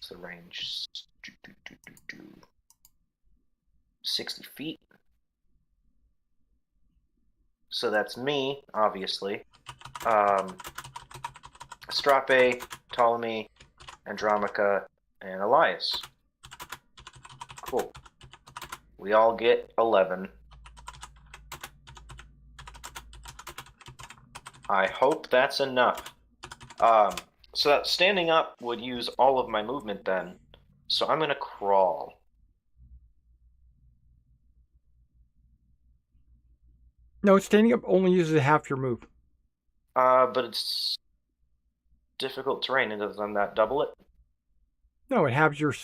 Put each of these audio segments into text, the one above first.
What's the range? 60 feet. So that's me, obviously. Astrape, Ptolemy, Andromaca, and Elias. Cool. We all get 11. I hope that's enough. So that standing up would use all of my movement then. So I'm going to crawl. No, standing up only uses half your move. But it's difficult terrain. And doesn't that double it? No, it halves your...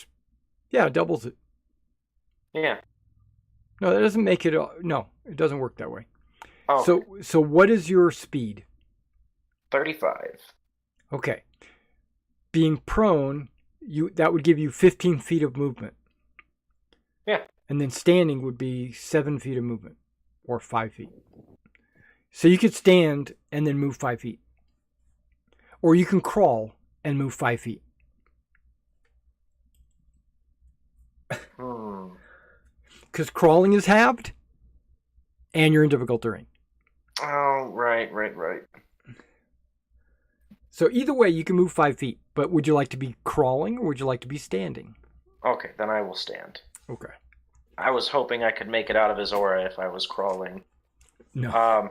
Yeah, it doubles it. Yeah. No, that doesn't make it... No, it doesn't work that way. Oh, So what is your speed? 35. Okay. Being prone, that would give you 15 feet of movement. Yeah. And then standing would be 7 feet of movement. Or 5 feet. So you could stand and then move 5 feet. Or you can crawl and move 5 feet. Because crawling is halved, and you're in difficult terrain. Oh, right. So either way, you can move 5 feet. But would you like to be crawling or would you like to be standing? Okay, then I will stand. Okay. I was hoping I could make it out of his aura if I was crawling. No.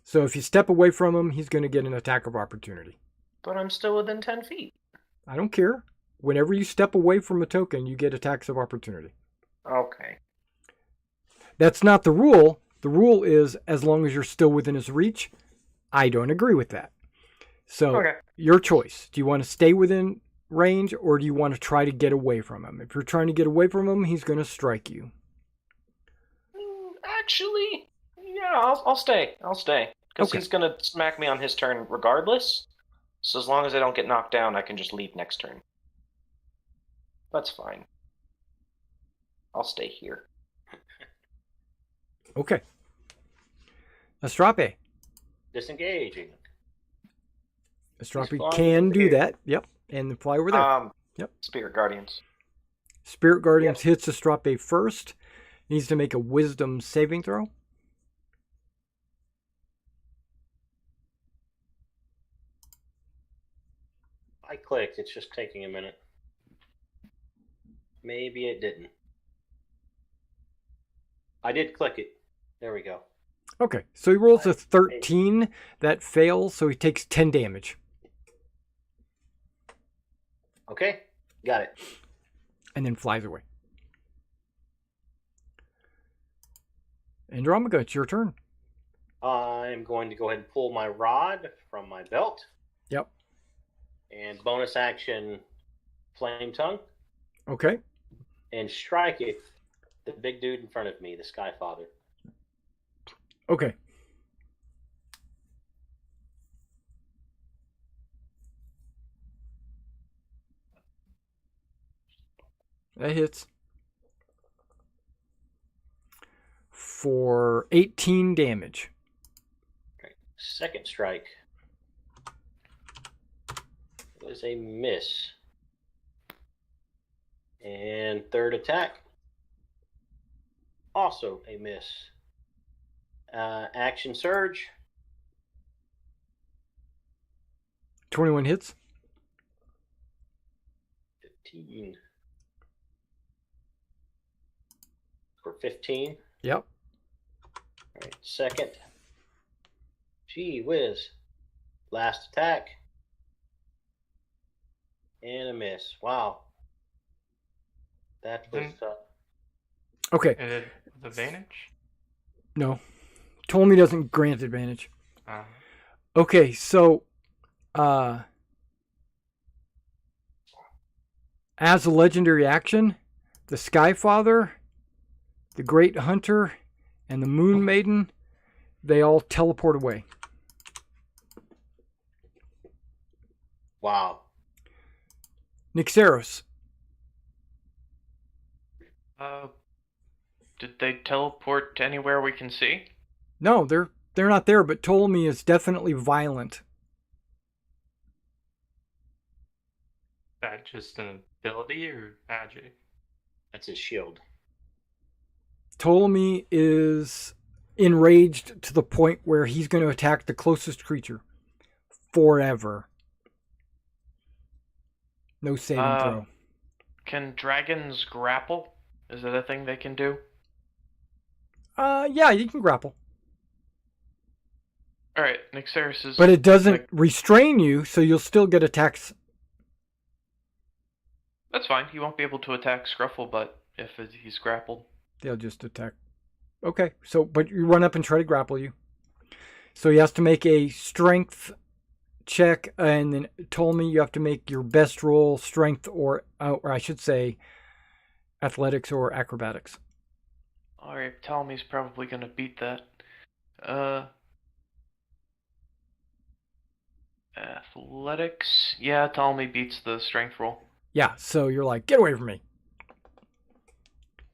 So if you step away from him, he's going to get an attack of opportunity. But I'm still within 10 feet. I don't care. Whenever you step away from a token, you get attacks of opportunity. Okay. That's not the rule. The rule is as long as you're still within his reach. I don't agree with that. So Your choice. Do you want to stay within range or do you want to try to get away from him? If you're trying to get away from him, he's going to strike you. Actually, yeah, I'll stay. Because he's going to smack me on his turn regardless. So as long as I don't get knocked down, I can just leave next turn. That's fine. I'll stay here. Okay. Astrape. Disengaging. Astrape can do that. Yep. And then fly over there. Yep. Spirit Guardians. Spirit Guardians hits Astrape first. Needs to make a wisdom saving throw. I clicked. It's just taking a minute. Maybe it didn't. I did click it. There we go. Okay. So he rolls a 13. That fails, so he takes 10 damage. Okay. Got it. And then flies away. Andromaca, it's your turn. I'm going to go ahead and pull my rod from my belt. Yep. And bonus action, Flame Tongue. Okay. And strike it, the big dude in front of me, the Sky Father. Okay. That hits. For 18 damage. Okay. Second strike was a miss. And third attack, also a miss. Action surge. 21 hits. 15. For 15. Yep. All right, second. Gee whiz. Last attack. And a miss. Wow. That was... Okay. Is it advantage? No. Ptolemy doesn't grant advantage. Okay, so... as a legendary action, the Sky Father, the Great Hunter, and the Moon Maiden, they all teleport away. Wow. Nyxeros. Did they teleport to anywhere we can see? No, they're not there, but Ptolemy is definitely violent. that just an ability or magic? That's his shield. Ptolemy is enraged to the point where he's going to attack the closest creature forever. No saving throw. Can dragons grapple? Is that a thing they can do? Yeah, you can grapple. Alright, Nyxeris is... But it doesn't restrain you, so you'll still get attacks. That's fine. He won't be able to attack Scrufflebutt if he's grappled. They'll just attack. Okay, so, but you run up and try to grapple you. So he has to make a strength check, and then Ptolemy, you have to make your best roll, strength, or I should say, athletics or acrobatics. Alright, Ptolemy's probably gonna beat that. Athletics. Yeah, Ptolemy beats the strength roll. Yeah, so you're like, get away from me.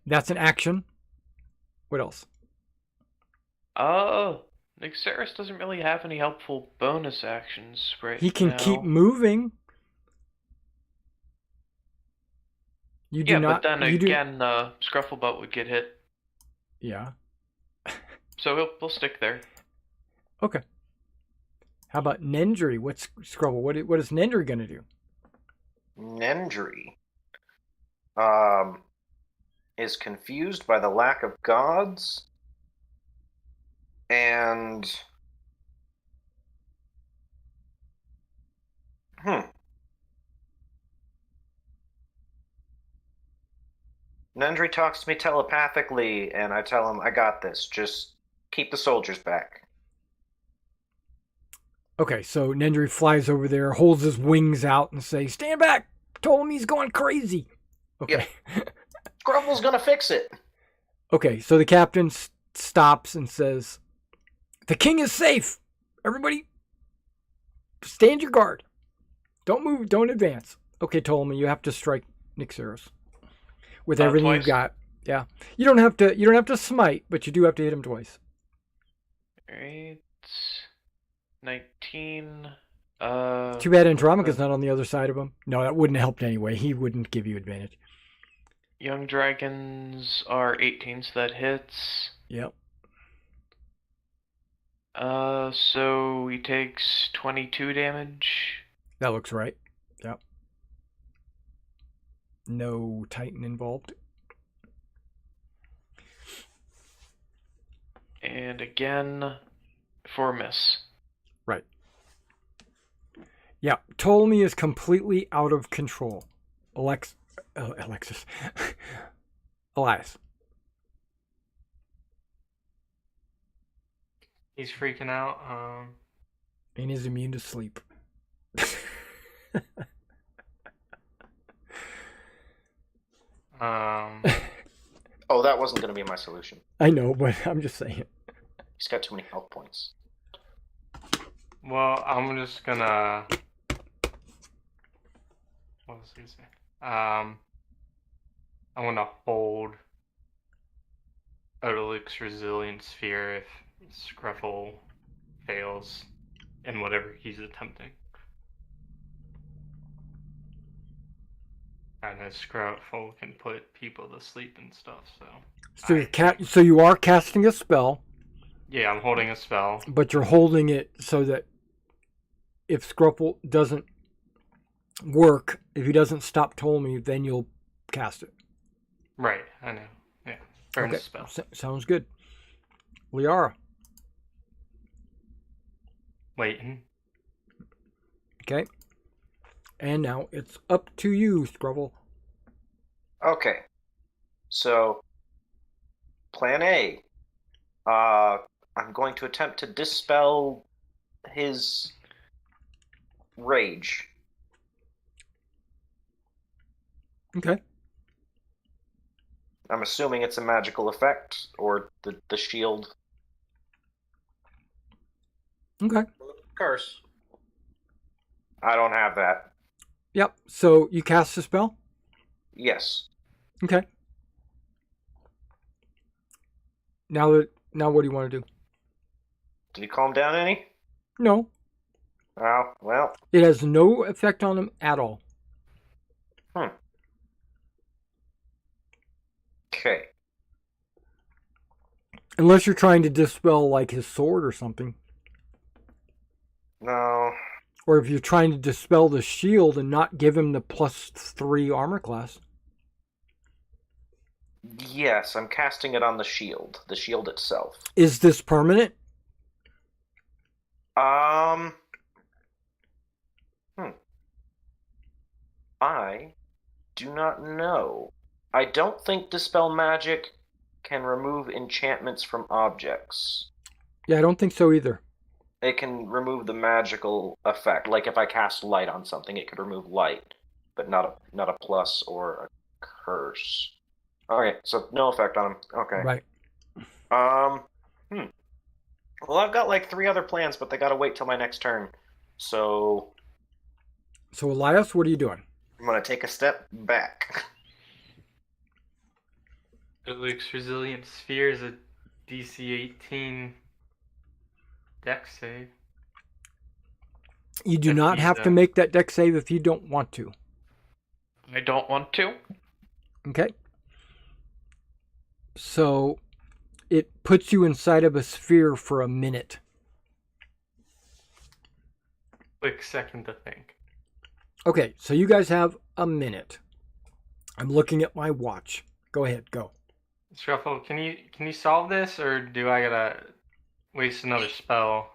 That's an action. What else? Nyxeris doesn't really have any helpful bonus actions right now. He can keep moving. You do not. But then again, Scrufflebutt would get hit. Yeah. So he'll stick there. Okay. How about Nendry? What's Scrubble? What is Nendry gonna do? Nendry is confused by the lack of gods and Nendry talks to me telepathically, and I tell him, I got this. Just keep the soldiers back. Okay, so Nendry flies over there, holds his wings out, and says, stand back! Ptolemy's going crazy! Okay. Yep. Scruffle's gonna fix it. Okay, so the captain stops and says, the king is safe! Everybody, stand your guard. Don't move, don't advance. Okay, Ptolemy, you have to strike Nyxeris. With everything twice. you've got. Yeah. You don't have to smite, but you do have to hit him twice. Alright. 19. Too bad Andromeda's not on the other side of him. No, that wouldn't have helped anyway. He wouldn't give you advantage. Young dragons are 18, so that hits. Yep. So he takes 22 damage. That looks right. Yep. No Titan involved. And again, for a miss. Right. Yeah, Ptolemy is completely out of control. Alexis. Elias. He's freaking out. And is immune to sleep. Oh, that wasn't going to be my solution. I know, but I'm just saying. He's got too many health points. Well, I'm just gonna... What was I gonna say? I'm gonna hold Odalik's Resilience Sphere if Scruffle fails in whatever he's attempting. I know Scruffle can put people to sleep and stuff, so... So you are casting a spell. Yeah, I'm holding a spell. But you're holding it so that if Scruffle doesn't work, if he doesn't stop Ptolemy, then you'll cast it. Right, I know. Yeah, burn okay. the spell. Sounds good. Liara. Waiting. Okay. And now it's up to you, Scruffle. Okay. So, plan A. I'm going to attempt to dispel his rage. Okay. I'm assuming it's a magical effect, or the shield. Okay. Curse. I don't have that. Yep. So you cast a spell? Yes. Okay. Now what do you want to do? Did he calm down any? No. Oh, well. It has no effect on him at all. Okay. Unless you're trying to dispel like his sword or something. No. Or if you're trying to dispel the shield and not give him the +3 armor class. Yes, I'm casting it on the shield itself. Is this permanent? I do not know. I don't think Dispel Magic can remove enchantments from objects. Yeah, I don't think so either. It can remove the magical effect. Like if I cast light on something, it could remove light, but not a plus or a curse. Okay, so no effect on him. Okay. Right. Well, I've got like 3 other plans, but they gotta wait till my next turn. So Elias, what are you doing? I'm gonna take a step back. Luke's Resilient Sphere is a DC 18 dex save. You do not have to make that dex save if you don't want to. I don't want to. Okay. So it puts you inside of a sphere for a minute. Quick second to think. Okay, so you guys have a minute. I'm looking at my watch. Go ahead, go. Scruffle, can you solve this, or do I gotta waste another spell?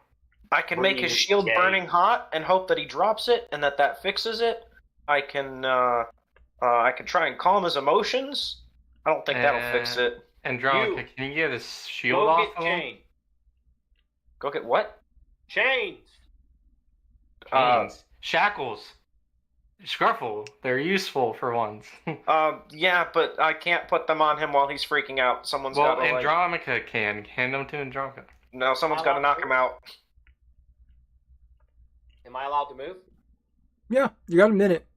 I can make his shield burning hot and hope that he drops it, and that fixes it. I can try and calm his emotions. I don't think that'll fix it. Andronica, can you get his shield off of him? Go get what? Chains. Shackles. Scruffle, they're useful for once. Yeah, but I can't put them on him while he's freaking out. Someone's got to Andronica can. Hand them to Andronica. No, someone's got to knock him out. Am I allowed to move? Yeah, you got a minute.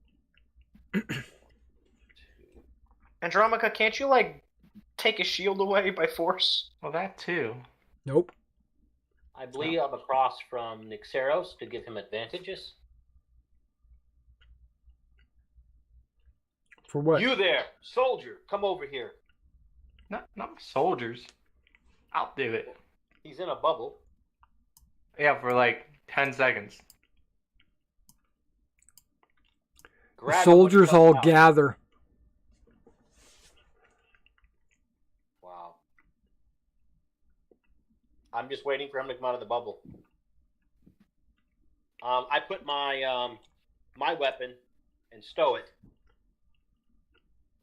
Andronica, can't you, take his shield away by force? Well, that too. Nope. I bleed up across from Nixeros to give him advantages. For what? You there, soldier, come over here. Not soldiers. I'll do it. He's in a bubble. Yeah, for 10 seconds. The soldiers all gather. Wow. I'm just waiting for him to come out of the bubble. I put my my weapon and stow it.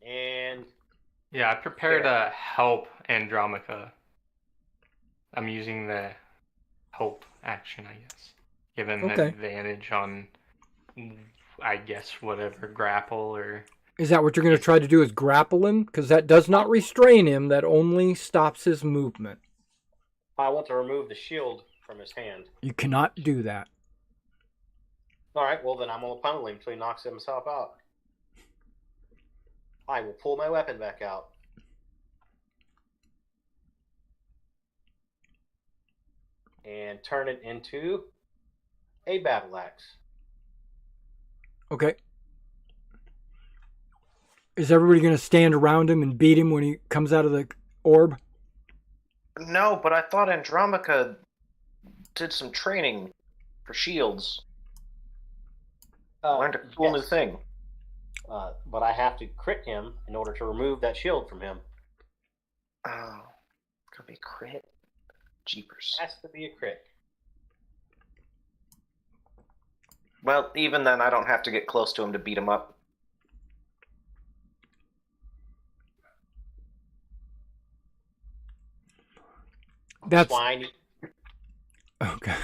And yeah, I prepared to help Andronica. I'm using the help action, I guess. Given the advantage on, I guess, whatever, grapple or... Is that what you're going to try to do, is grapple him? Because that does not restrain him. That only stops his movement. I want to remove the shield from his hand. You cannot do that. All right, well, then I'm going to pummel him until he knocks himself out. I will pull my weapon back out. And turn it into a battle axe. Okay. Is everybody going to stand around him and beat him when he comes out of the orb? No, but I thought Andronica did some training for shields. Learned a cool new thing. But I have to crit him in order to remove that shield from him. Oh, it's gonna be crit. Jeepers. Has to be a crit. Well, even then, I don't have to get close to him to beat him up. That's swine. Okay.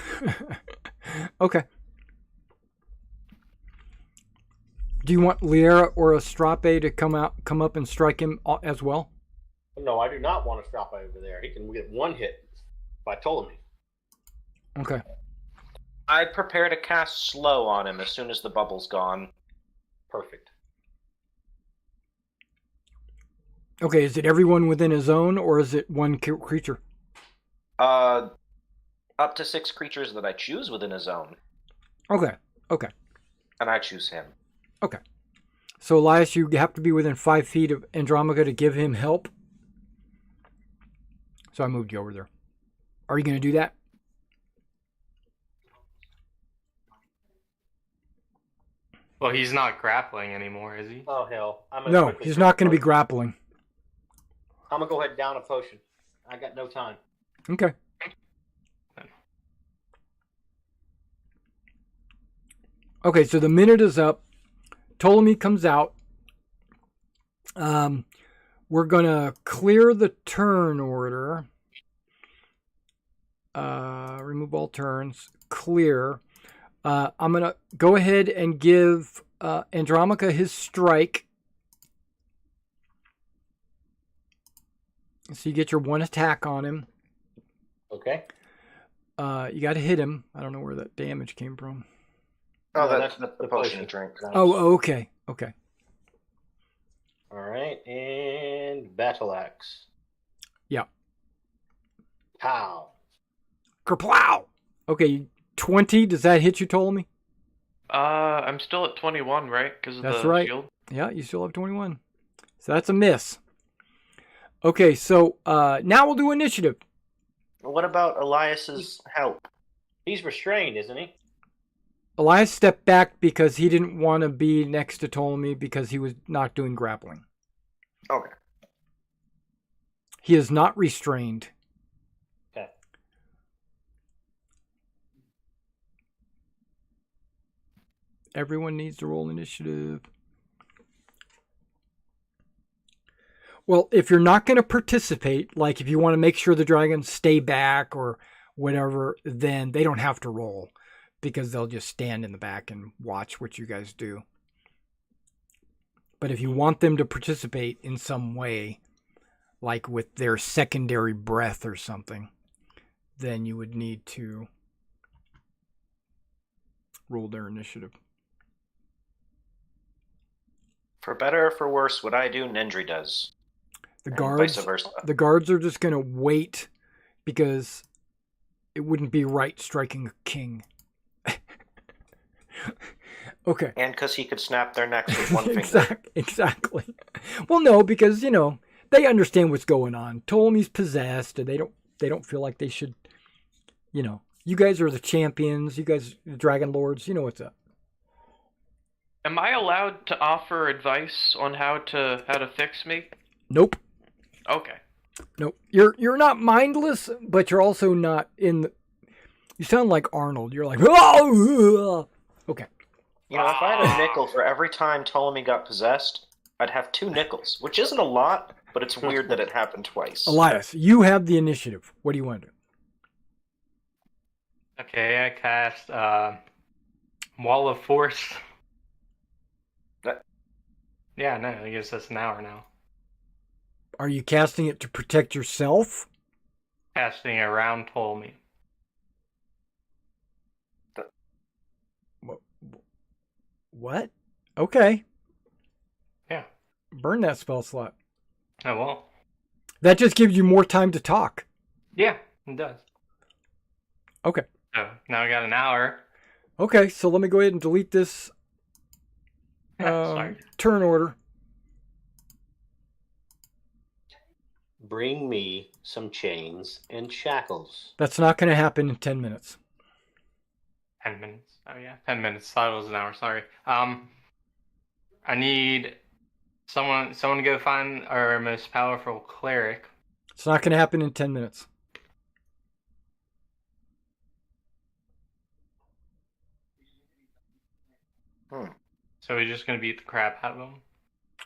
Okay. Do you want Liera or Astrape to come up and strike him as well? No, I do not want Astrape over there. He can get one hit by Ptolemy. Okay. I prepare to cast slow on him as soon as the bubble's gone. Perfect. Okay, is it everyone within a zone or is it one creature? Up to 6 creatures that I choose within a zone. Okay. Okay. And I choose him. Okay. So, Elias, you have to be within 5 feet of Andromaca to give him help. So I moved you over there. Are you going to do that? Well, he's not grappling anymore, is he? Oh, hell. No, he's not going to be grappling. I'm going to go ahead and down a potion. I got no time. Okay. Okay, so the minute is up. Ptolemy comes out. We're going to clear the turn order. Remove all turns. Clear. I'm going to go ahead and give Andromaca his strike. So you get your 1 attack on him. Okay. You got to hit him. I don't know where that damage came from. Oh, that's the potion drink. Oh, okay. Okay. All right, and battle axe. Yeah. Pow. Kerplow! Okay, 20. Does that hit you, Ptolemy? I'm still at 21, right? Because of That's the right. shield. Yeah, you still have 21. So that's a miss. Okay, so now we'll do initiative. What about Elias's help? He's restrained, isn't he? Elias stepped back because he didn't want to be next to Ptolemy because he was not doing grappling. Okay. He is not restrained. Okay. Everyone needs to roll initiative. Well, if you're not going to participate, like if you want to make sure the dragons stay back or whatever, then they don't have to roll because they'll just stand in the back and watch what you guys do. But if you want them to participate in some way, like with their secondary breath or something, then you would need to roll their initiative. For better or for worse, what I do, Nendry does. The And guards, vice versa. the guards are just going to wait because it wouldn't be right striking a king. Okay. And because he could snap their necks with one finger. Exactly. Well, no, because they understand what's going on. Ptolemy's possessed, and they don't feel like they should. You guys are the champions. You guys, the Dragonlords. You know what's up. Am I allowed to offer advice on how to fix me? Nope. Okay. Nope. You're not mindless, but you're also not in the. You sound like Arnold. You're like, oh, okay. If I had a nickel for every time Ptolemy got possessed, I'd have 2 nickels, which isn't a lot, but it's weird that it happened twice. Elias, you have the initiative. What do you want to do? Okay, I cast Wall of Force. Yeah, no, I guess that's an hour now. Are you casting it to protect yourself? Casting it around Ptolemy. What? Okay. Yeah. Burn that spell slot. Oh, well. That just gives you more time to talk. Yeah, it does. Okay. So now I got an hour. Okay, so let me go ahead and delete this Sorry. turn order. Bring me some chains and shackles. That's not going to happen in 10 minutes. 10 minutes. Oh, yeah. 10 minutes. Thought it was an hour. Sorry. I need someone to go find our most powerful cleric. It's not going to happen in 10 minutes. So we're just going to beat the crap out of him?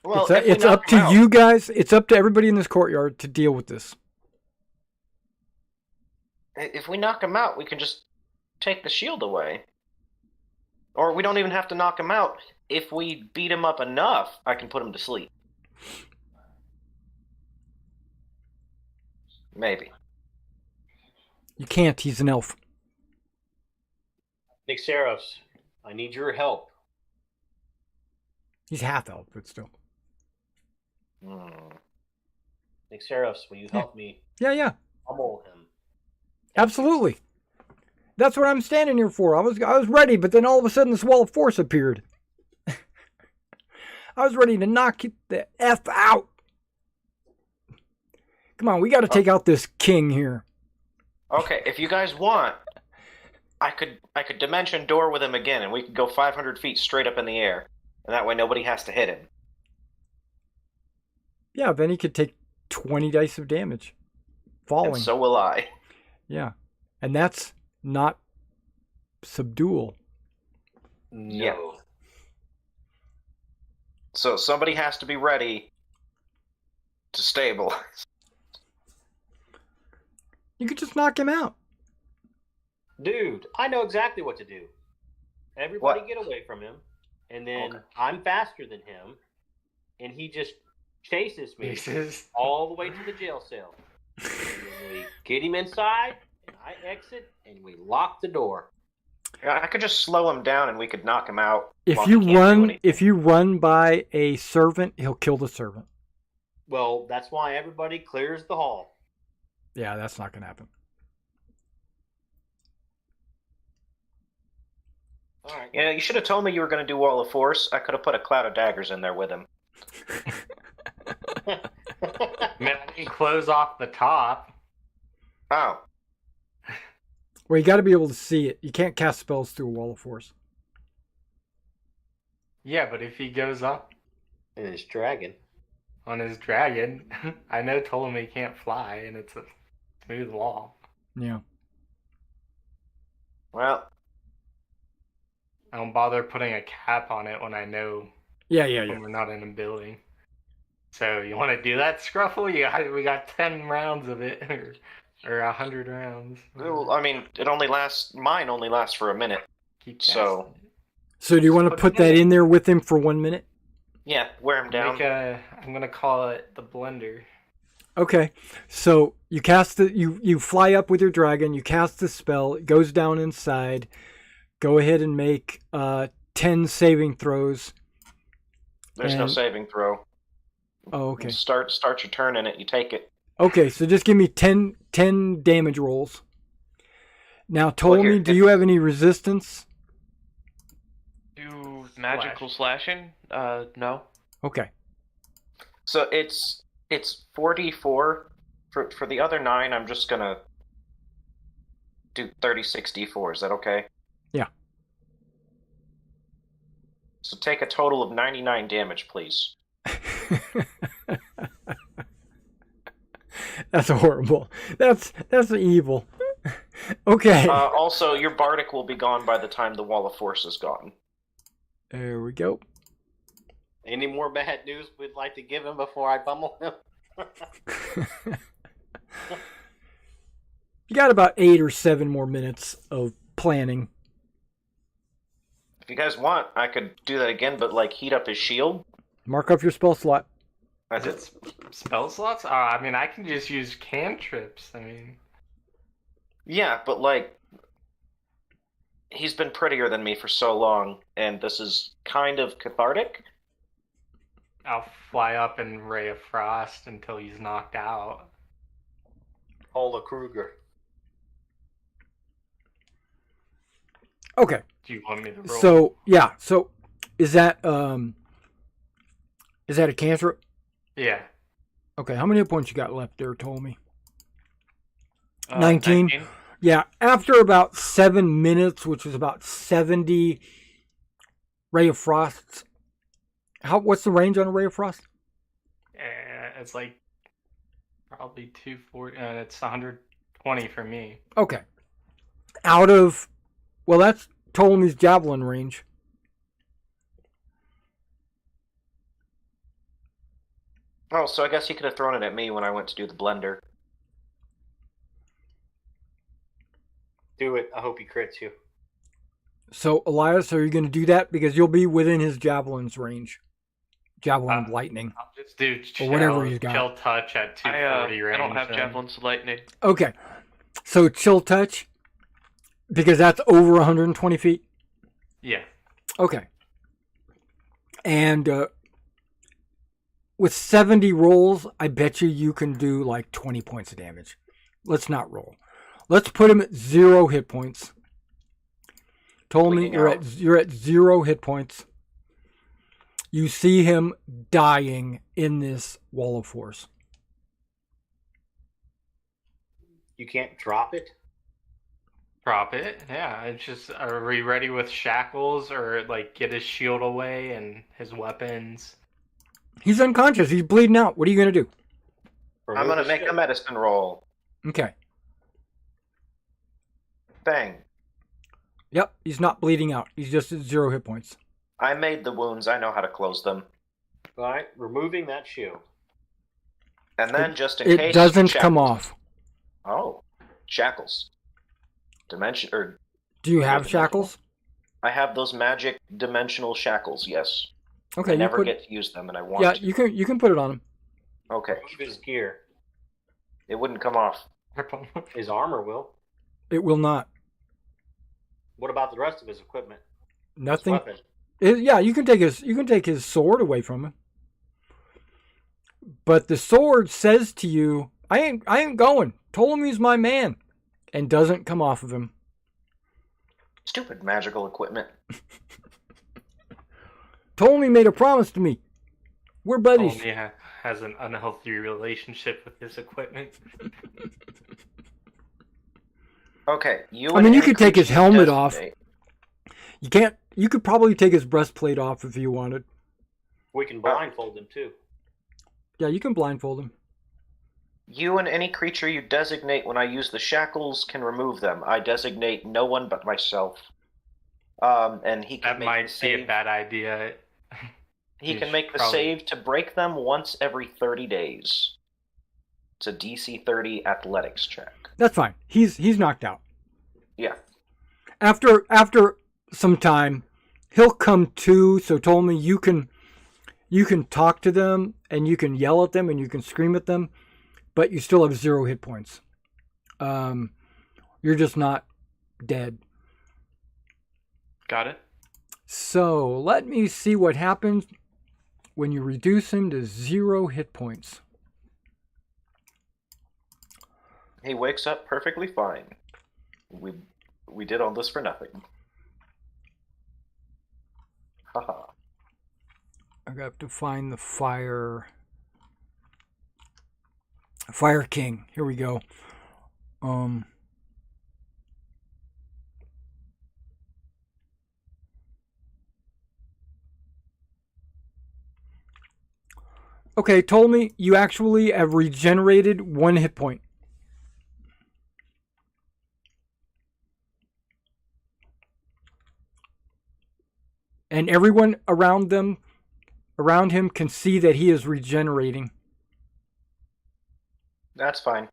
Well, it's up to you guys. It's up to everybody in this courtyard to deal with this. If we knock him out, we can just take the shield away. Or we don't even have to knock him out. If we beat him up enough, I can put him to sleep. Maybe. You can't. He's an elf. Nixeros, I need your help. He's half elf, but still. Nixeros, will you help me Yeah. pummel him? Absolutely. That's what I'm standing here for. I was ready, but then all of a sudden this wall of force appeared. I was ready to knock you the F out. Come on, we got to take out this king here. Okay, if you guys want, I could dimension door with him again, and we could go 500 feet straight up in the air, and that way nobody has to hit him. Yeah, then he could take 20 dice of damage. Falling. And so will I. Yeah. And that's not subdual. No. Yeah. So somebody has to be ready to stabilize. You could just knock him out. Dude, I know exactly what to do. Everybody What? get away from him, and then Okay. I'm faster than him, and he just chases me all the way to the jail cell. And then we get him inside, and I exit, and we lock the door. Yeah, I could just slow him down, and we could knock him out. If while you he can't do run, anything. if you run by a servant, he'll kill the servant. Well, that's why everybody clears the hall. Yeah, that's not going to happen. All right. Yeah, you should have told me you were going to do Wall of Force. I could have put a cloud of daggers in there with him. Man, I can close off the top. Oh, Well, you got to be able to see it. You can't cast spells through a wall of force. Yeah, but if he goes up And it's dragon. on his dragon, I know told him he can't fly, and it's a smooth wall. Yeah. well, I don't bother putting a cap on it when I know Yeah. when we're not in a building. So you want to do that, Scruffle? We got 10 rounds of it, or 100 rounds. I mean, mine only lasts for a minute. Keep so- casting it. So do you want to put that in there with him for 1 minute? Yeah, wear him down. I'm gonna call it the blender. Okay. So you cast you fly up with your dragon, you cast the spell, it goes down inside. Go ahead and make 10 saving throws. There's no and- saving throw. Oh, okay. Start your turn in it. You take it. Okay, so just give me 10 damage rolls. Now, Ptolemy, here, do you have any resistance? Do magical slashing? No. Okay. So it's 4d4 for the other 9. I'm just gonna do 36 d4. Is that okay? Yeah. So take a total of 99 damage, please. That's horrible. That's evil. Okay. Also, your bardic will be gone by the time the Wall of Force is gone. There we go. Any more bad news we'd like to give him before I pummel him? You got about 8 or 7 more minutes of planning. If you guys want, I could do that again, but heat up his shield. Mark up your spell slot. That's Is it. it spell slots? I mean, I can just use cantrips. I mean, Yeah, but he's been prettier than me for so long, and this is kind of cathartic. I'll fly up and Ray of Frost until he's knocked out. Hola Kruger. Okay. Do you want me to roll? So, yeah. So, is that a cantrip? Yeah. Okay, how many hit points you got left there, Ptolemy? 19. 19. Yeah, after about 7 minutes, which was about 70 Ray of Frosts. What's the range on a Ray of Frost? It's probably 240. It's 120 for me. Okay. That's Ptolemy's javelin range. Oh, so I guess he could have thrown it at me when I went to do the blender. Do it. I hope he crits you. So, Elias, are you going to do that? Because you'll be within his javelin's range. Javelin of lightning. I'll just do Or whatever he's got. chill touch at 240 range. I don't have and- javelins of lightning. Okay. So, chill touch. Because that's over 120 feet. Yeah. Okay. And with 70 rolls, I bet you can do 20 points of damage. Let's not roll. Let's put him at 0 hit points. Ptolemy, Bleeding you're out. at 0 hit points. you see him dying in this wall of force. You can't drop it? Drop it? Yeah, it's just, are we ready with shackles or, like, get his shield away and his weapons? He's unconscious. He's bleeding out. What are you going to do? I'm going to make a medicine roll. Okay. Bang. Yep, he's not bleeding out. He's just at 0 hit points. I made the wounds. I know how to close them. All right, removing that shield. And then, just in case... It doesn't shackles. come off. Oh. Shackles. Dimension... or. Do you have shackles? I have those magic dimensional shackles, yes. Okay, I never get to use them, and I want to. Yeah, you can put it on him. Okay. Remove his gear. It wouldn't come off. His armor will. It will not. What about the rest of his equipment? Nothing. Yeah, you can take his sword away from him. But the sword says to you, I ain't going. Told him he's my man. And doesn't come off of him. Stupid magical equipment. Told him he made a promise to me. We're buddies. Told me he has an unhealthy relationship with his equipment. Okay, you could take his helmet off. You can't. You could probably take his breastplate off if you wanted. We can blindfold him too. Yeah, you can blindfold him. You and any creature you designate when I use the shackles can remove them. I designate no one but myself. And he can that might be a bad idea. He can make the save to break them once every 30 days. It's a DC 30 athletics check. That's fine. He's knocked out. Yeah. After some time, he'll come to. So told me you can talk to them and you can yell at them and you can scream at them, but you still have 0 hit points. You're just not dead. Got it. So let me see what happens when you reduce him to 0 hit points. He wakes up perfectly fine. We did all this for nothing. Haha. I have to find the Fire King. Here we go. Okay, told me you actually have regenerated 1 hit point. And everyone around him can see that he is regenerating. That's fine.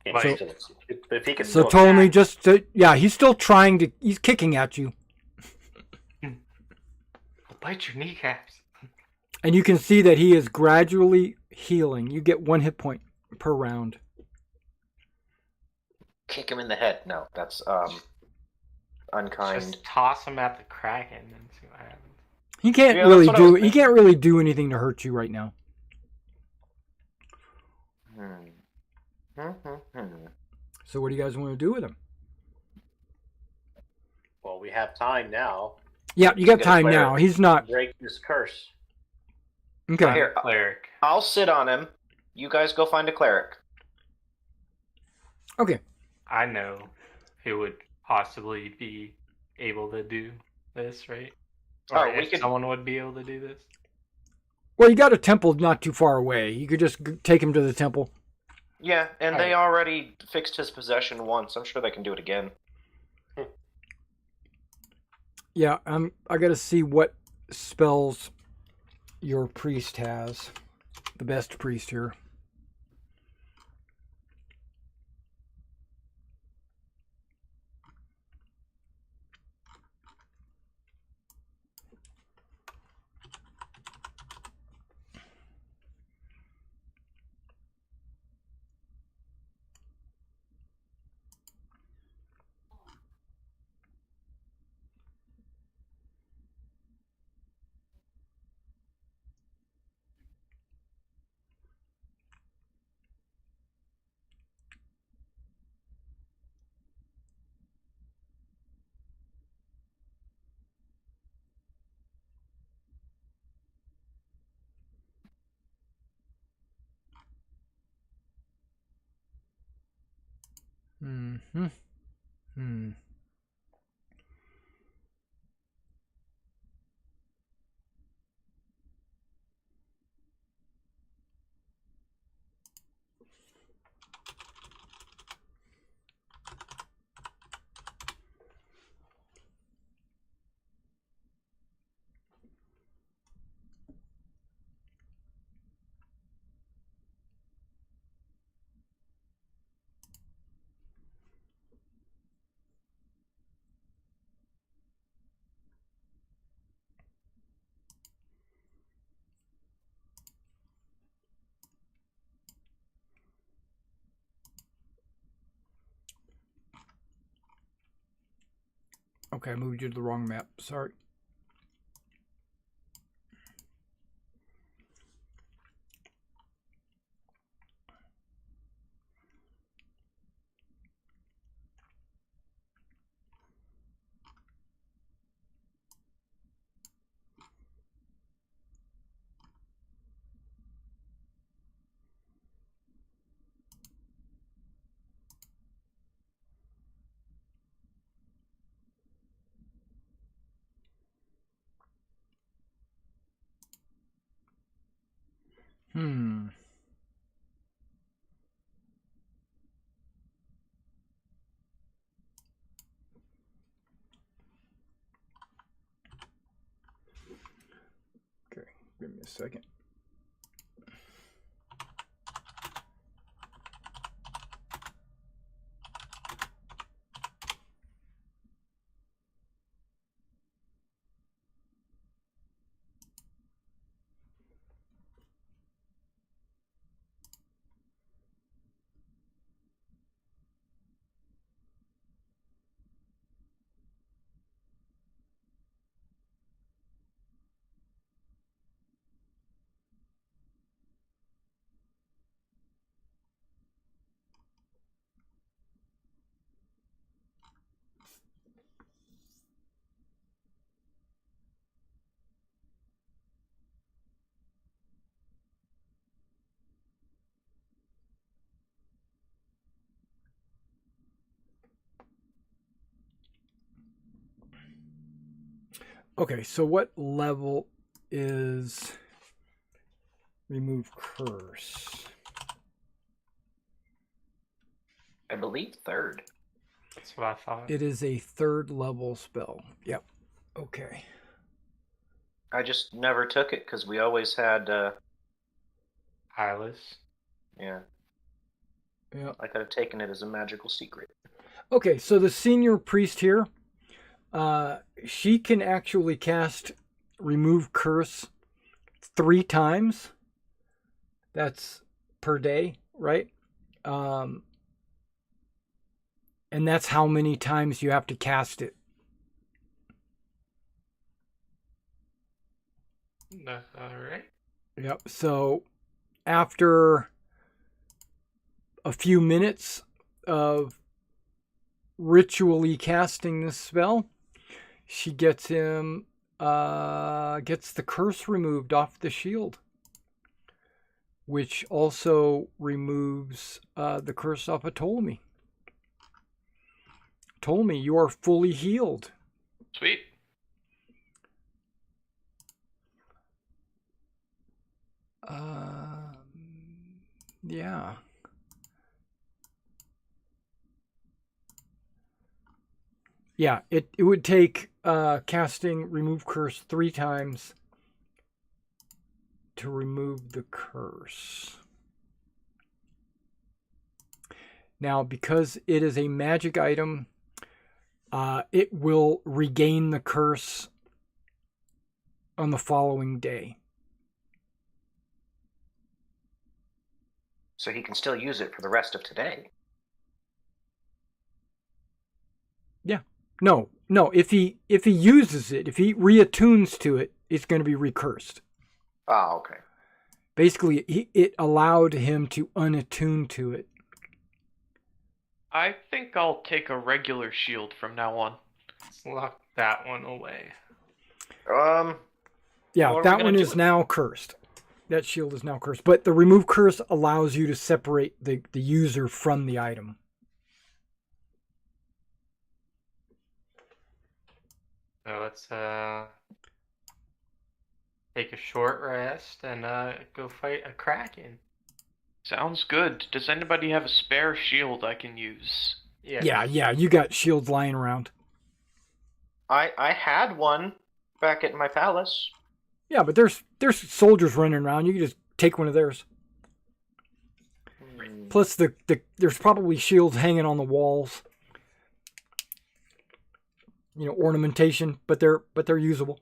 If he can so told me just to, yeah, he's still trying to, he's kicking at you. I'll bite your kneecaps. And you can see that he is gradually healing. You get 1 hit point per round. Kick him in the head. No, that's unkind. Just toss him at the Kraken and see what happens. He can't really do anything to hurt you right now. So what do you guys want to do with him? Well, we have time now. Yeah, you got time now. He's not break this curse. Okay. Here, cleric. I'll sit on him. You guys go find a cleric. Okay. I know who would possibly be able to do this, right? Or someone would be able to do this. Well, you got a temple not too far away. You could just take him to the temple. Yeah, and they already fixed his possession once. I'm sure they can do it again. Yeah, I got to see what spells your priest has. The best priest here. Mm-hmm. Hmm. Okay, I moved you to the wrong map. Sorry. Hmm. Okay, give me a second. Okay, so what level is remove curse? I believe 3rd. That's what I thought. It is a 3rd level spell. Yep. Okay. I just never took it because we always had Eyeless. Yeah. Yeah. I could have taken it as a magical secret. Okay, so the senior priest here, she can actually cast remove curse 3 times. That's per day, right? And that's how many times you have to cast it. That's all right. Yep. So after a few minutes of ritually casting this spell, she gets the curse removed off the shield, which also removes the curse off of Ptolemy. Ptolemy, you are fully healed. Sweet. Yeah. Yeah, it would take casting remove curse 3 times to remove the curse. Now, because it is a magic item, it will regain the curse on the following day. So he can still use it for the rest of today. Yeah. No. If he uses it, if he reattunes to it, it's going to be recursed. Oh, okay. Basically, it allowed him to unattune to it. I think I'll take a regular shield from now on. Let's lock that one away. Yeah, that one is now cursed. That shield is now cursed. But the remove curse allows you to separate the user from the item. So let's take a short rest and go fight a kraken. Sounds good. Does anybody have a spare shield I can use? Yeah. You got shields lying around. I had one back at my palace. Yeah, but there's soldiers running around. You can just take one of theirs. Plus, there's probably shields hanging on the walls. You know, ornamentation, but they're usable.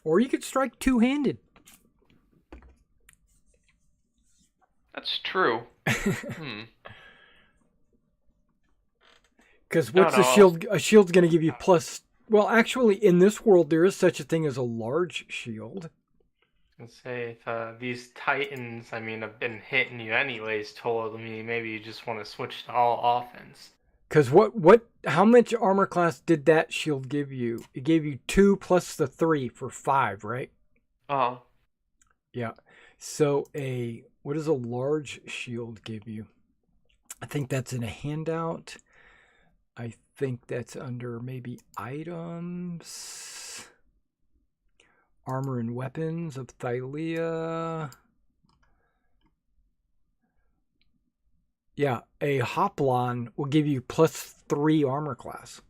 Or you could strike two-handed. That's true. Because what's the shield? A shield's going to give you plus. Well, actually, in this world, there is such a thing as a large shield. Let's say if these titans, have been hitting you anyways, told me maybe you just want to switch to all offense. Because how much armor class did that shield give you? It gave you 2 plus the 3 for 5, right? Uh-huh. Yeah. So what does a large shield give you? I think that's in a handout. I think that's under maybe items. Armor and weapons of Thylea. Yeah, a Hoplon will give you plus 3 armor class.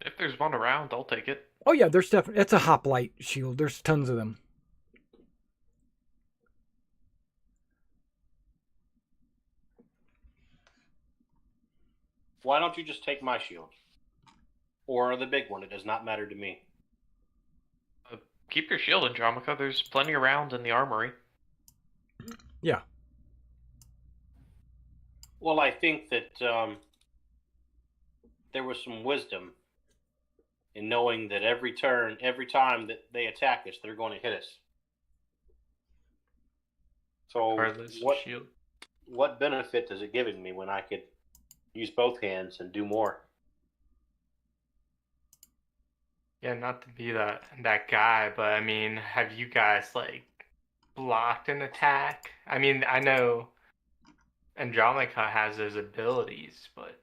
If there's one around, I'll take it. Oh yeah, there's definitely. It's a hoplite shield. There's tons of them. Why don't you just take my shield? Or the big one? It does not matter to me. Keep your shield, Andromaca. There's plenty around in the armory. Yeah. Well, I think that there was some wisdom in knowing that every time that they attack us, they're going to hit us. So what benefit does it give me when I could use both hands and do more? Yeah, not to be that guy, but have you guys blocked an attack? I know Andromaca has those abilities, but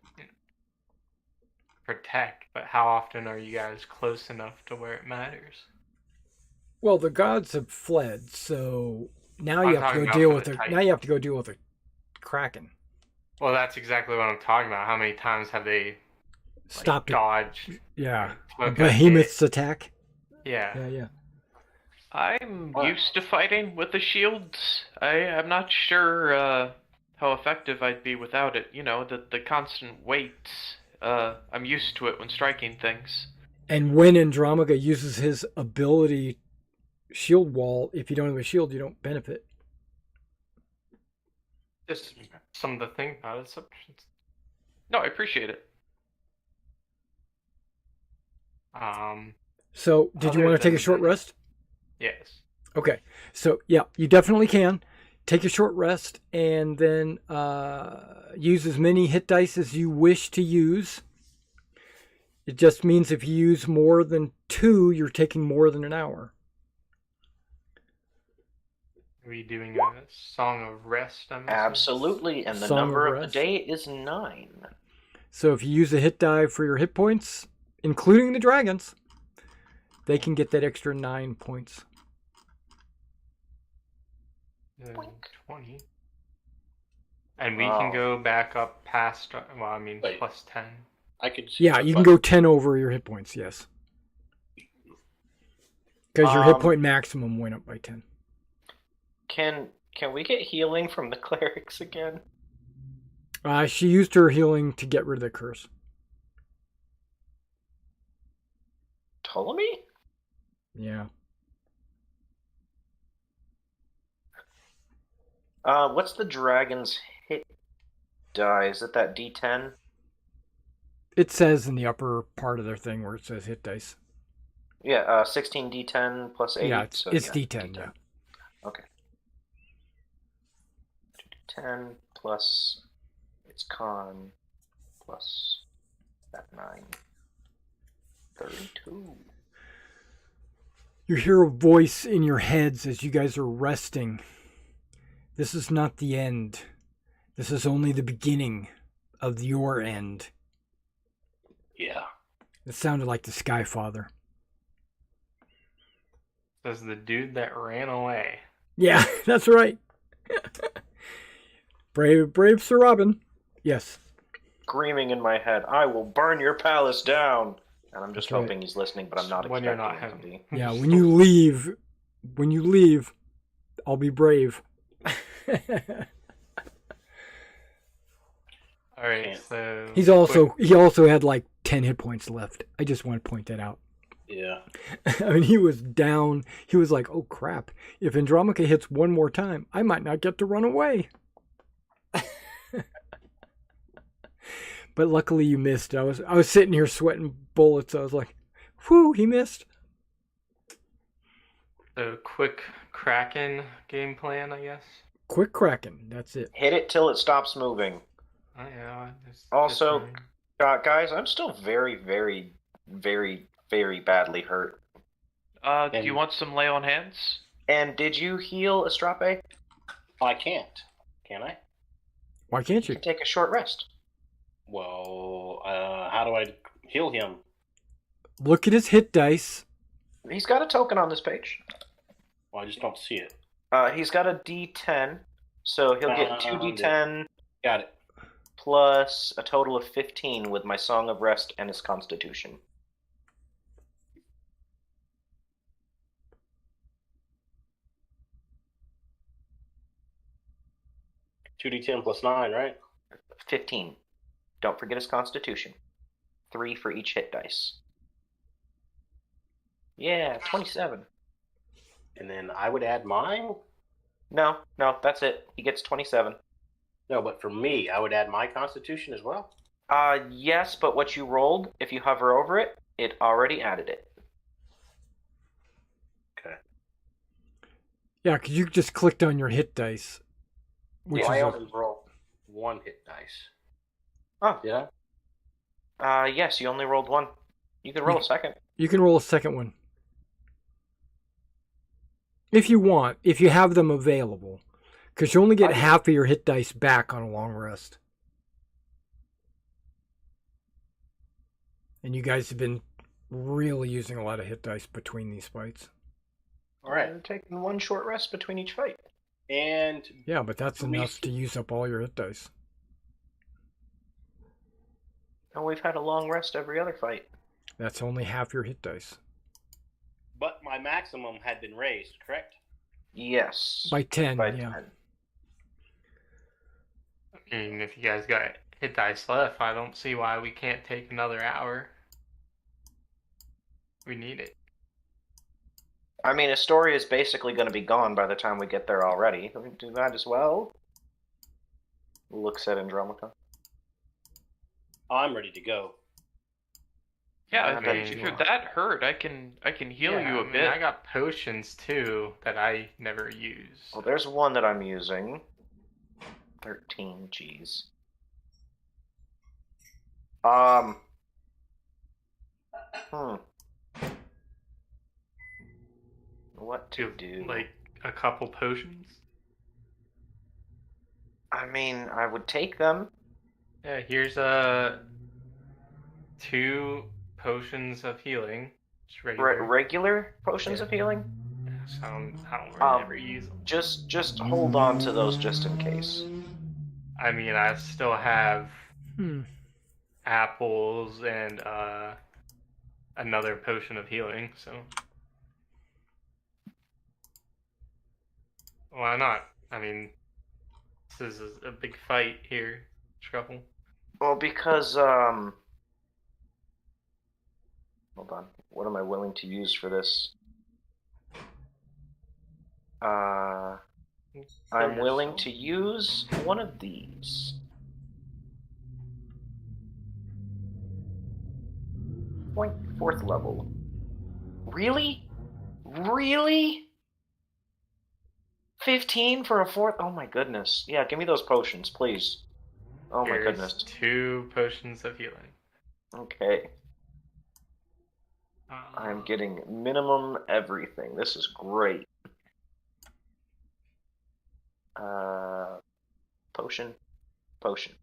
protect. But how often are you guys close enough to where it matters? Well, the gods have fled, so now you have to go deal with it. Now you have to go deal with the kraken. Well, that's exactly what I'm talking about. How many times have they stopped dodged? Yeah, behemoth's attack. Yeah. I'm used to fighting with the shields. I'm not sure how effective I'd be without it. The constant weight. I'm used to it when striking things. And when Andromaca uses his ability shield wall, if you don't have a shield, you don't benefit. Just something to think about. No, I appreciate it. So, did you want to take a short rest? Yes. Okay. So, yeah, you definitely can. Take a short rest and then use as many hit dice as you wish to use. It just means if you use more than 2, you're taking more than an hour. Are we doing a song of rest? Absolutely, and the number of the day is 9. So if you use a hit die for your hit points, including the dragons, they can get that extra 9 points. 20. And we can go back up past, plus 10. I could. Yeah, you can go 10 over your hit points, yes. Because your hit point maximum went up by 10. Can we get healing from the clerics again? She used her healing to get rid of the curse. Ptolemy? Yeah. What's the dragon's hit die? Is it that D10? It says in the upper part of their thing where it says hit dice. Yeah, 16 D10 plus 8. Yeah, it's D10, D10, yeah. Okay. 10 plus its con plus that 9. 32. You hear a voice in your heads as you guys are resting. This is not the end. This is only the beginning of your end. Yeah. It sounded like the Sky Father. Says the dude that ran away. Yeah, that's right. brave Sir Robin. Yes. Screaming in my head, I will burn your palace down. And I'm just hoping he's listening, but I'm not when expecting you're not him to be. Yeah, when you leave, I'll be brave. All right, so he also had like 10 hit points left. I just want to point that out. Yeah. I mean, he was down. He was like, "Oh crap! If Andromaca hits one more time, I might not get to run away." But luckily, you missed. I was sitting here sweating bullets. I was like, "Whew!" He missed. So quick Kraken game plan, I guess. Quick Kraken. That's it. Hit it till it stops moving. Oh, yeah. Also, guys, I'm still very, very, very, very badly hurt. Do you want some lay on hands? And did you heal Astrape? I can't. Can I? Why can't you? You can take a short rest. Well, how do I heal him? Look at his hit dice. He's got a token on this page. Well, I just don't see it. He's got a D10, so he'll get 2D10. Got it. Plus a total of 15 with my Song of Rest and his Constitution. $2d10 plus 9, right? 15. Don't forget his Constitution. 3 for each hit dice. Yeah, 27. And then I would add mine? No, that's it. He gets 27. No, but for me, I would add my Constitution as well? Yes, but what you rolled, if you hover over it, it already added it. Okay. Yeah, because you just clicked on your hit dice. I only rolled 1 hit dice. Oh. Yeah? Yes, you only rolled 1. You can roll a second. You can roll a second one. If you want, if you have them available. Because you only get half of your hit dice back on a long rest. And you guys have been really using a lot of hit dice between these fights. All right. You're taking 1 short rest between each fight. And yeah, but that's enough to use up all your hit dice. And we've had a long rest every other fight. That's only half your hit dice. But my maximum had been raised, correct? Yes. By 10, yeah. 10. I mean, if you guys got hit dice left, I don't see why we can't take another hour. We need it. I mean, Astoria is basically going to be gone by the time we get there already. We do that as well. Looks at Andromaca. I'm ready to go. Yeah, I mean, if you're that hurt, I can heal you a bit. I got potions too that I never use. Well, there's one that I'm using. 13, jeez. What to do? Like a couple potions? I mean, I would take them. Yeah, here's 2 potions of healing. Just regular potions of healing? So I don't really ever use them. Just hold on to those just in case. I mean, I still have apples and another potion of healing, so why not? I mean, this is a big fight here, Truffle. Well, because hold on. What am I willing to use for this? I'm willing to use one of these. Point 4th level. Really? Really? 15 for a 4th? Oh my goodness. Yeah, give me those potions, please. Oh my goodness. 2 potions of healing. Okay. I'm getting minimum everything. This is great. Potion. potion.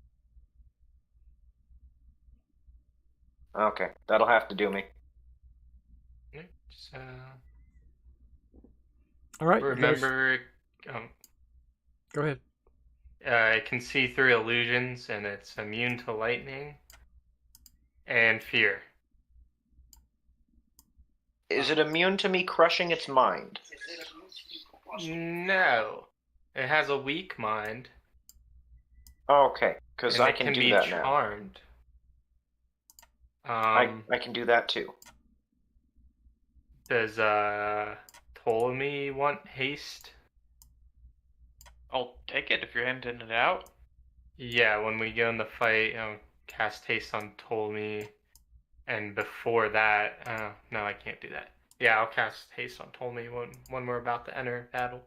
Okay, that'll have to do me. All right. Remember, go ahead. It can see through illusions, and it's immune to lightning and fear. Is it immune to me crushing its mind? No. It has a weak mind. Okay, because I can do that now. It can be charmed. I can do that too. Does Ptolemy want haste? I'll take it if you're handing it out. Yeah, when we go in the fight, cast haste on Ptolemy. And before that, no, I can't do that. Yeah, I'll cast haste on Ptolemy when we're about to enter battle.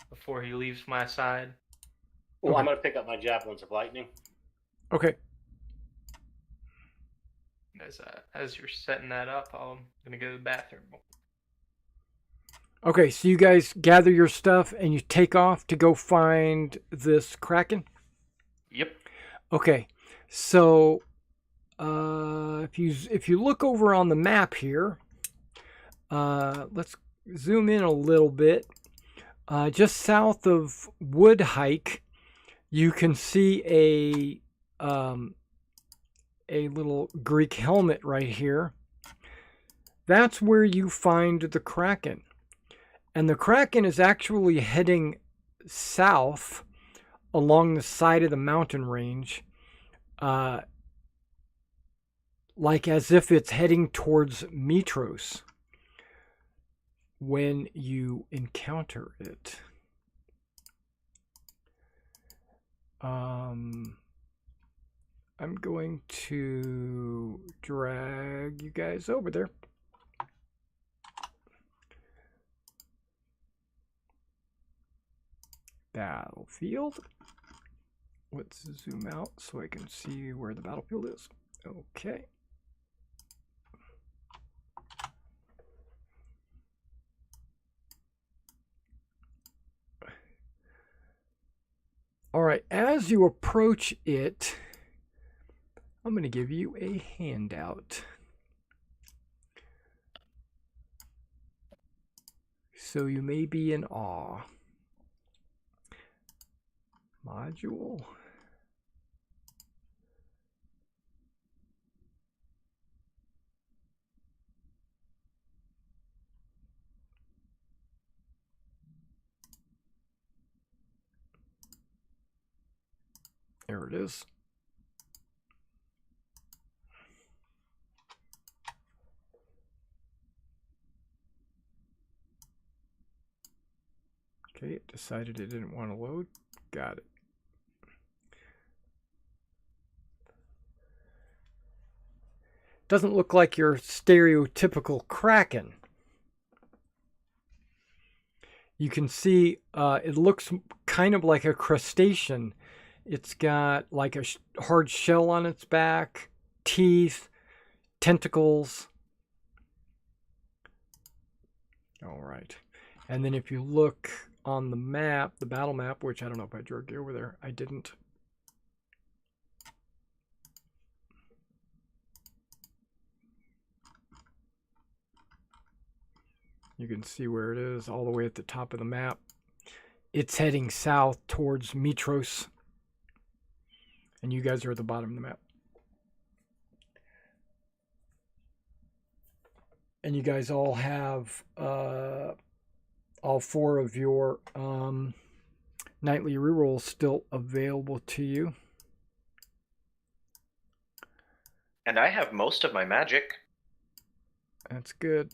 Before he leaves my side. Well, okay. I'm going to pick up my javelins of lightning. Okay. As you're setting that up, I'm going to go to the bathroom. Okay, so you guys gather your stuff and you take off to go find this Kraken? Yep. Okay, so if you look over on the map here, let's zoom in a little bit. Just south of Wood Hike, you can see a little Greek helmet right here. That's where you find the Kraken. And the Kraken is actually heading south along the side of the mountain range, like as if it's heading towards Mitros when you encounter it. I'm going to drag you guys over there. Battlefield. Let's zoom out so I can see where the battlefield is. Okay. All right, as you approach it, I'm going to give you a handout. So you may be in awe. Module. There it is. Okay, it decided it didn't want to load. Got it. Doesn't look like your stereotypical Kraken. You can see it looks kind of like a crustacean. It's got like a hard shell on its back, teeth, tentacles. All right. And then if you look on the map, the battle map, which I don't know if I drug you over there. I didn't. You can see where it is all the way at the top of the map. It's heading south towards Mitros. And you guys are at the bottom of the map. And you guys all have all four of your nightly rerolls still available to you. And I have most of my magic. That's good.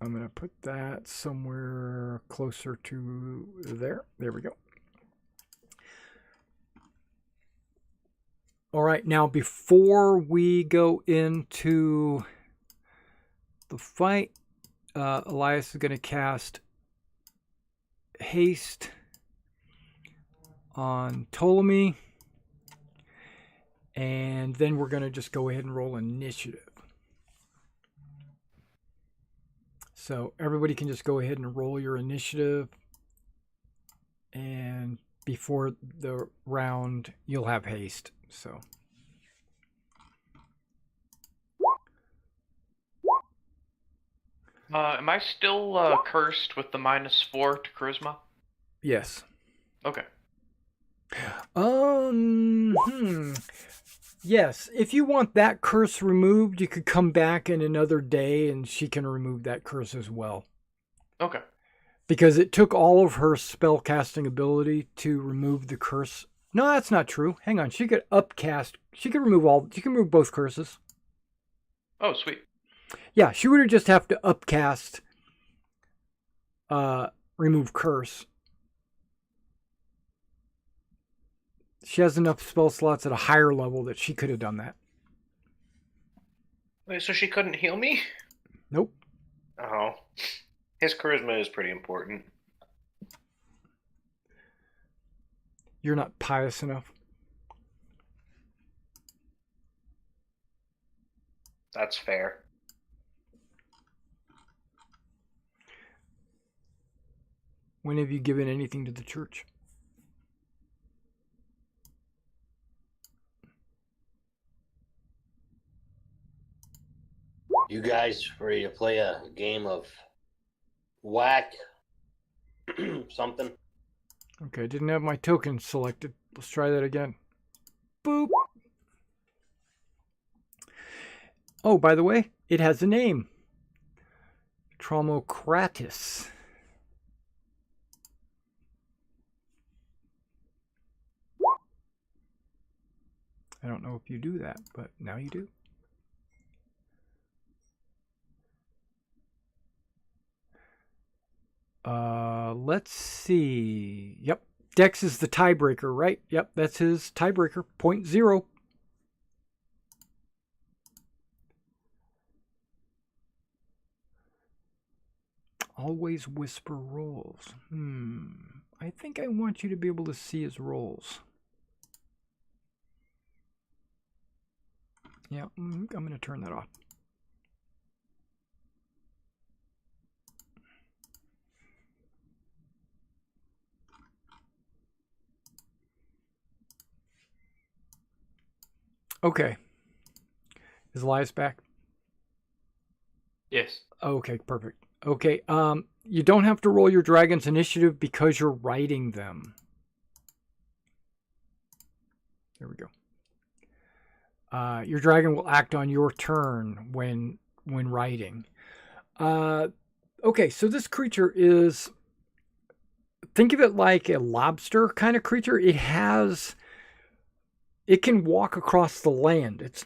I'm going to put that somewhere closer to there. There we go. All right, now before we go into the fight, Elias is going to cast haste on Ptolemy. And then we're going to just go ahead and roll initiative. So everybody can just go ahead and roll your initiative. And before the round, you'll have haste. So. Am I still cursed with the -4 to charisma? Yes. Okay. Yes, if you want that curse removed, you could come back in another day and she can remove that curse as well. Okay. Because it took all of her spell casting ability to remove the curse. No, that's not true. Hang on. She could upcast. She can remove both curses. Oh, sweet. Yeah, she would just have to upcast remove curse. She has enough spell slots at a higher level that she could have done that. Wait, so she couldn't heal me? Nope. Oh. His charisma is pretty important. You're not pious enough. That's fair. When have you given anything to the church? You guys ready to play a game of whack something? Okay, didn't have my token selected. Let's try that again. Boop. Oh, by the way, it has a name. Traumocratis. I don't know if you do that, but now you do. Let's see. Yep. Dex is the tiebreaker, right? Yep, that's his tiebreaker. 0.0. Always whisper rolls. I think I want you to be able to see his rolls. Yeah, I'm going to turn that off. Okay. Is Elias back? Yes. Okay, perfect. Okay, you don't have to roll your dragon's initiative because you're riding them. There we go. Your dragon will act on your turn when riding. Okay, so this creature is... Think of it like a lobster kind of creature. It can walk across the land. It's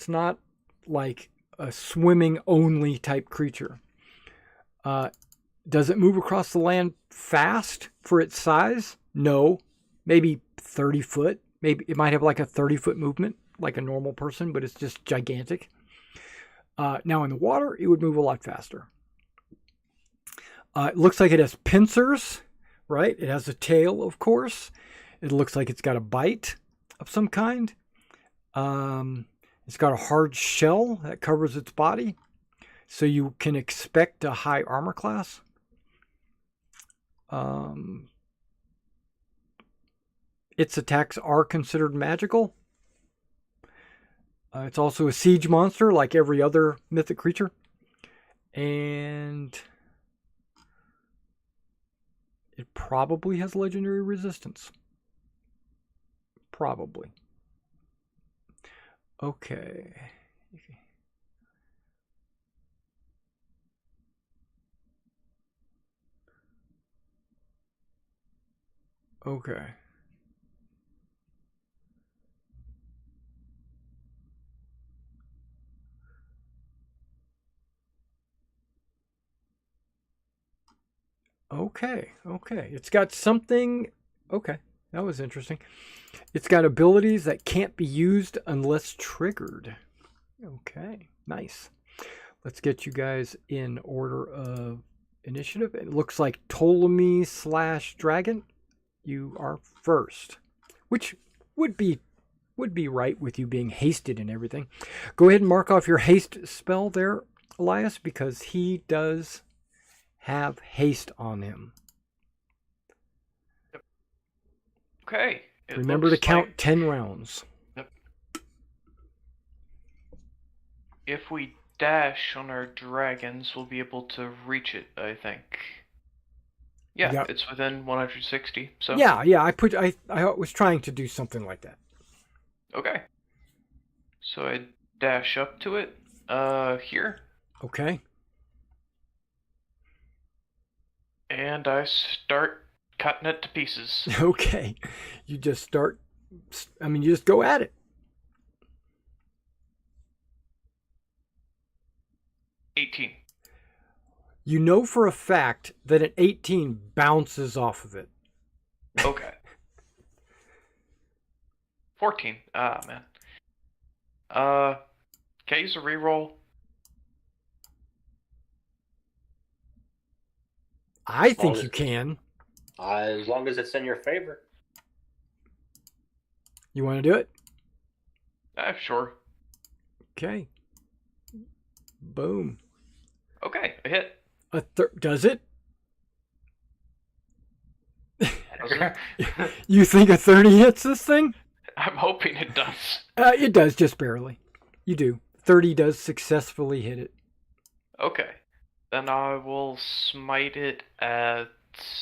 not like a swimming only type creature. Does it move across the land fast for its size? No. Maybe 30 foot. Maybe it might have like a 30-foot movement like a normal person, but it's just gigantic. Now in the water, it would move a lot faster. It looks like it has pincers, right? It has a tail, of course. It looks like it's got a bite of some kind. It's got a hard shell that covers its body, so you can expect a high armor class. Its attacks are considered magical. It's also a siege monster like every other mythic creature. And it probably has legendary resistance. Probably. Okay. Okay. Okay. It's got something... Okay, that was interesting. It's got abilities that can't be used unless triggered. Okay, nice. Let's get you guys in order of initiative. It looks like Ptolemy/Dragon. You are first, which would be right with you being hasted and everything. Go ahead and mark off your haste spell there, Elias, because he does have haste on him. Okay. Remember to count 10 rounds. Yep. If we dash on our dragons, we'll be able to reach it, I think. Yeah, yep. It's within 160. So yeah. I was trying to do something like that. Okay. So I dash up to it. Here. Okay. And I start cutting it to pieces. Okay. You just start. You just go at it. $18. You know for a fact that an 18 bounces off of it. Okay. 14. Ah, man. Can I use a reroll? I think you can. As long as it's in your favor. You want to do it? Sure. Okay. Boom. Okay, a hit. Does it? You think a 30 hits this thing? I'm hoping it does. It does, just barely. You do. 30 does successfully hit it. Okay. Then I will smite it at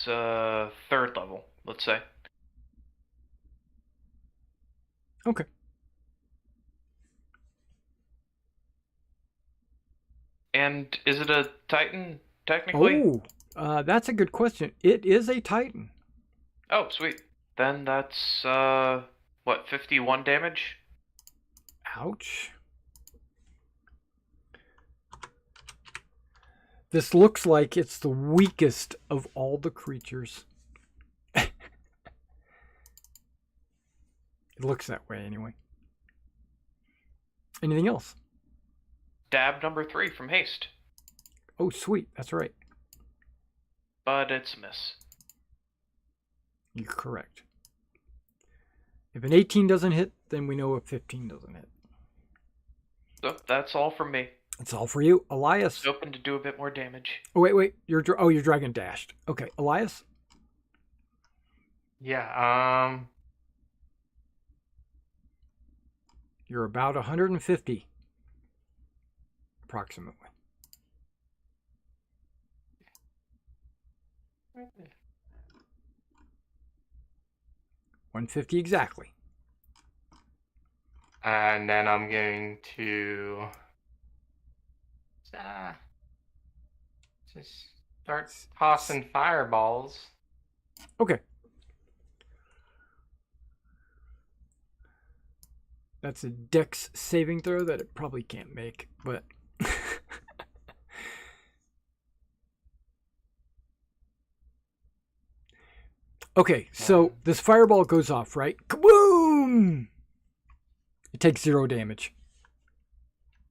3rd level, let's say. Okay. And is it a Titan, technically? Oh, that's a good question. It is a Titan. Oh, sweet. Then that's, 51 damage? Ouch. This looks like it's the weakest of all the creatures. It looks that way anyway. Anything else? Dab number 3 from haste. Oh, sweet. That's right. But it's a miss. You're correct. If an 18 doesn't hit, then we know a 15 doesn't hit. So that's all from me. That's all for you. Elias. Open to do a bit more damage. Oh, wait. Your dragon dashed. Okay, Elias? Yeah, You're about 150. Approximately. 150 exactly. And then I'm going to just start tossing fireballs. Okay. That's a dex saving throw that it probably can't make, but... Okay, so this fireball goes off, right? Kaboom! It takes 0 damage.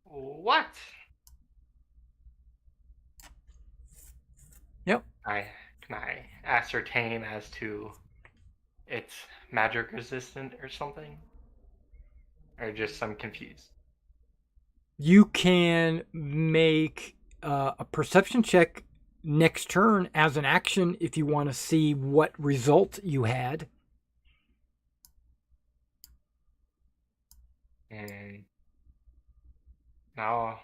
What? Yep. Can I ascertain as to it's magic resistant or something? Or just I'm confused? You can make a perception check next turn as an action if you want to see what result you had. No.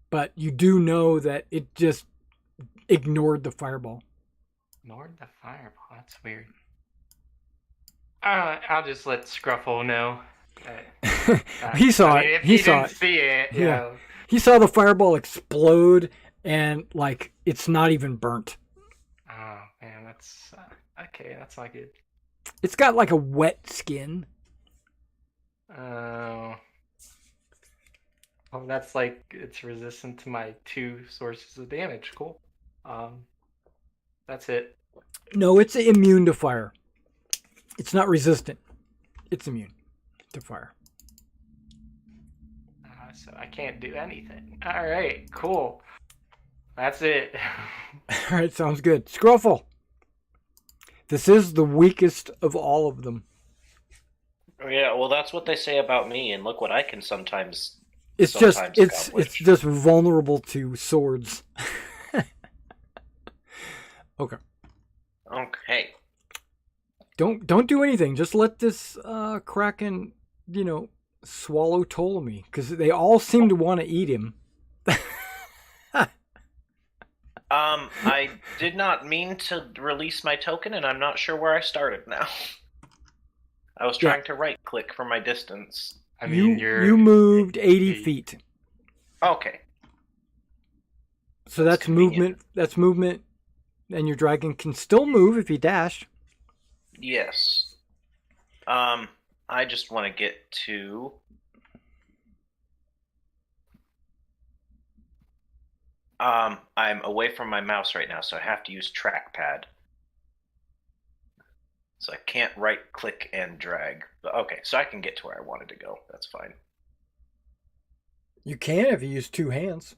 But you do know that it just ignored the fireball. Ignored the fireball? That's weird. I'll just let Scruffle know. He saw it. If he didn't see it, you know. He saw the fireball explode and, like, it's not even burnt. Oh, man, that's... okay, that's not good. It's got, like, a wet skin. Oh. Well, that's like, it's resistant to my 2 sources of damage. Cool. That's it. No, it's immune to fire. It's not resistant. It's immune to fire. So I can't do anything. All right, cool. That's it. All right, sounds good. Scruffle. This is the weakest of all of them. Yeah, well, that's what they say about me, and look what I can sometimes. It's just vulnerable to swords. Okay. Don't do anything. Just let this Kraken, swallow Ptolemy, because they all seem to want to eat him. I did not mean to release my token, and I'm not sure where I started now. I was trying to right-click from my distance. I mean, you moved 80 feet. Okay. So that's movement. That's movement, and your dragon can still move if you dash. Yes. I just want to get to... I'm away from my mouse right now, so I have to use trackpad. So I can't right-click and drag. Okay, so I can get to where I wanted to go. That's fine. You can if you use two hands.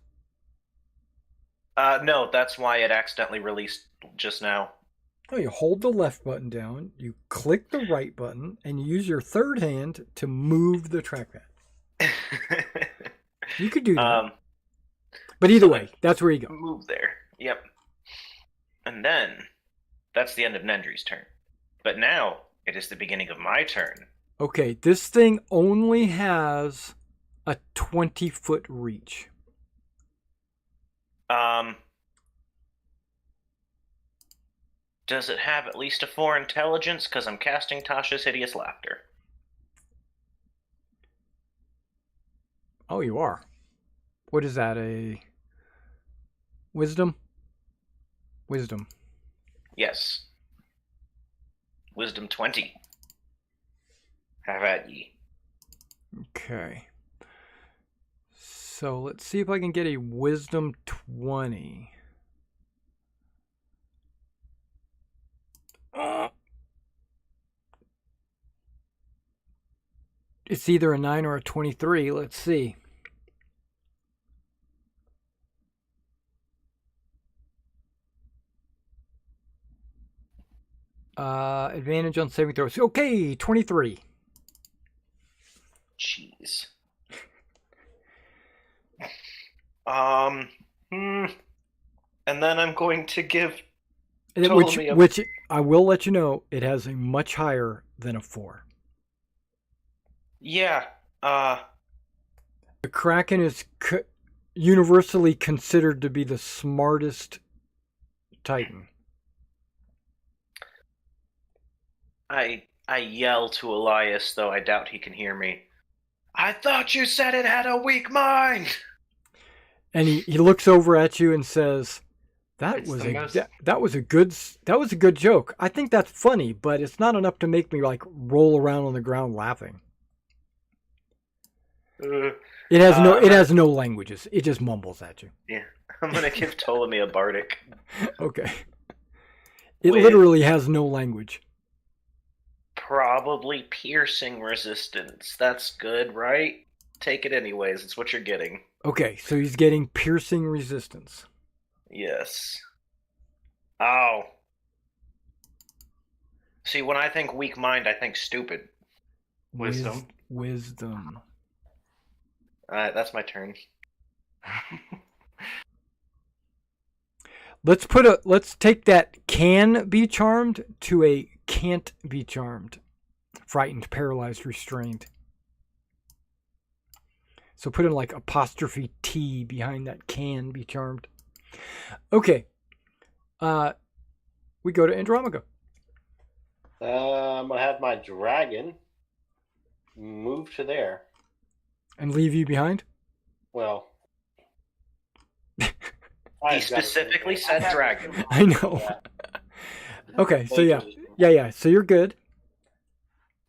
No, that's why it accidentally released just now. Oh, you hold the left button down, you click the right button, and you use your third hand to move the trackpad. You could do that. But either way, that's where you go. Move there. Yep. And then, that's the end of Nendry's turn. But now, it is the beginning of my turn. Okay, this thing only has a 20-foot reach. Does it have at least a 4 intelligence? Because I'm casting Tasha's Hideous Laughter. Oh, you are. What is that, a wisdom? Wisdom. Yes. Wisdom 20. Have at ye. Okay. So let's see if I can get a wisdom 20. It's either a 9 or a 23. Let's see. Advantage on saving throws. Okay, 23. Jeez. And then I'm going to give which I will let you know, it has a much higher than a 4. Yeah. The Kraken is universally considered to be the smartest Titan. I yell to Elias, though I doubt he can hear me. I thought you said it had a weak mind! And he looks over at you and says, that was a good joke. I think that's funny, but it's not enough to make me like roll around on the ground laughing. It has no languages. It just mumbles at you. Yeah. I'm gonna give Ptolemy a bardic. Okay. It literally has no language. Probably piercing resistance. That's good, right? Take it anyways. It's what you're getting. Okay, so he's getting piercing resistance. Yes. Oh. See, when I think weak mind, I think stupid. Wisdom. Wisdom. That's my turn. Let's take that can be charmed to a can't be charmed. Frightened, paralyzed, restrained. So put in like apostrophe T behind that can be charmed. Okay. We go to Andromaca. I'm going to have my dragon move to there. And leave you behind? Well. He specifically said dragon. I know. Yeah. Okay, so yeah. So you're good.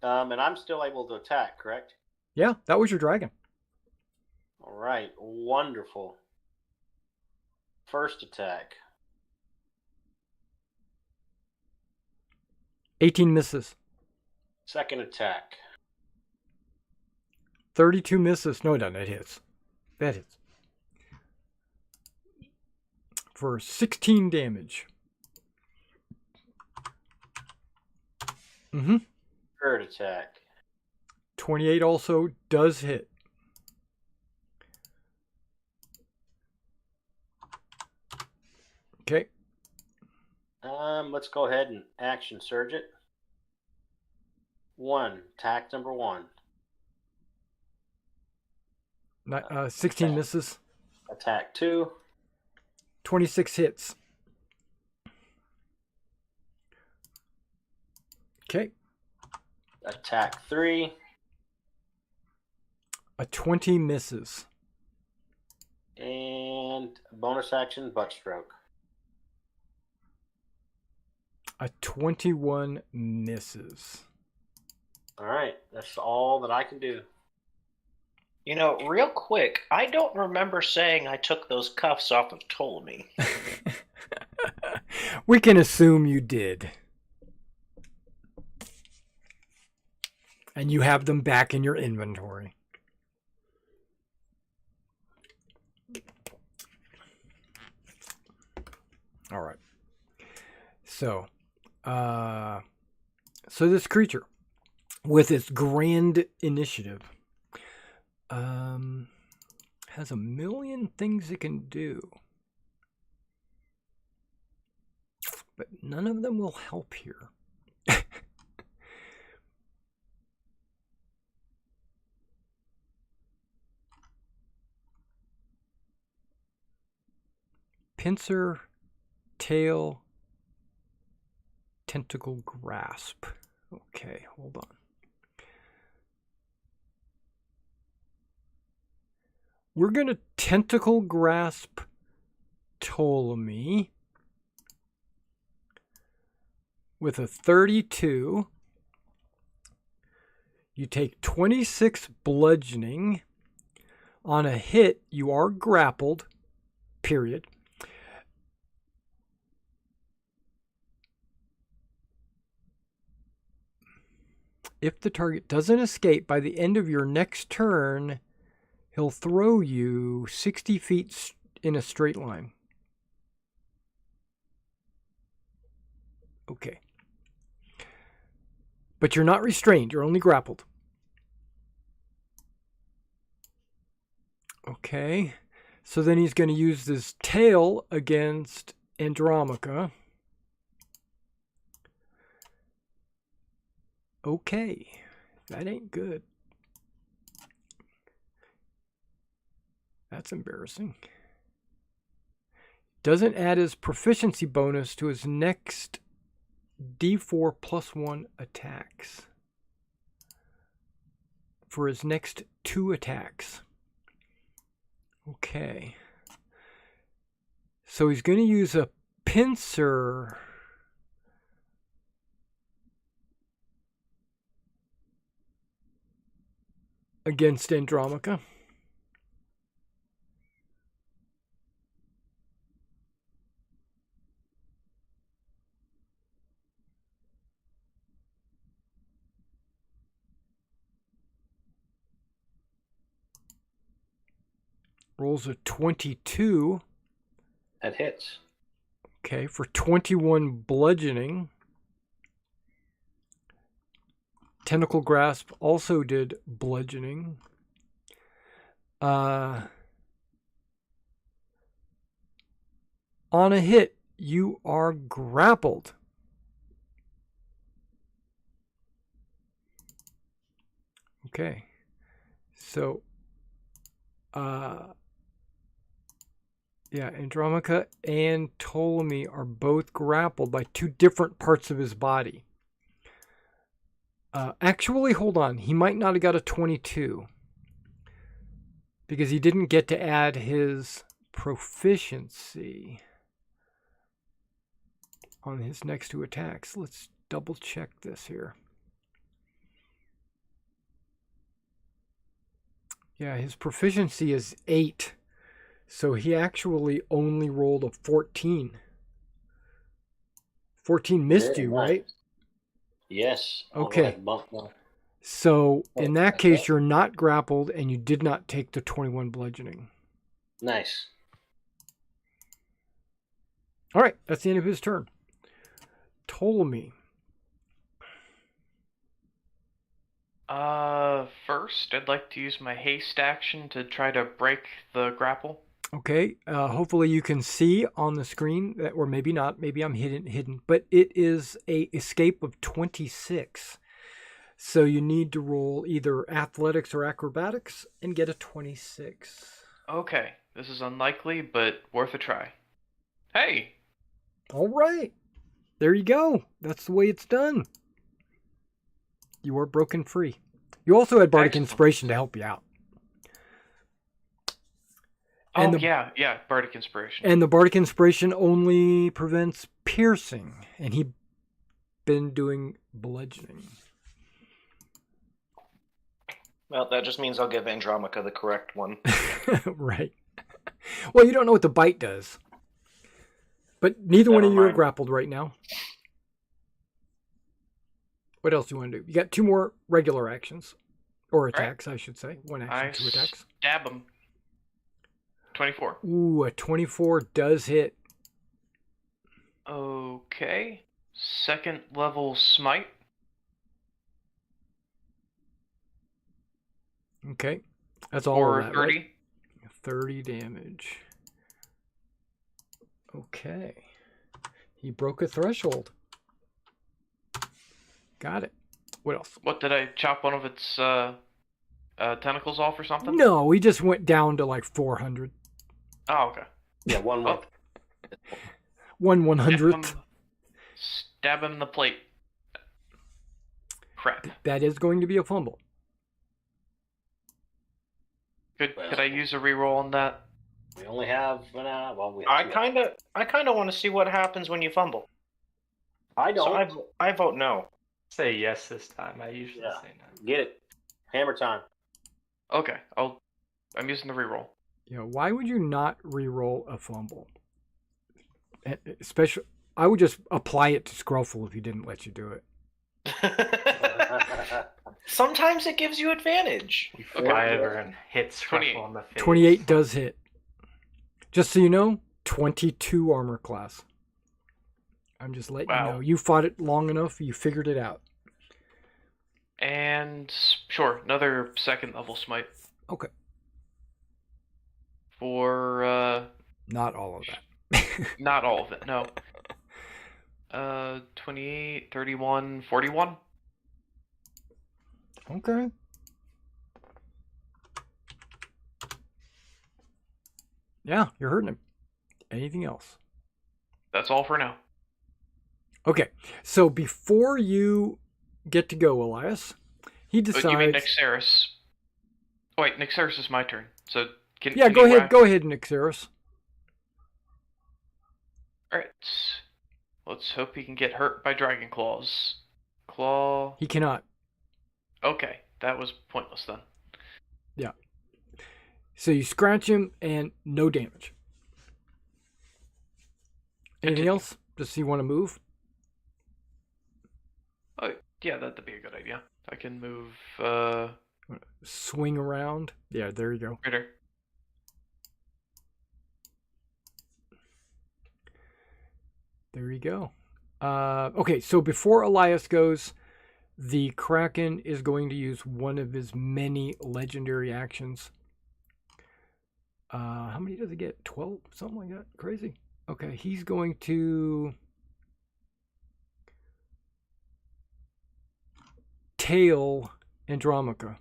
And I'm still able to attack, correct? Yeah, that was your dragon. All right, wonderful. First attack. 18 misses. Second attack. 32 misses. No, it doesn't. It hits. That hits. For 16 damage. Mm-hmm. Third attack. 28 also does hit. Okay. Let's go ahead and action surge it. 1. Attack number 1. 16 misses. Attack 2. 26 hits. Okay. Attack 3. A 20 misses. And bonus action, butt stroke. A 21 misses. All right, that's all that I can do. You know, real quick, I don't remember saying I took those cuffs off of Ptolemy. We can assume you did. And you have them back in your inventory. All right. So this creature, with its grand initiative, has a million things it can do. But none of them will help here. Pincer, tail, tentacle grasp. Okay, hold on. We're going to tentacle grasp Ptolemy with a 32. You take 26 bludgeoning. On a hit, you are grappled, period. If the target doesn't escape by the end of your next turn, he'll throw you 60 feet in a straight line. Okay. But you're not restrained. You're only grappled. Okay. So then he's going to use this tail against Andromaca. Okay. That ain't good. That's embarrassing. Doesn't add his proficiency bonus to his next D4 plus 1 attacks. For his next 2 attacks. Okay. So he's going to use a pincer. Against Andromaca. Rolls a 22. That hits. Okay, for 21 bludgeoning. Tentacle Grasp also did bludgeoning. On a hit, you are grappled. Okay. So, yeah, Andromaca and Ptolemy are both grappled by 2 different parts of his body. Actually, hold on. He might not have got a 22. Because he didn't get to add his proficiency on his next 2 attacks. Let's double check this here. Yeah, his proficiency is 8. So he actually only rolled a 14. 14 missed you, right? Yes. Okay. So in that case, you're not grappled and you did not take the 21 bludgeoning. Nice. All right, that's the end of his turn. Ptolemy. First, I'd like to use my haste action to try to break the grapple. Okay, hopefully you can see on the screen that, or maybe not, maybe I'm hidden, but it is a escape of 26. So you need to roll either athletics or acrobatics and get a 26. Okay, this is unlikely, but worth a try. Hey! All right. There you go. That's the way it's done. You are broken free. You also had Bardic Inspiration to help you out. And yeah, Bardic Inspiration. And the Bardic Inspiration only prevents piercing, and he'd been doing bludgeoning. Well, that just means I'll give Andromaca the correct one. Right. Well, you don't know what the bite does. But neither one of you are grappled right now. What else do you want to do? You got 2 more regular actions. Or attacks, I should say. 1 action, 2 attacks. Stab him. 24. Ooh, a 24 does hit. Okay. 2nd level smite. Okay. That's all or of that, 30. Right? 30 damage. Okay. He broke a threshold. Got it. What else? What, did I chop one of its tentacles off or something? No, he just went down to like 400. Oh, okay. Yeah, 1/1. 1/100th. Stab him in the plate. Crap. That is going to be a fumble. Could I use a reroll on that? We only have I kind of want to see what happens when you fumble. I don't. So I vote no. Say yes this time. I usually say no. Get it. Hammer time. Okay, I'm using the reroll. Yeah, why would you not reroll a fumble? Especially, I would just apply it to Scruffle if he didn't let you do it. Sometimes it gives you advantage. You fly over and hit Scruffle on the face. 28 does hit. Just so you know, 22 armor class. I'm just letting you know. You fought it long enough, you figured it out. And sure, another 2nd level smite. Okay. For not all of that. Not all of it, no. 28, 31, 41. Okay. Yeah, you're hurting him. Anything else? That's all for now. Okay, so before you get to go, Elias, he decides... You mean Nyxeris. Oh, wait, Nyxeris is my turn. So can go ahead. Go ahead, Nyxeris. Alright. Let's hope he can get hurt by Dragon Claws. Claw... He cannot. Okay, that was pointless then. Yeah. So you scratch him and no damage. Anything else? Does he want to move? Oh, yeah, that'd be a good idea. I can move, swing around. Yeah, there you go. Critter. There you go. Okay, so before Elias goes, the Kraken is going to use one of his many legendary actions. How many does he get? 12? Something like that? Crazy. Okay, he's going to... tail Andromaca.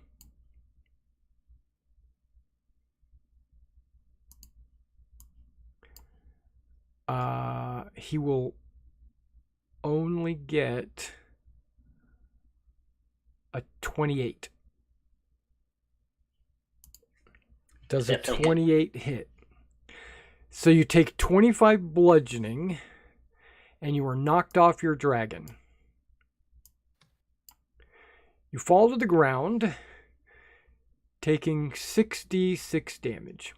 He will only get a 28. Does a 28 hit? So you take 25 bludgeoning, and you are knocked off your dragon. You fall to the ground, taking 66 damage.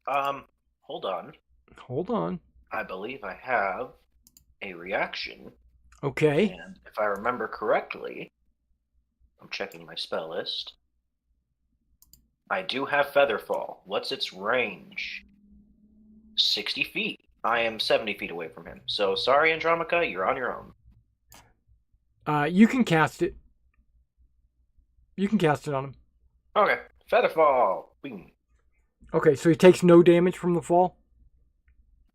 Hold on. Hold on. I believe I have a reaction. Okay. And if I remember correctly, I'm checking my spell list. I do have Featherfall. What's its range? 60 feet. I am 70 feet away from him. So sorry, Andromaca, you're on your own. You can cast it. You can cast it on him. Okay. Featherfall. Boom. Okay, so he takes no damage from the fall?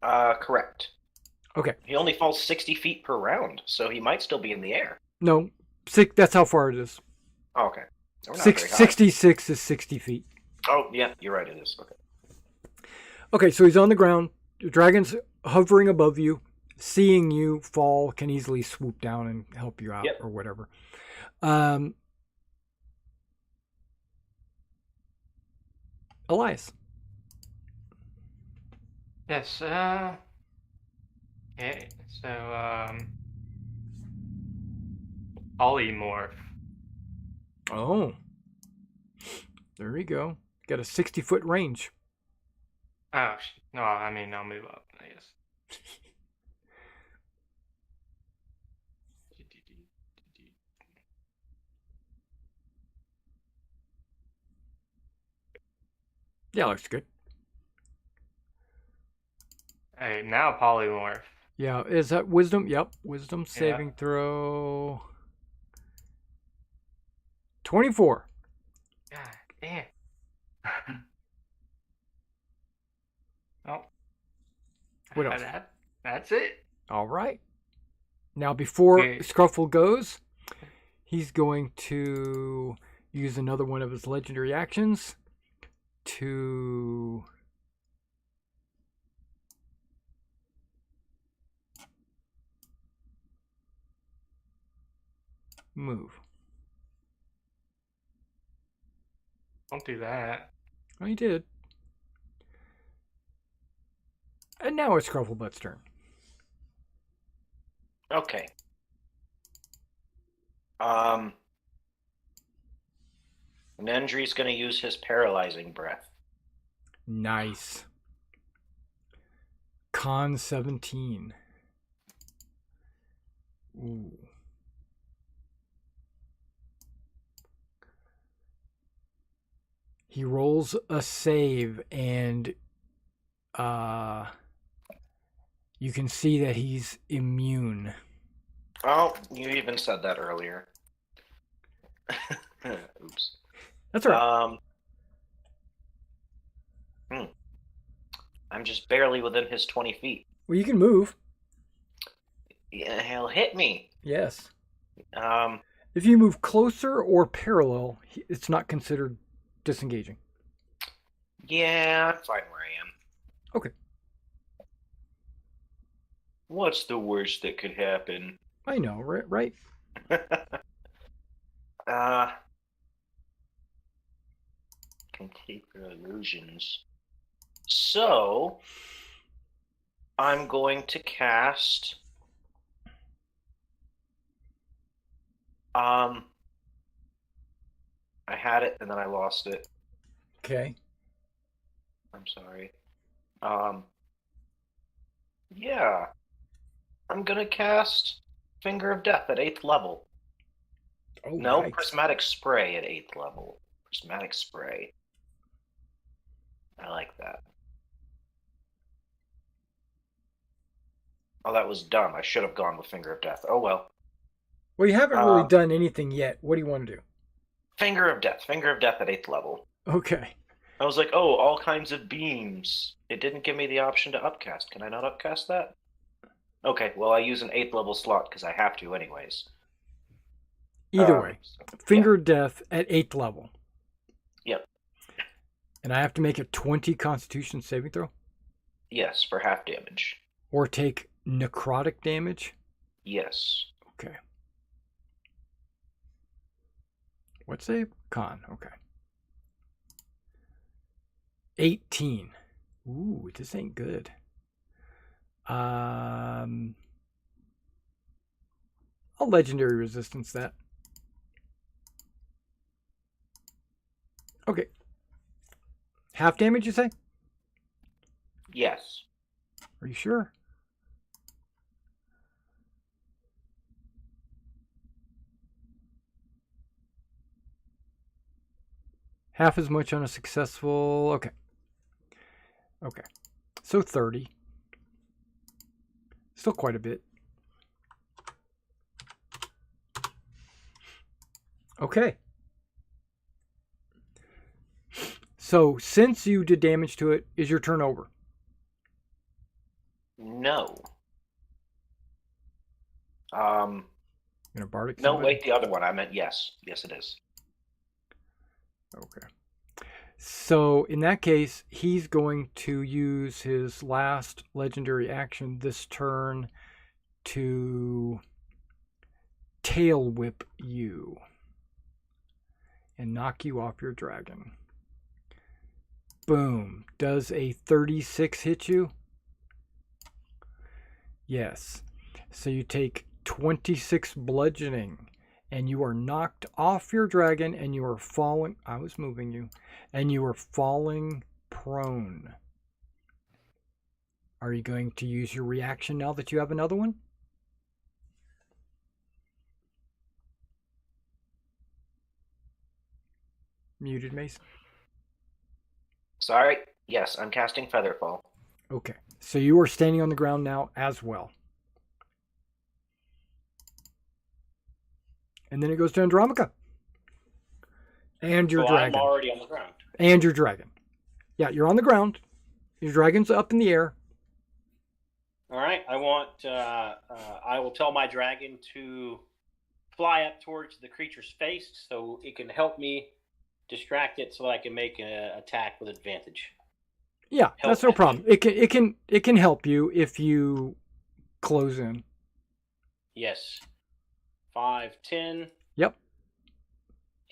Correct. Okay. He only falls 60 feet per round, so he might still be in the air. No, that's how far it is. Oh, okay. 66 is 60 feet. Oh, yeah, you're right, it is. Okay. Okay, so he's on the ground. The dragon's hovering above you, seeing you fall, can easily swoop down and help you out or whatever. Elias. Yes, okay, so, polymorph. Oh. There you go. Got a 60-foot range. Oh, no, I mean, I'll move up, I guess. Yeah, looks good. Hey, now polymorph. Yeah, is that wisdom? Yep, wisdom saving throw. 24. God damn. Oh. What else? That's it. All right. Now, before Scruffle goes, he's going to use another one of his legendary actions to move. Don't do that. Oh, he did. And now it's Scrufflebutt's turn. Okay. Nendry's going to use his paralyzing breath. Nice. Con 17. Ooh. He rolls a save, and you can see that he's immune. Oh, you even said that earlier. Oops. That's all right. I'm just barely within his 20 feet. Well, you can move. Yeah, he'll hit me. Yes. If you move closer or parallel, it's not considered disengaging. Yeah, I'm fine where I am. Okay. What's the worst that could happen? I know, right? Can keep your illusions. So, I'm going to cast. I had it and then I lost it. Okay. I'm sorry. Yeah. I'm gonna cast Finger of Death at 8th level. Oh, no, nice. Prismatic Spray at 8th level. Prismatic Spray. I like that. Oh, that was dumb. I should have gone with Finger of Death. Oh, well. Well, you haven't really done anything yet. What do you want to do? Finger of Death. Finger of Death at 8th level. Okay. I was like, oh, all kinds of beams. It didn't give me the option to upcast. Can I not upcast that? Okay, well, I use an 8th level slot because I have to anyways. Either way. Finger of Death at 8th level. Yep. And I have to make a 20 Constitution saving throw? Yes, for half damage. Or take necrotic damage? Yes. Okay. What save? Con. Okay. 18. Ooh, this ain't good. I'll legendary resistance that. Okay. Half damage, you say? Yes. Are you sure? Half as much on a successful... Okay. Okay. So 30. Still quite a bit. Okay. So, since you did damage to it, is your turn over? No. You know, bardic. No, wait, the other one. I meant yes. Yes, it is. Okay. So in that case, he's going to use his last legendary action this turn to tail whip you and knock you off your dragon. Boom. Does a 36 hit you? Yes. So you take 26 bludgeoning and you are knocked off your dragon and you are falling. I was moving you. And you are falling prone. Are you going to use your reaction now that you have another one? Muted, Mason. Sorry. Yes, I'm casting Featherfall. Okay. So you are standing on the ground now as well. And then it goes to Andromaca. And your dragon. I'm already on the ground. And your dragon. Yeah, you're on the ground. Your dragon's up in the air. All right. I will tell my dragon to fly up towards the creature's face so it can help me distract it so that I can make an attack with advantage. Yeah, that's no problem. It can help you if you close in. Yes. 5, 10. Yep.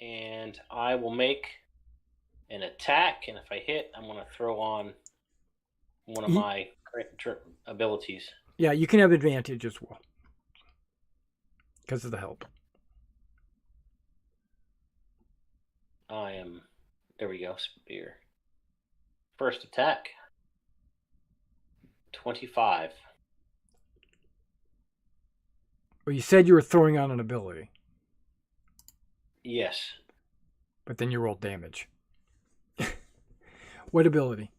And I will make an attack, and if I hit, I'm going to throw on one of my abilities. Yeah, you can have advantage as well because of the help. There we go, spear. First attack, 25. Well, you said you were throwing on an ability. Yes. But then you rolled damage. What ability?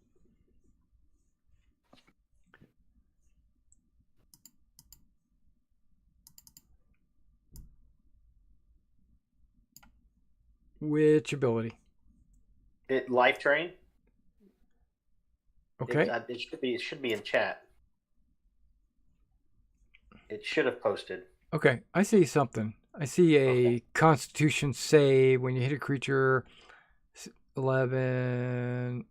Which ability? Life Drain. Okay. It should be in chat. It should have posted. Okay, I see something. I see a Constitution save when you hit a creature 11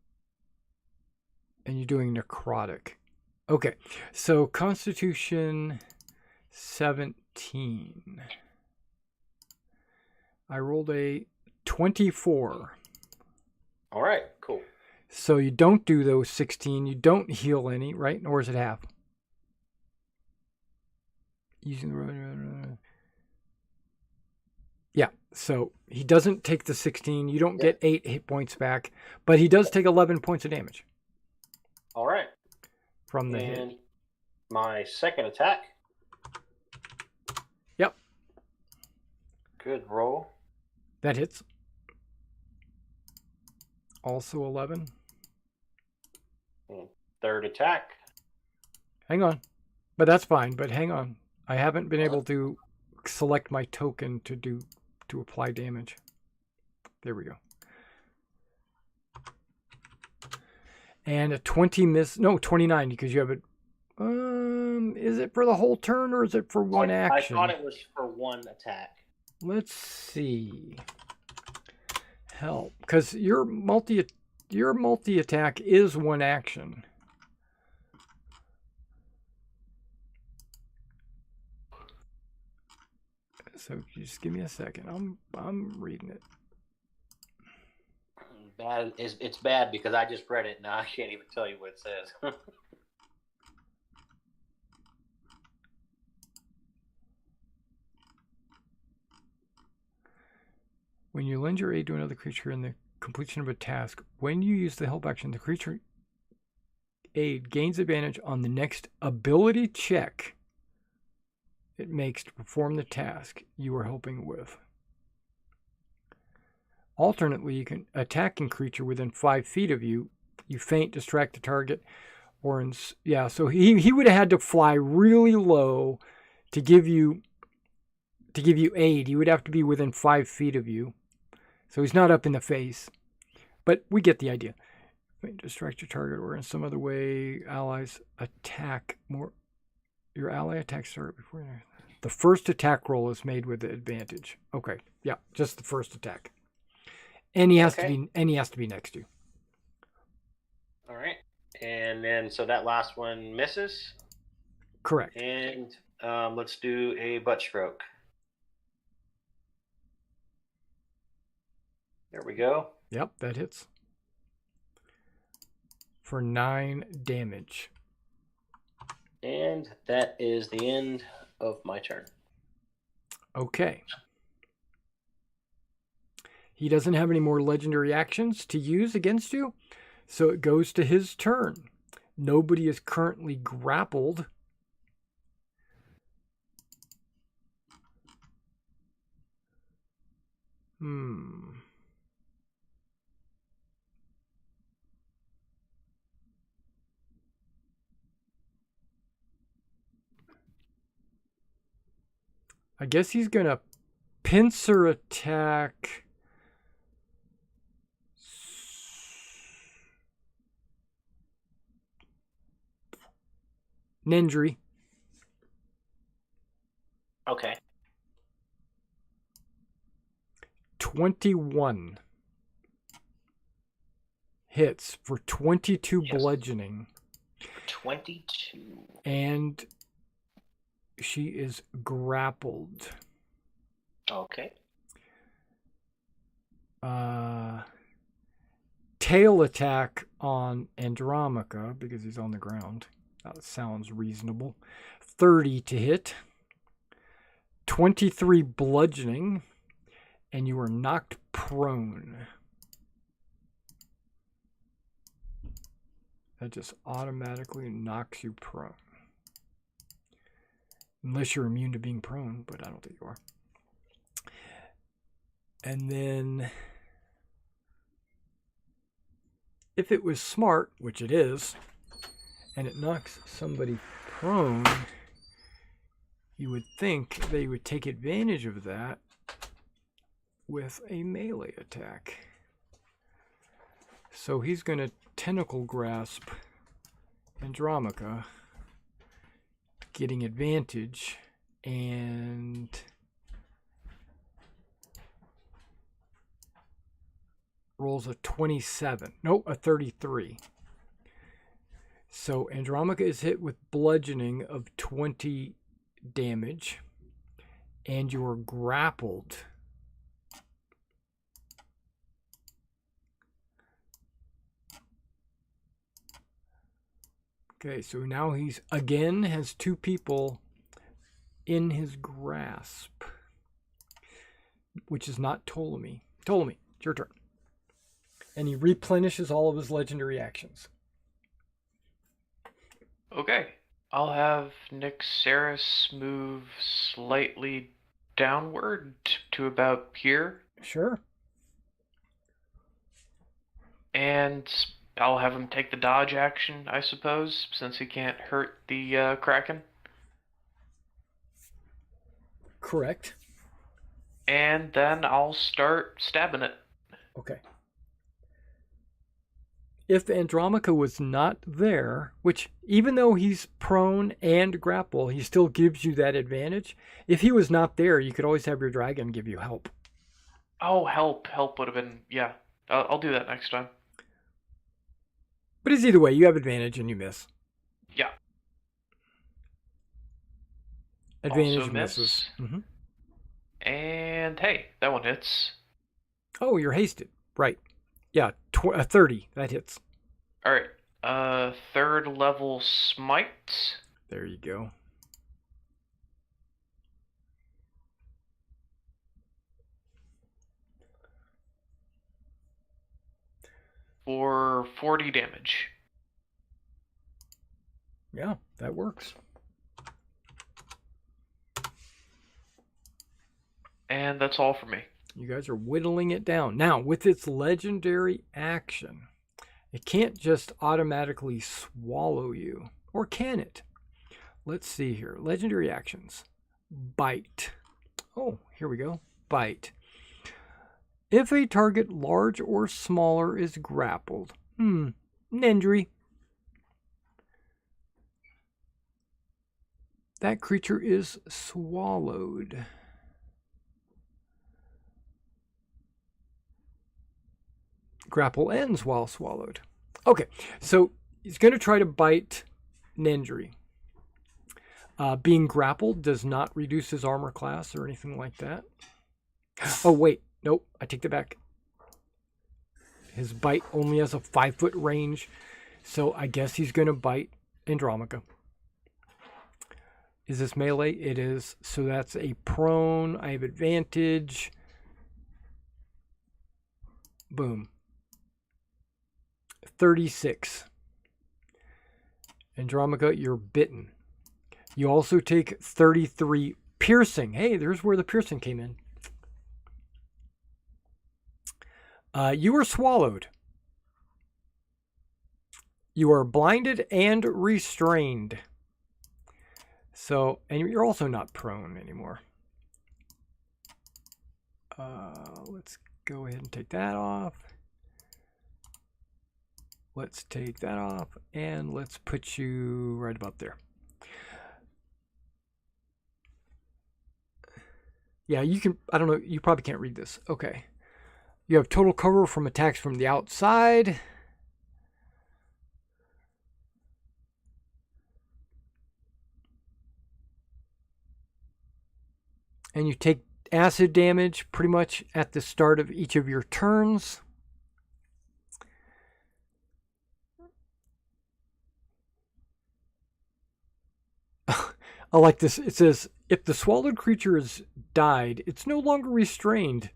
and you're doing necrotic. Okay. So Constitution 17. I rolled a 24. All right, cool. So you don't do those 16. You don't heal any, right? Or is it half? Using the yeah. So he doesn't take the 16. You don't get 8 hit points back, but he does take 11 points of damage. All right. From the hit. My second attack. Yep. Good roll. That hits. Also 11. And third attack. Hang on. But that's fine. But hang on. I haven't been able to select my token to apply damage. There we go. And a 20 miss. No, 29 because you have it. Is it for the whole turn or is it for one action? I thought it was for one attack. Let's see. Help, because your multi attack is one action. So just give me a second. I'm reading it. Bad. It's bad because I just read it and I can't even tell you what it says. When you lend your aid to another creature in the completion of a task, when you use the help action, the creature aid gains advantage on the next ability check it makes to perform the task you are helping with. Alternately, you can attack a creature within 5 feet of you. You feint, distract the target, or so he would have had to fly really low to give you aid. He would have to be within 5 feet of you. So he's not up in the face. But we get the idea. Distract your target or in some other way allies attack more. Your ally attacks target before The first attack roll is made with advantage. Okay, yeah, just the first attack. And he has to be next to you. All right. And then, so that last one misses. Correct. And let's do a butt stroke. There we go. Yep, that hits. For 9 damage. And that is the end of my turn. Okay. He doesn't have any more legendary actions to use against you, so it goes to his turn. Nobody is currently grappled. I guess he's going to pincer attack. Nendry. Okay. 21 hits for 22 bludgeoning. 22. And she is grappled. Okay. Tail attack on Andromaca because he's on the ground. That sounds reasonable. 30 to hit. 23 bludgeoning. And you are knocked prone. That just automatically knocks you prone. Unless you're immune to being prone, but I don't think you are. And then, if it was smart, which it is, and it knocks somebody prone, you would think they would take advantage of that with a melee attack. So he's going to tentacle grasp Andromaca, getting advantage, and rolls a 27. Nope, a 33. So Andromaca is hit with bludgeoning of 20 damage, and you are grappled. Okay, so now he's again has 2 people in his grasp, which is not Ptolemy. Ptolemy, it's your turn. And he replenishes all of his legendary actions. Okay. I'll have Nyxeris move slightly downward to about here. Sure. And I'll have him take the dodge action, I suppose, since he can't hurt the Kraken. Correct. And then I'll start stabbing it. Okay. If Andromaca was not there, which even though he's prone and grapple, he still gives you that advantage. If he was not there, you could always have your dragon give you help. Oh, help. Help would have been, yeah. I'll do that next time. But it's either way, you have advantage and you miss. Yeah. Advantage also misses. Mm-hmm. And hey, that one hits. Oh, you're hasted. Right. Yeah, 30. That hits. All right. 3rd level smite. There you go. For 40 damage. Yeah, that works. And that's all for me. You guys are whittling it down. Now, with its legendary action, it can't just automatically swallow you. Or can it? Let's see here. Legendary actions. Bite. Oh, here we go. Bite. If a target large or smaller is grappled. Nendry. That creature is swallowed. Grapple ends while swallowed. Okay, so he's going to try to bite Nendry. Being grappled does not reduce his armor class or anything like that. Oh, wait. Nope, I take that back. His bite only has a 5-foot range, so I guess he's going to bite Andromaca. Is this melee? It is. So that's a prone. I have advantage. Boom. 36. Andromaca, you're bitten. You also take 33 piercing. Hey, there's where the piercing came in. You are swallowed. You are blinded and restrained. So, and you're also not prone anymore. Let's go ahead and take that off. Let's take that off, and let's put you right about there. Yeah, you can, I don't know, you probably can't read this. Okay. You have total cover from attacks from the outside. And you take acid damage pretty much at the start of each of your turns. I like this. It says, if the swallowed creature has died, it's no longer restrained.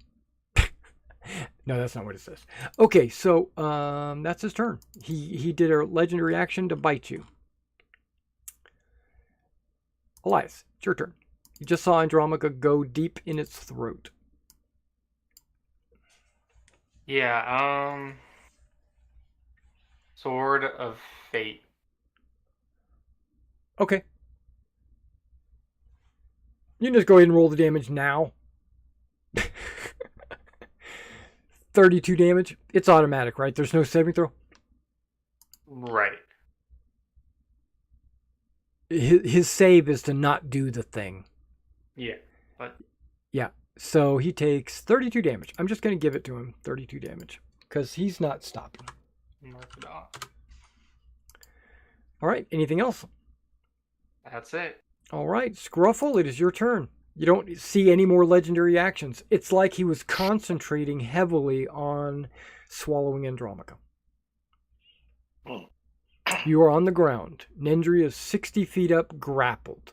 No, that's not what it says. Okay, so that's his turn. He did a legendary action to bite you. Elias, it's your turn. You just saw Andromaca go deep in its throat. Yeah, Sword of Fate. Okay. You can just go ahead and roll the damage now. 32 damage. It's automatic, right? There's no saving throw? Right. His save is to not do the thing. Yeah, but... Yeah, so he takes 32 damage. I'm just going to give it to him, 32 damage, because he's not stopping. Mark it off. All right, anything else? That's it. All right, Scruffle, it is your turn. You don't see any more legendary actions. It's like he was concentrating heavily on swallowing Andromaca. You are on the ground. Nendry is 60 feet up, grappled.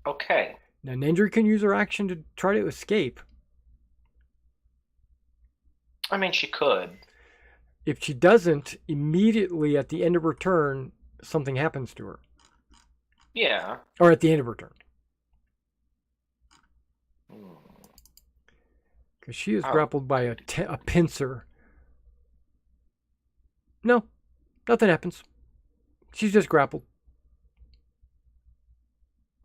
Okay. Now, Nendry can use her action to try to escape. I mean, she could. If she doesn't, immediately at the end of her turn, something happens to her. Yeah. Or at the end of her turn. Because she is grappled by a pincer. No, nothing happens. She's just grappled.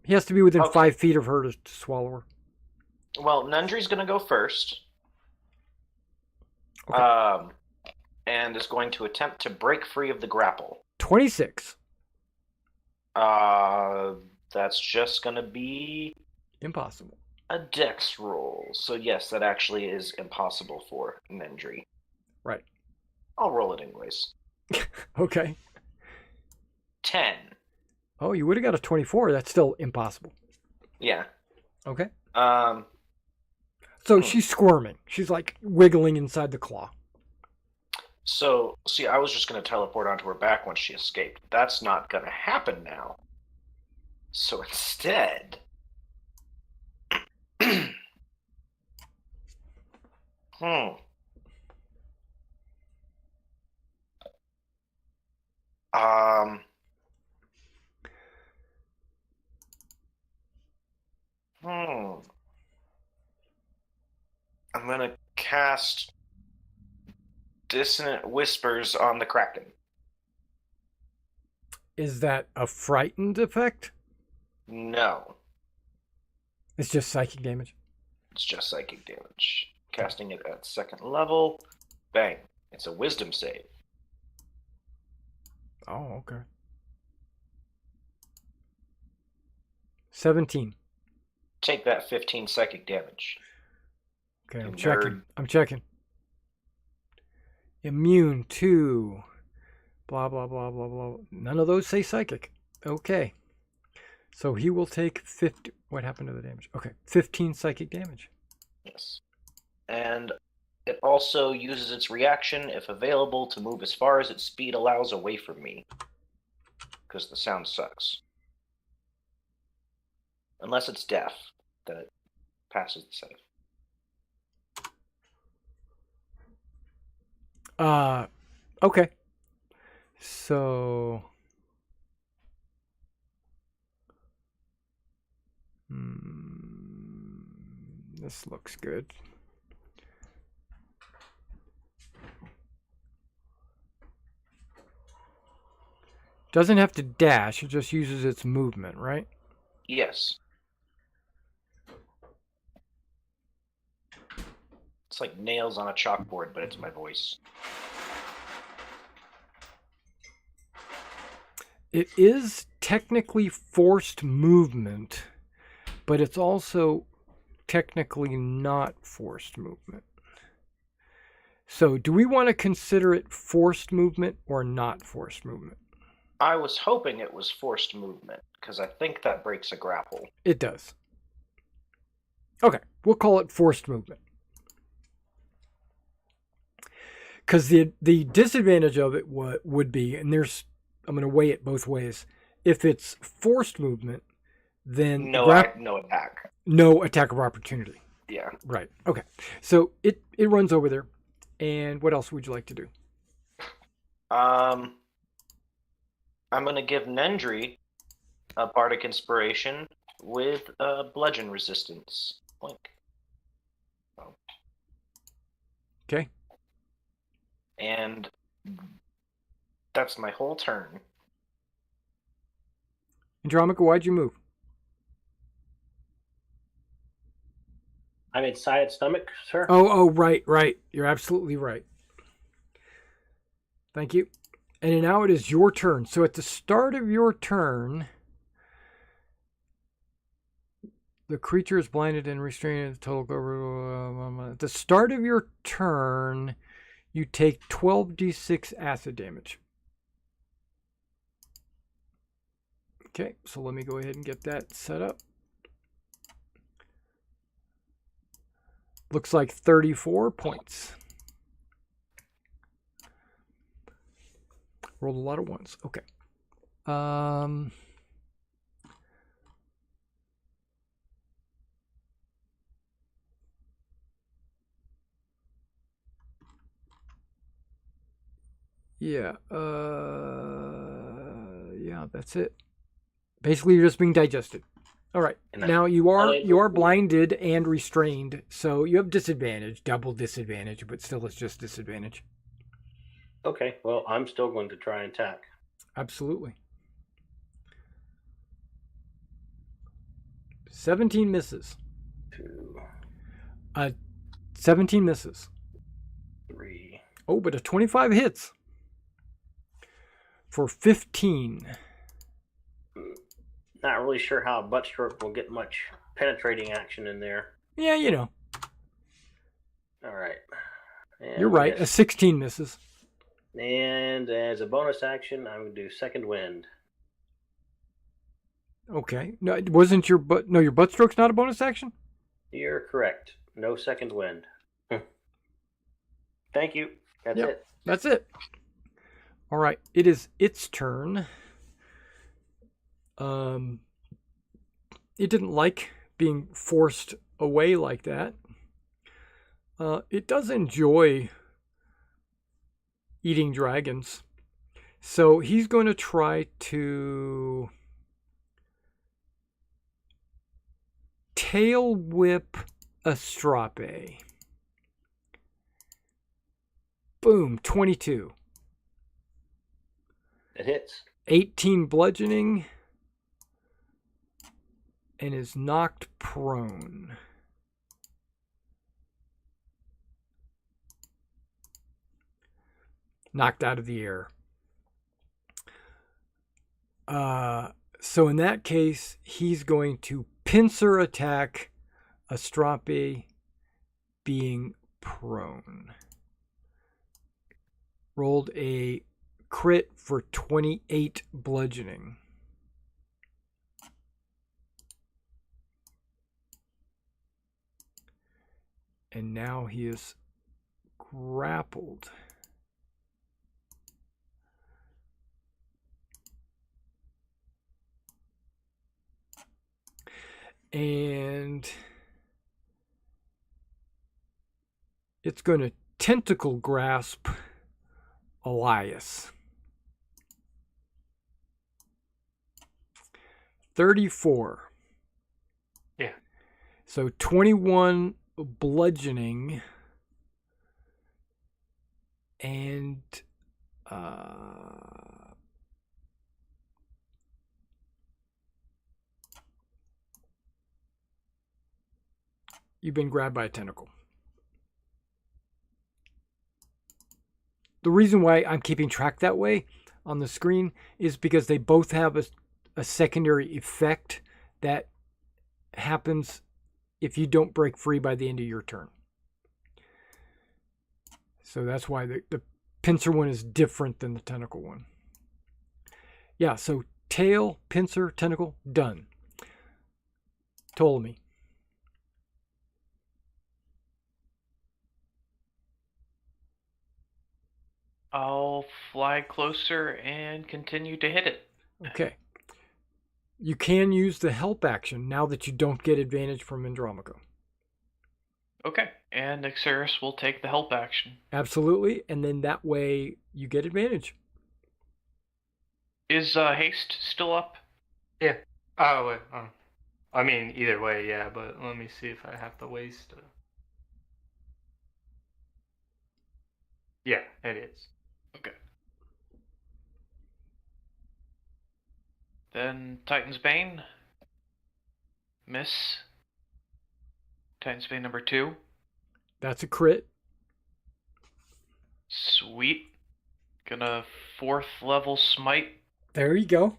He has to be within 5 feet of her to swallow her. Well, Nendry's going to go first. Okay. And is going to attempt to break free of the grapple. 26. That's just going to be... impossible. A dex roll. So yes, that actually is impossible for Nendry. Right. I'll roll it anyways. Okay. 10. Oh, you would have got a 24. That's still impossible. Yeah. Okay. So she's squirming. She's like wiggling inside the claw. So, see, I was just going to teleport onto her back when she escaped. That's not going to happen now. So instead... I'm going to cast Dissonant Whispers on the Kraken. Is that a frightened effect? No. It's just psychic damage? It's just psychic damage. Casting it at 2nd level. Bang. It's a wisdom save. Oh, okay. 17. Take that 15 psychic damage. Okay, I'm checking. Immune to blah, blah, blah, blah, blah. None of those say psychic. Okay. So he will take 50. What happened to the damage? Okay, 15 psychic damage. Yes. And it also uses its reaction, if available, to move as far as its speed allows away from me. Because the sound sucks. Unless it's deaf, then it passes the save. Okay. So this looks good. Doesn't have to dash, it just uses its movement, right? Yes. It's like nails on a chalkboard, but it's my voice. It is technically forced movement, but it's also technically not forced movement. So do we want to consider it forced movement or not forced movement? I was hoping it was forced movement, because I think that breaks a grapple. It does. Okay, we'll call it forced movement. Because the disadvantage of it would be, and I'm going to weigh it both ways. If it's forced movement, then no attack. No attack of opportunity. Yeah. Right. Okay. So it runs over there. And what else would you like to do? I'm going to give Nendry a bardic inspiration with bludgeon resistance. Blink. Oh. Okay. And that's my whole turn. Andromica, why'd you move? I'm inside its stomach, sir. Oh, right. You're absolutely right. Thank you. And now it is your turn. So at the start of your turn, the creature is blinded and restrained at the total cover. At the start of your turn, you take 12d6 acid damage. Okay, so let me go ahead and get that set up. Looks like 34 points. Rolled a lot of ones. Okay. Yeah. Yeah, that's it. Basically, you're just being digested. All right. Now you are blinded and restrained, so you have disadvantage, double disadvantage, but still it's just disadvantage. Okay. Well, I'm still going to try and attack. Absolutely. 17 misses. 2. 17 misses. 3. Oh, but a 25 hits. For 15. Not really sure how a butt stroke will get much penetrating action in there. Yeah, you know. All right. And you're right. A 16 misses. And as a bonus action, I'm going to do Second Wind. Okay. No, wasn't your butt? No, your butt stroke's not a bonus action? You're correct. No Second Wind. Thank you. That's it. That's it. All right. It is its turn. It didn't like being forced away like that. It does enjoy eating dragons. So he's going to try to tail whip Astrape. Boom, 22. It hits. 18 bludgeoning and is knocked prone. Knocked out of the air. So in that case, he's going to pincer attack Astrape being prone. Rolled a crit for 28 bludgeoning. And now he is grappled. And it's going to tentacle grasp Elias. 34. Yeah. So 21 bludgeoning and you've been grabbed by a tentacle. The reason why I'm keeping track that way on the screen is because they both have a secondary effect that happens if you don't break free by the end of your turn. So that's why the pincer one is different than the tentacle one. Yeah, so tail, pincer, tentacle, done. Ptolemy. I'll fly closer and continue to hit it. Okay. You can use the help action now that you don't get advantage from Andromaco. Okay, and Ixeris will take the help action. Absolutely, and then that way you get advantage. Is haste still up? Yeah. Oh, wait. I mean, either way, yeah, but let me see if I have to waste. Yeah, it is. Okay. Then Titan's Bane. Miss. Titan's Bane number 2. That's a crit. Sweet. Gonna 4th level smite. There you go.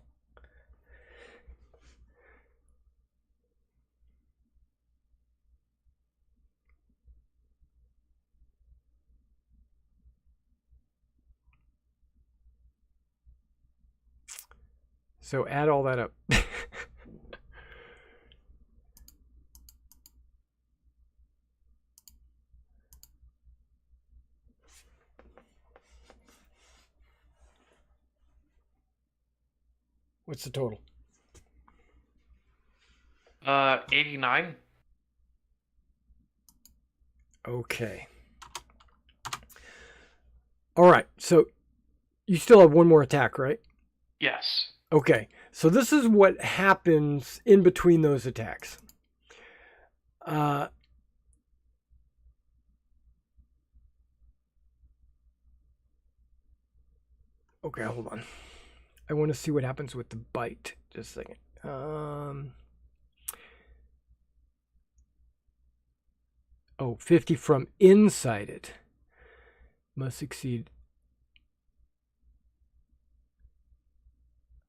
So add all that up. What's the total? 89. Okay. All right. So you still have one more attack, right? Yes. Okay. So this is what happens in between those attacks. Okay, hold on. I want to see what happens with the bite. Just a second. 50 from inside it. Must exceed.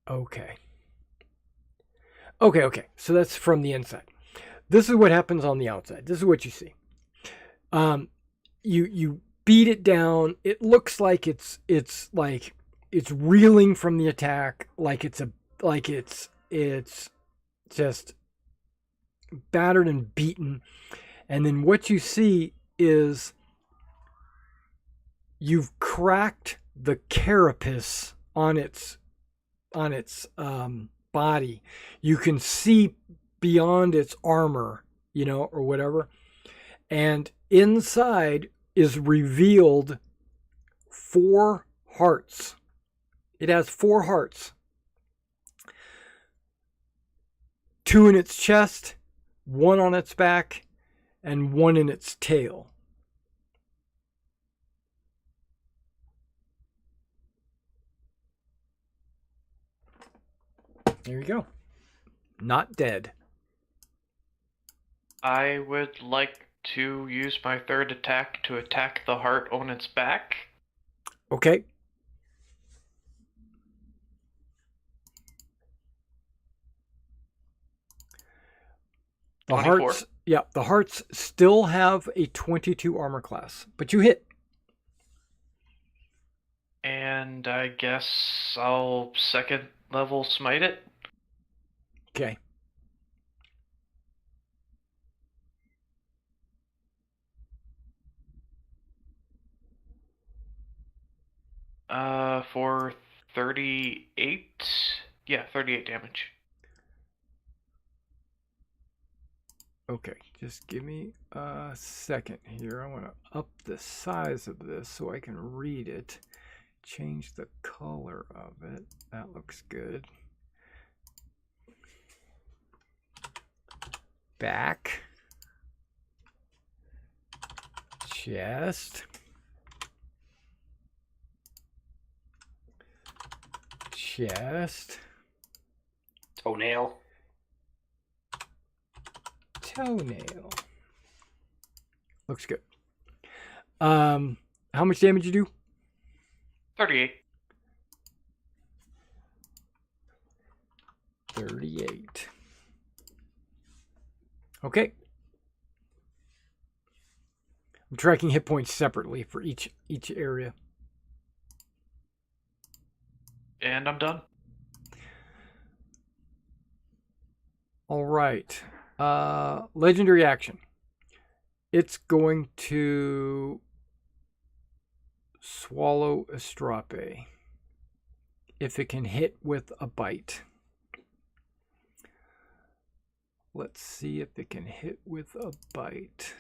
Okay. So that's from the inside. This is what happens on the outside. This is what you see. You beat it down. It looks like it's reeling from the attack, like it's just battered and beaten. And then what you see is you've cracked the carapace on its body. You can see beyond its armor, or whatever. And inside is revealed 4 hearts. It has 4 hearts. 2 in its chest, 1 on its back, and 1 in its tail. There you go. Not dead. I would like to use my 3rd attack to attack the heart on its back. Okay. The 24. hearts, yeah, the hearts still have a 22 armor class, but you hit. And I guess I'll second level smite it. Okay. For 38. Yeah, 38 damage. Okay, just give me a second here. I want to up the size of this so I can read it. Change the color of it. That looks good. Back. Chest. Chest. Toenail. Toenail. Looks good. How much damage you do? 38. 38. Okay. I'm tracking hit points separately for each area. And I'm done. All right. Legendary action. It's going to swallow Astrape if it can hit with a bite. Let's see if it can hit with a bite.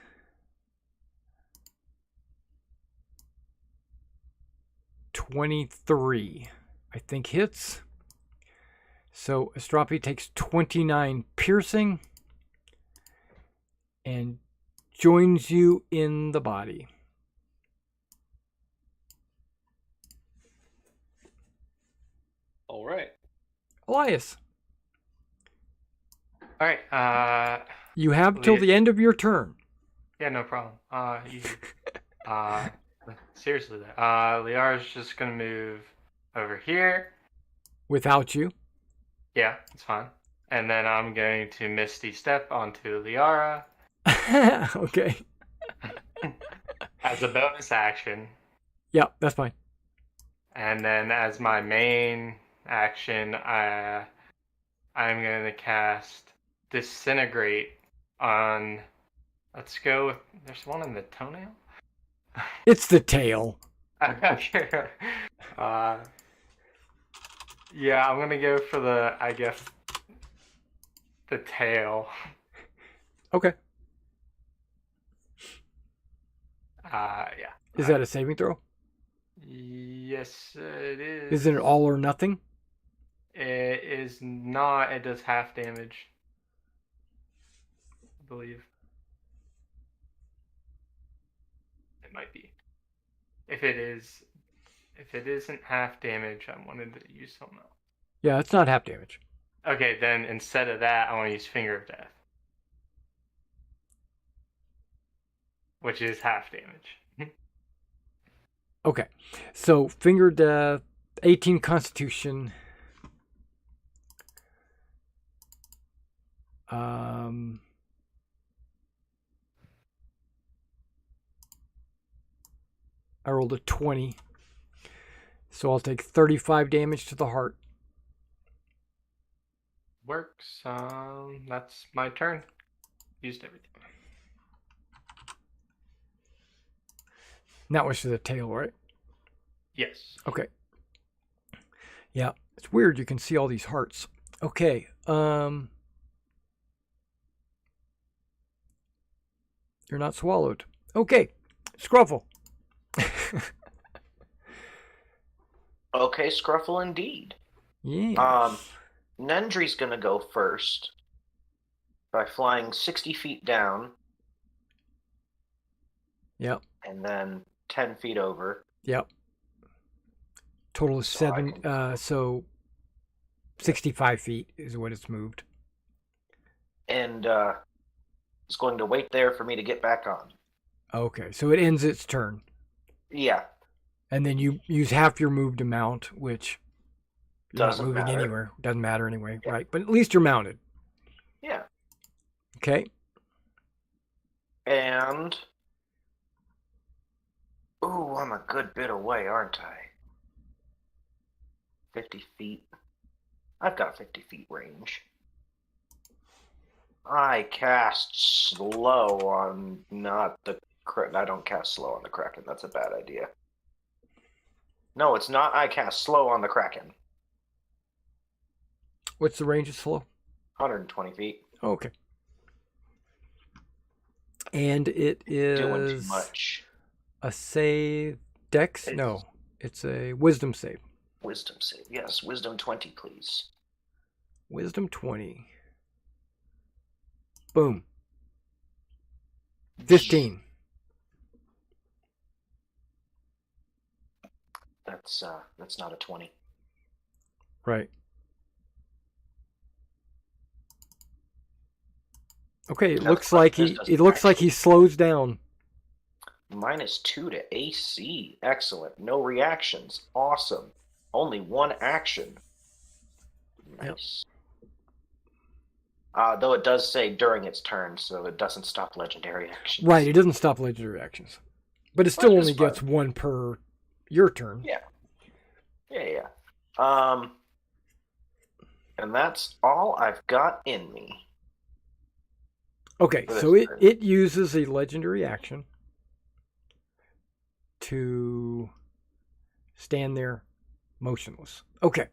$23, I think, hits. So Astrape takes 29 piercing and joins you in the body. All right. Elias. All right. You have till the end of your turn. Yeah, no problem. Seriously, Liara's just gonna move over here. Without you. Yeah, it's fine. And then I'm going to Misty Step onto Liara. Okay. As a bonus action. Yeah, that's fine. And then as my main action, I'm going to cast Disintegrate on... Let's go with... There's one in the toenail? It's the tail. Okay. Yeah, I'm going to go for the, I guess, the tail. Okay. Yeah. Is that a saving throw? Yes, it is. Is it an all or nothing? It is not. It does half damage, I believe. It might be. If it isn't half damage, I wanted to use something else. Yeah, it's not half damage. Okay, then instead of that, I want to use Finger of Death, which is half damage. Okay, so Finger Death, 18 Constitution. I rolled a 20, so I'll take 35 damage to the heart. Works. That's my turn. Used everything. That was to the tail, right? Yes. Okay. Yeah, it's weird. You can see all these hearts. Okay. You're not swallowed. Okay. Scruffle. Okay, Scruffle indeed. Yeah. Nendry's gonna go first by flying 60 feet down. Yep. And then 10 feet over. Yep. Total is 7, so 65 feet is what it's moved. And it's going to wait there for me to get back on. Okay, so it ends its turn. Yeah. And then you use half your move to mount, which you're Doesn't not moving matter. anywhere. Doesn't matter anyway, Yeah. right? But at least you're mounted. Yeah. Okay, And... Ooh, I'm a good bit away, aren't I? 50 feet. I've got 50 feet range. I cast slow on not the... I don't cast slow on the Kraken. That's a bad idea. No, it's not. I cast slow on the Kraken. What's the range of slow? 120 feet. Oh, okay. And it is doing too much. A save dex? No, it's a wisdom save. Wisdom save. Yes, wisdom 20, please. Wisdom 20. Boom. 15. That's not a 20. Right. Okay, it looks like he slows down. -2 to AC. Excellent. No reactions. Awesome. Only one action. Nice. Yep. Though it does say during its turn, so it doesn't stop legendary actions. Right, it doesn't stop legendary actions. But it still only gets one per your turn. Yeah. Yeah. And that's all I've got in me. Okay, so it uses a legendary action to stand there motionless. Okay.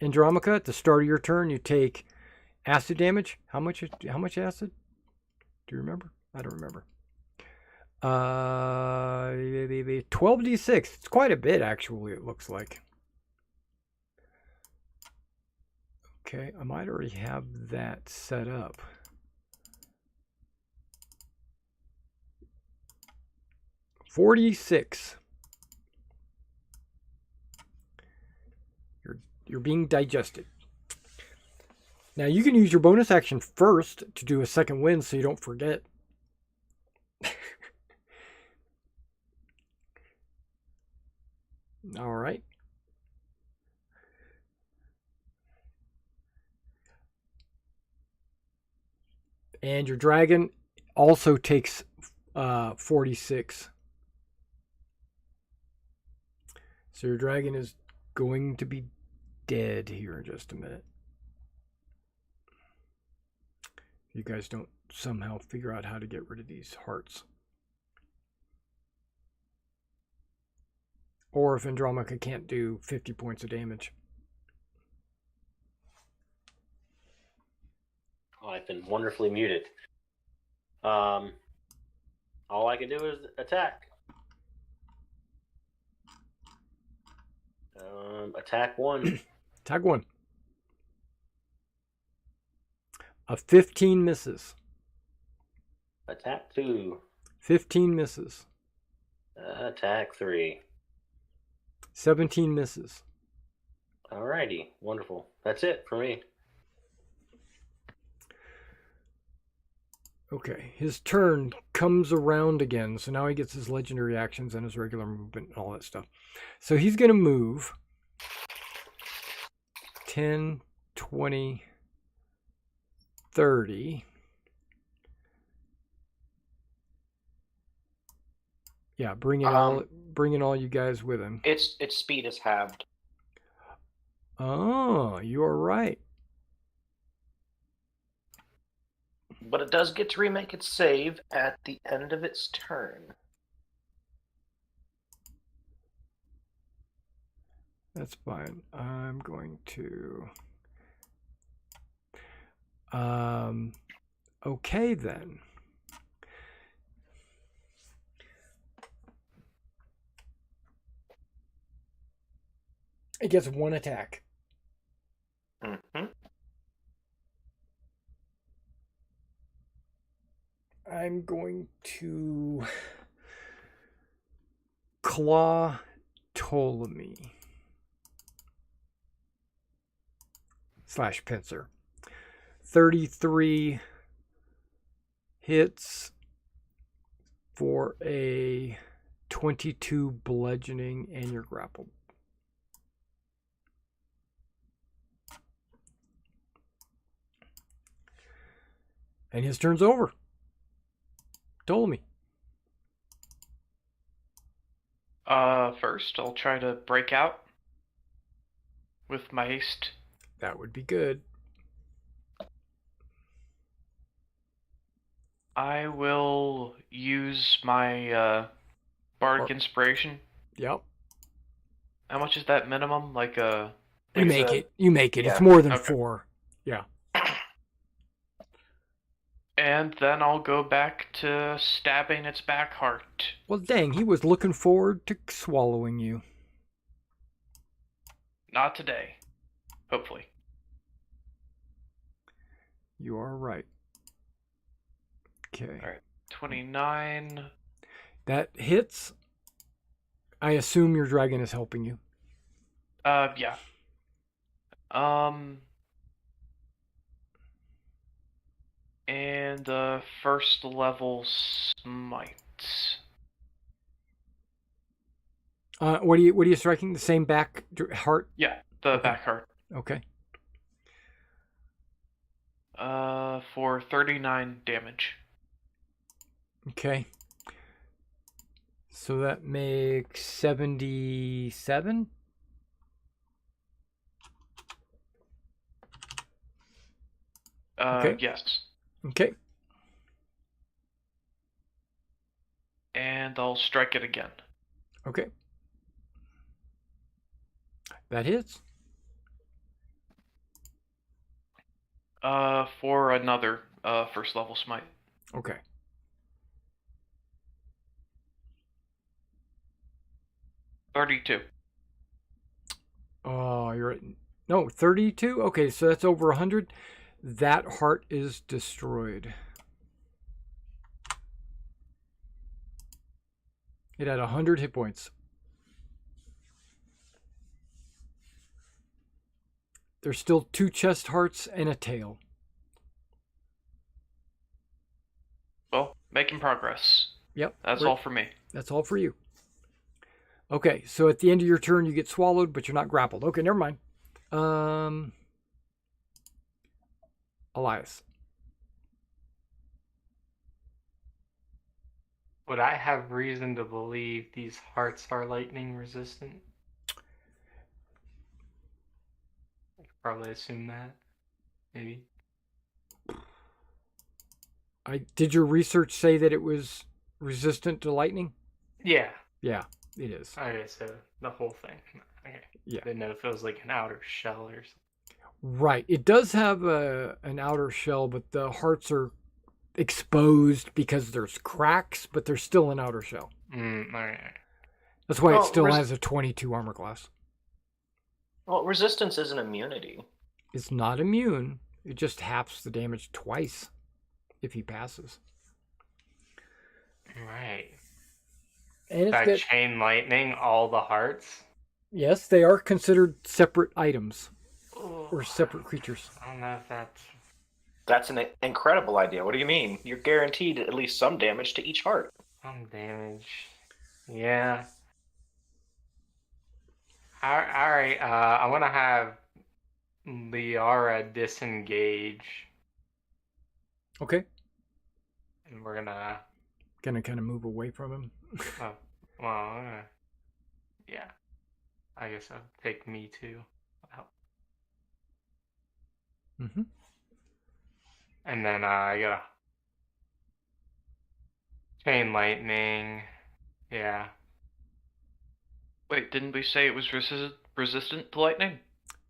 Andromaca, at the start of your turn, you take acid damage. How much acid? Do you remember? I don't remember. 12d6. It's quite a bit, actually, it looks like. Okay, I might already have that set up. $46. You're being digested. Now you can use your bonus action first to do a second wind so you don't forget. All right. And your dragon also takes 46. So your dragon is going to be dead here in just a minute. You guys don't somehow figure out how to get rid of these hearts. Or if Andromaca can't do 50 points of damage. Oh, I've been wonderfully muted. All I can do is attack. Attack 1. Attack 1. A 15 misses. Attack 2. 15 misses. Attack 3. 17 misses. Alrighty, wonderful. That's it for me. Okay, his turn comes around again, so now he gets his legendary actions and his regular movement and all that stuff. So he's going to move 10, 20, 30. Yeah, bringing all you guys with him. Its speed is halved. Oh, you are right. But it does get to remake its save at the end of its turn. That's fine. I'm going to... Okay, then. It gets one attack. Mm-hmm. I'm going to claw Ptolemy / pincer. 33 hits for a 22 bludgeoning, and you're grappled. And his turn's over. Ptolemy. First, I'll try to break out with my haste. That would be good. I will use my bardic inspiration. Yep. How much is that minimum? Like You make it. Yeah. It's more than 4. Yeah. And then I'll go back to stabbing its back heart. Well, dang, he was looking forward to swallowing you. Not today. Hopefully. You are right. Okay. All right. 29. That hits. I assume your dragon is helping you. Yeah. And first level smite. What are you striking? The same back heart? Yeah, the back heart. Okay. For 39 damage. Okay. So that makes 77? Okay. Yes. Okay. And I'll strike it again. Okay. That hits. For another first level smite. Okay. $32. Oh, you're right. No, 32? Okay, so that's over 100. That heart is destroyed. It had 100 hit points. There's still 2 chest hearts and a tail. Well, making progress. Yep. That's all for me. That's all for you. Okay, so at the end of your turn, you get swallowed, but you're not grappled. Okay, never mind. Elias. Would I have reason to believe these hearts are lightning resistant? I could probably assume that. Maybe. Did your research say that it was resistant to lightning? Yeah. Yeah, it is. Okay, so the whole thing. Okay. Yeah. Didn't know if it was like an outer shell or something. Right. It does have an outer shell, but the hearts are exposed because there's cracks, but there's still an outer shell. All right. That's why it still has a 22 armor class. Well, resistance isn't immunity. It's not immune. It just halves the damage twice if he passes. Right. And By chain lightning, all the hearts? Yes, they are considered separate items. Or separate creatures. I don't know if that's... That's an incredible idea. What do you mean? You're guaranteed at least some damage to each heart. Some damage. Yeah. Alright, I want to have Liara disengage. Okay. And we're gonna kind of move away from him. Oh, well, yeah. I guess I'll take me too. Wow. Mm-hmm. And then I got a chain lightning. Yeah. Wait, didn't we say it was resistant to lightning?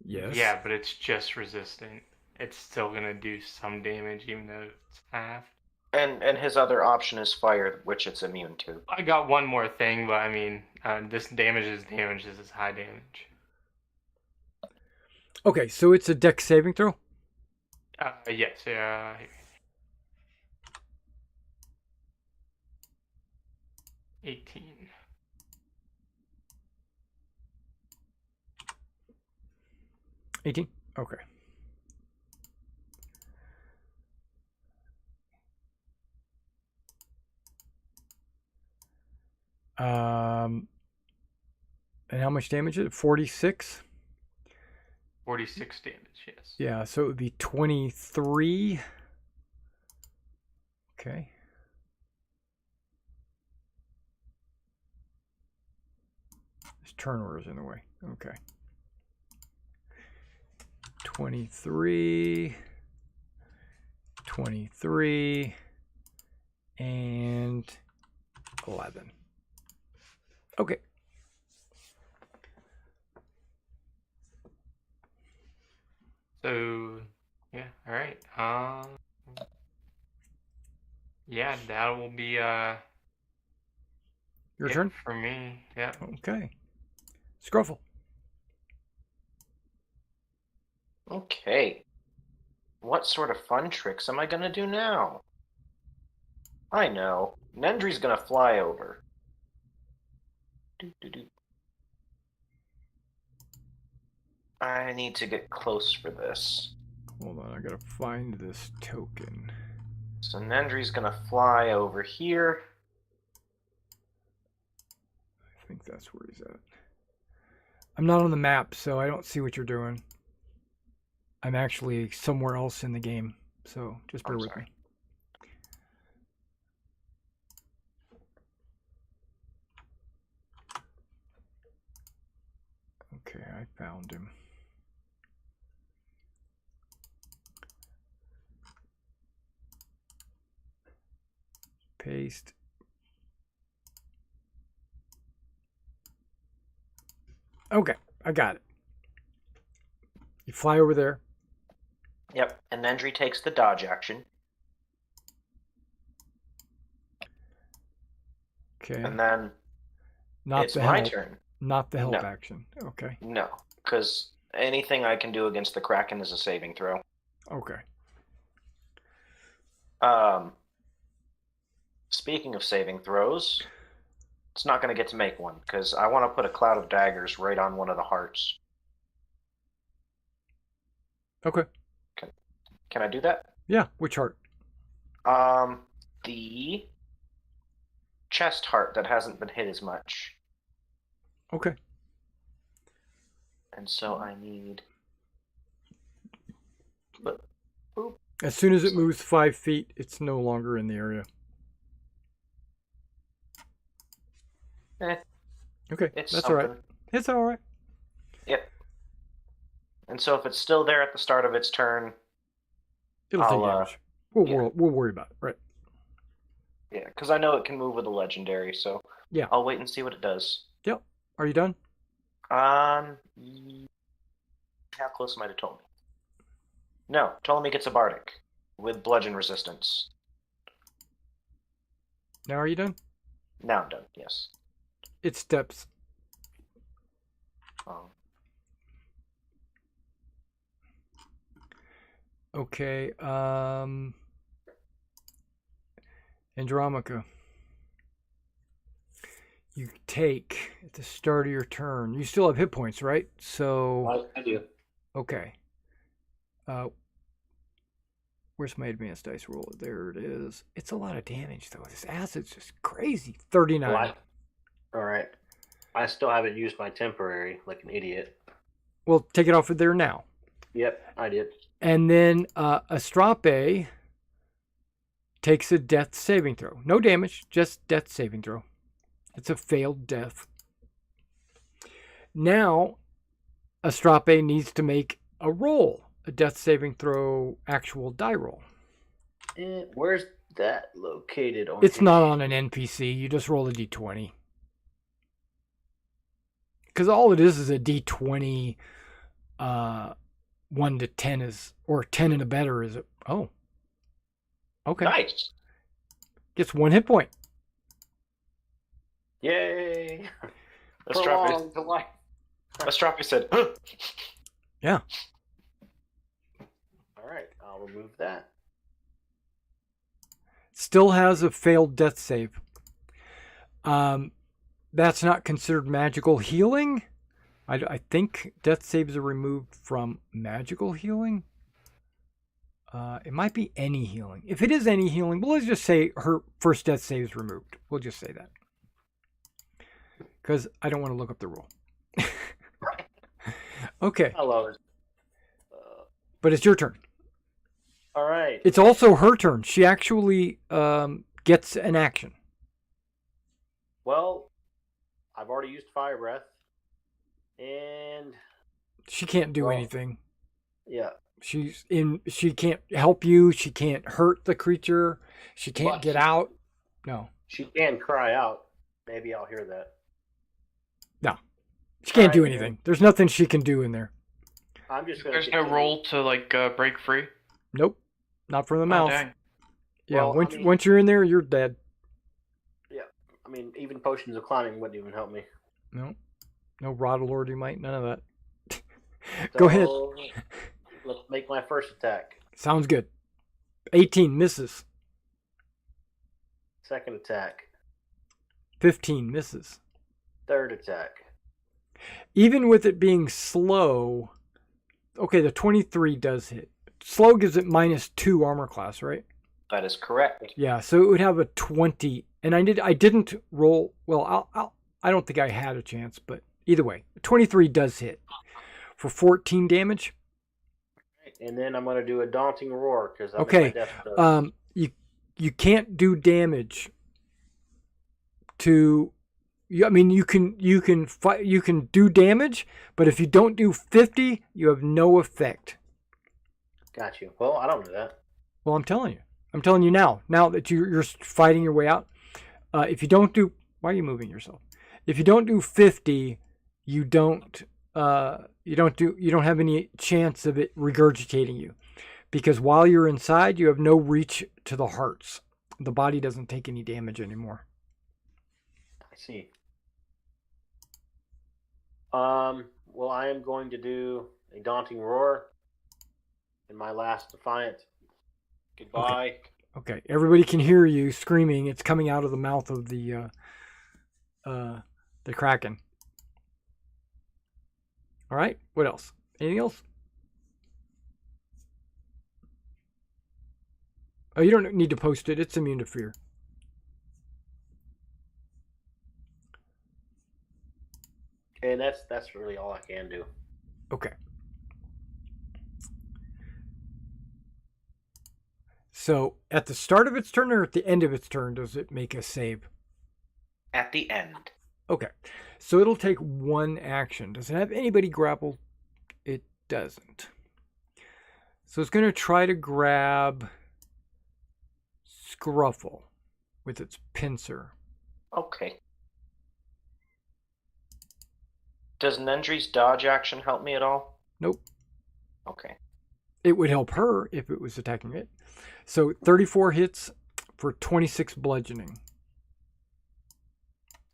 Yes. Yeah, but it's just resistant. It's still gonna do some damage, even though it's half. And his other option is fire, which it's immune to. I got one more thing, but I mean, this damage is high damage. Okay, so it's a dex saving throw? Yes, yeah. 18. 18? Okay. And how much damage is it? 46? 46 damage, yes. Yeah, so it would be 23. Okay. turn orders in the way. Okay. 23, 23, and 11. Okay. So, yeah, all right. Yeah, that will be your turn for me. Yeah. Okay. Scruffle. Okay. What sort of fun tricks am I gonna do now? I know. Nendry's gonna fly over. I need to get close for this. Hold on, I gotta find this token. So Nendry's gonna fly over here. I think that's where he's at. I'm not on the map, so I don't see what you're doing. I'm actually somewhere else in the game, so just bear with me. Okay, I found him. Paste. Okay, I got it. You fly over there. Yep, and Nendry takes the dodge action. Okay. And then it's my turn. Not the help action. Okay. No, because anything I can do against the Kraken is a saving throw. Okay. Speaking of saving throws, it's not going to get to make one, because I want to put a cloud of daggers right on one of the hearts. Okay. Can I do that? Yeah, which heart? The chest heart that hasn't been hit as much. Okay. And so I need... As soon as it moves 5 feet, it's no longer in the area. Okay, that's something. all right. It's all right. Yep. And so if it's still there at the start of its turn, it'll take damage. We'll worry about it, right? Yeah, because I know it can move with a legendary, so yeah, I'll wait and see what it does. Yep. Are you done? How close am I to Ptolemy? No, Ptolemy gets a bardic with bludgeon resistance. Now are you done? Now I'm done, yes. It steps. Okay, Andromaca. You take at the start of your turn. You still have hit points, right? So I do. Okay. Where's my advanced dice roll? There it is. It's a lot of damage though. This acid's just crazy. 39. All right. I still haven't used my temporary like an idiot. Well, take it off of there now. Yep, I did. And then Astrape takes a death saving throw. No damage, just death saving throw. It's a failed death. Now, Astrape needs to make a roll, a death saving throw, actual die roll. Where's that located on? It's not on an NPC. You just roll a d20. Because all it is a d20. 1 to 10 is, or 10 and a better is. Oh. Okay. Nice. Gets 1 hit point. Yay! Astrape said, huh. Yeah. All right, I'll remove that. Still has a failed death save. That's not considered magical healing. I think death saves are removed from magical healing. It might be any healing. If it is any healing, well, let's just say her first death save is removed. We'll just say that. Because I don't want to look up the rule. Okay. I love it. But it's your turn. All right. It's also her turn. She actually gets an action. Well, I've already used Fire Breath. And she can't do anything. Yeah. She can't help you. She can't hurt the creature. She can't get out. No. She can cry out. Maybe I'll hear that. No. She can't do anything. There's nothing she can do in there. I'm just. There's no roll to like break free. Nope. Not from the mouth. Dang. Yeah. Well, once you're in there, you're dead. Yeah. I mean, even potions of climbing wouldn't even help me. No. No Dragonlord you might. None of that. Go ahead. Let's make my first attack. Sounds good. 18 misses. Second attack. 15 misses. Third attack. Even with it being slow, okay, the 23 does hit. Slow gives it -2 armor class, right? That is correct. Yeah, so it would have a 20, and I didn't roll. Well, I don't think I had a chance, but either way, 23 does hit for 14 damage. And then I'm going to do a daunting roar because okay. You can't do damage to. I mean, you can fight. You can do damage, but if you don't do 50, you have no effect. Got you. Well, I don't know that. Well, I'm telling you. I'm telling you now. Now that you're fighting your way out, if you don't do, why are you moving yourself? If you don't do 50, you don't have any chance of it regurgitating you, because while you're inside, you have no reach to the hearts. The body doesn't take any damage anymore. I see. Well, I am going to do a daunting roar in my last defiant goodbye. Okay. Everybody can hear you screaming. It's coming out of the mouth of the Kraken. All right. What else? Anything else? Oh, you don't need to post it. It's immune to fear. And that's really all I can do. Okay. So, at the start of its turn or at the end of its turn, does it make a save? At the end. Okay. So, it'll take one action. Does it have anybody grappled? It doesn't. So, it's going to try to grab Scruffle with its pincer. Okay. Does Nendry's dodge action help me at all? Nope. Okay. It would help her if it was attacking it. So 34 hits for 26 bludgeoning.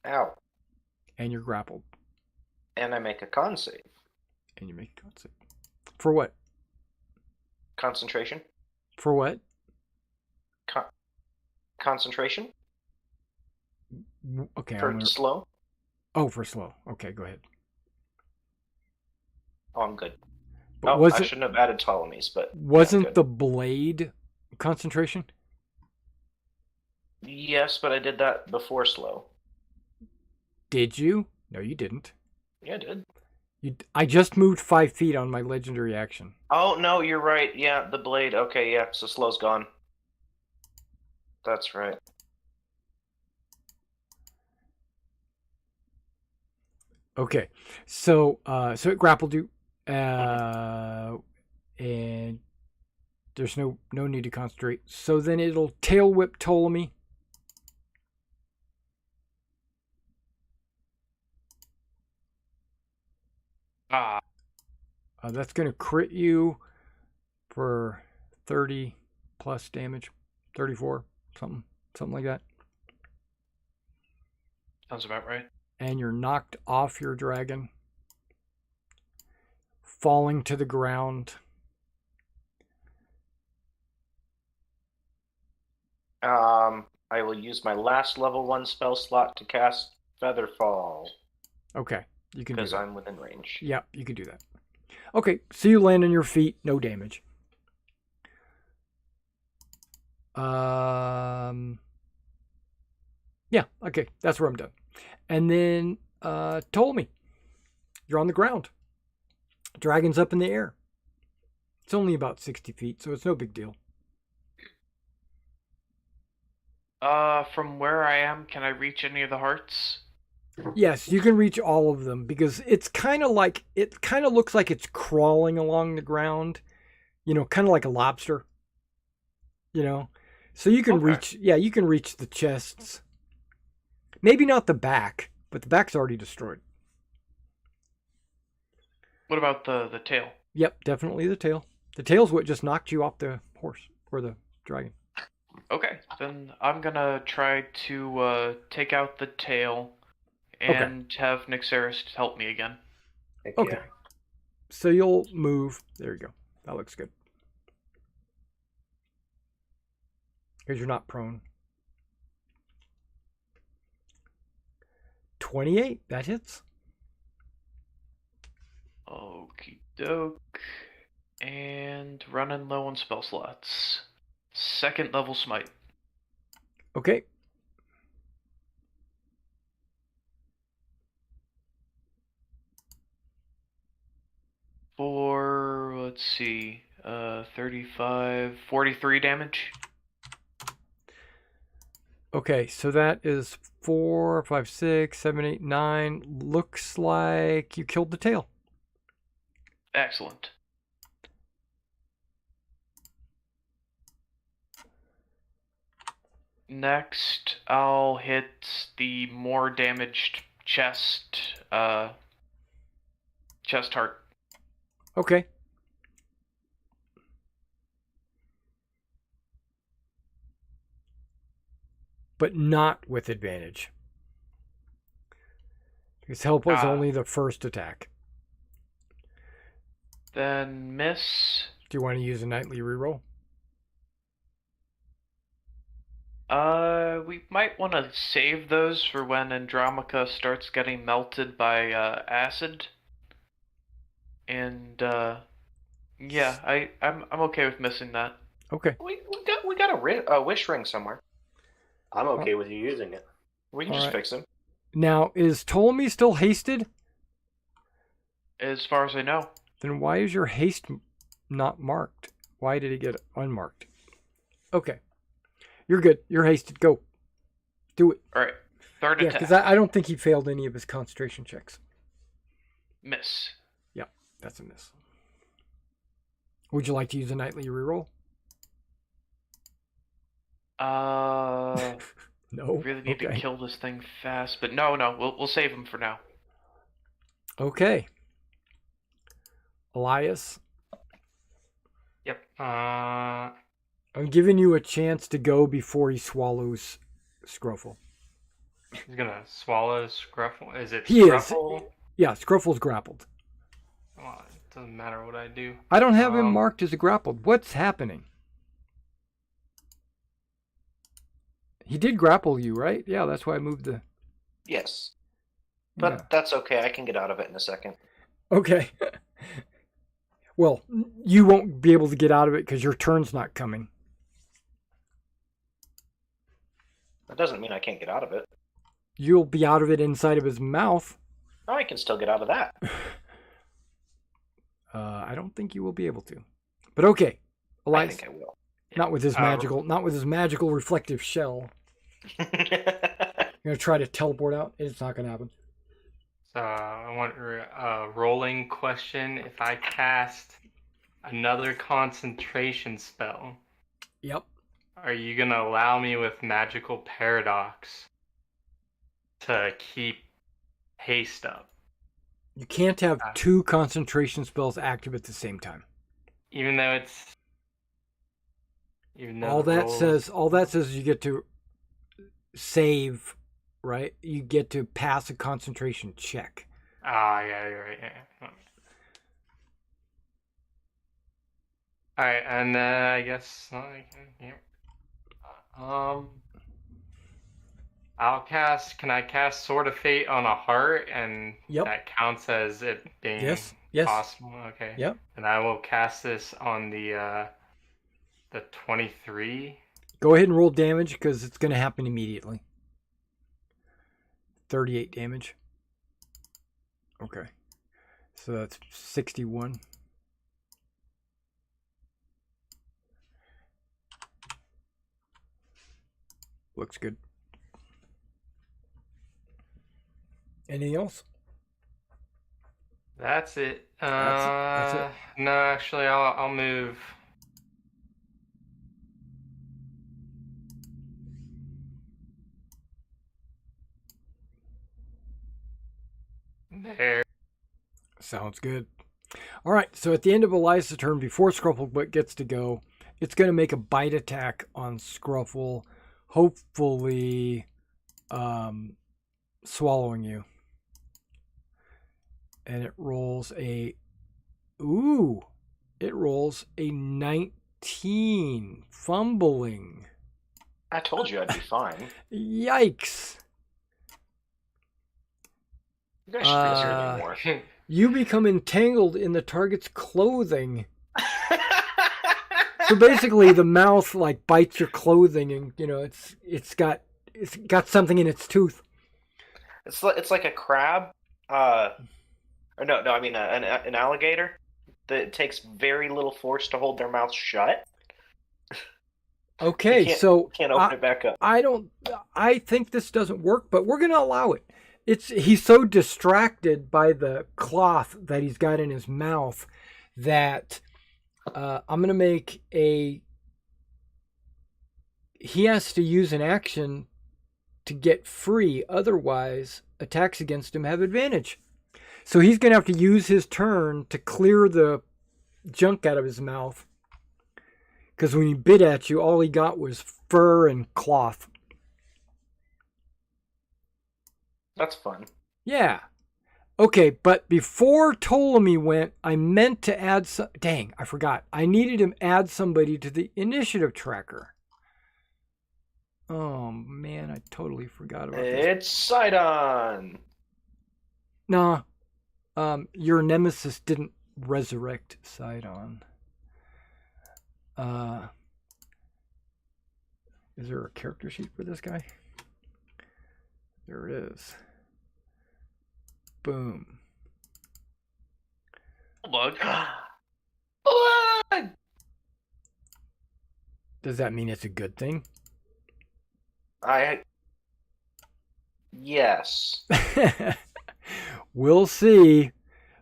Ow. And you're grappled. And I make a con save. And you make a con save. For what? Concentration. For what? Concentration. Okay. For slow. Oh, for slow. Okay, go ahead. Oh, I'm good. I shouldn't have added Ptolemy's, but... Wasn't the blade concentration? Yes, but I did that before slow. Did you? No, you didn't. Yeah, I did. I just moved 5 feet on my legendary action. Oh, no, you're right. Yeah, the blade. Okay, yeah, so slow's gone. That's right. Okay, so it grappled you, and there's no need to concentrate. So then it'll tail whip Ptolemy. That's going to crit you for 30 plus damage, 34, something like that. Sounds about right. And you're knocked off your dragon, falling to the ground. I will use my last level 1 spell slot to cast Featherfall. Okay, you can do that. Because I'm within range. Yeah, you can do that. Okay, so you land on your feet, no damage. Yeah, okay, that's where I'm done. And then Ptolemy, you're on the ground. Dragon's up in the air. It's only about 60 feet, so it's no big deal. From where I am, can I reach any of the hearts? Yes, you can reach all of them because it kind of looks like it's crawling along the ground, kind of like a lobster, So you can reach, you can reach the chests. Maybe not the back, but the back's already destroyed. What about the tail? Yep, definitely the tail. The tail's what just knocked you off the horse or the dragon. Okay, then I'm gonna try to take out the tail and have Nixeris help me again. Okay. So you'll move. There you go. That looks good. Because you're not prone. 28. That hits. Okie doke. And running low on spell slots. 2nd level smite. Okay. For, let's see, 35, 43 damage. Okay, so that is 4, 5, 6, 7, 8, 9. Looks like you killed the tail. Excellent. Next, I'll hit the more damaged chest heart. Okay. But not with advantage. His help was only the first attack. Then miss. Do you want to use a nightly reroll? We might want to save those for when Andromaca starts getting melted by acid. And yeah, I'm okay with missing that. Okay. We got a wish ring somewhere. I'm okay with you using it. We can just fix him. Now, is Ptolemy still hasted? As far as I know. Then why is your haste not marked? Why did it get unmarked? Okay. You're good. You're hasted. Go. Do it. All right. Third attack. Because I don't think he failed any of his concentration checks. Miss. Yeah, that's a miss. Would you like to use a nightly reroll? No. Really need to kill this thing fast, but no, we'll save him for now. Okay. Elias. Yep. I'm giving you a chance to go before he swallows Scruffle. He's gonna swallow Scruffle. Is it He Scruffle? is. Yeah, Scruffle's grappled. Well, it doesn't matter what I do. I don't have him marked as a grappled. What's happening? He did grapple you, right? Yeah, that's why I moved the... Yes. But that's okay. I can get out of it in a second. Okay. Well, you won't be able to get out of it because your turn's not coming. That doesn't mean I can't get out of it. You'll be out of it inside of his mouth. Oh, I can still get out of that. I don't think you will be able to. But okay. Elias, I think I will. not with his magical reflective shell. You're gonna try to teleport out? It's not gonna happen. So I want a rolling question. If I cast another concentration spell, yep, are you gonna allow me with magical paradox to keep haste up? You can't have two concentration spells active at the same time. Even though all that says is you get to save, right? You get to pass a concentration check. Yeah, you're right. Yeah. All right, and I guess Can I cast Sword of Fate on a heart, and that counts as it being possible? Okay. Yep. And I will cast this on the 23. Go ahead and roll damage because it's going to happen immediately. 38 damage. Okay. So that's 61. Looks good. Anything else? That's it. That's it. No, actually, I'll move. There. Sounds good. All right, so at the end of Eliza's turn, before Scruffle gets to go, it's going to make a bite attack on Scruffle, hopefully swallowing you. And it rolls a 19, fumbling. I told you I'd be fine. Yikes. You guys should be here anymore. You become entangled in the target's clothing. So basically, the mouth like bites your clothing, and it's got something in its tooth. It's like a crab, or no, I mean an alligator that takes very little force to hold their mouth shut. Okay, can't open it back up. I think this doesn't work, but we're gonna allow it. He's so distracted by the cloth that he's got in his mouth that I'm going to make he has to use an action to get free. Otherwise, attacks against him have advantage. So he's going to have to use his turn to clear the junk out of his mouth. Because when he bit at you, all he got was fur and cloth. That's fun. Yeah. Okay, but before Ptolemy went, I meant to add some... Dang, I forgot. I needed to add somebody to the initiative tracker. Oh, man, I totally forgot about this. It's Sidon! Nah. Your nemesis didn't resurrect Sidon. Is there a character sheet for this guy? There it is. Boom. Bug. Does that mean it's a good thing? Yes. We'll see.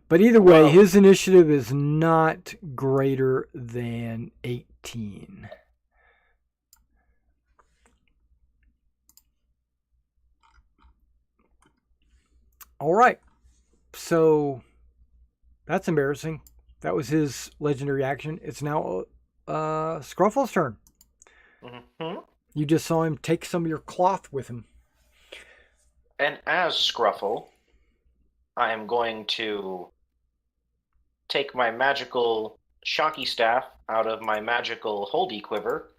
But either way, his initiative is not greater than 18. All right. So that's embarrassing. That was his legendary action. It's now Scruffle's turn. Mm-hmm. You just saw him take some of your cloth with him. And as Scruffle, I am going to take my magical shocky staff out of my magical holdy quiver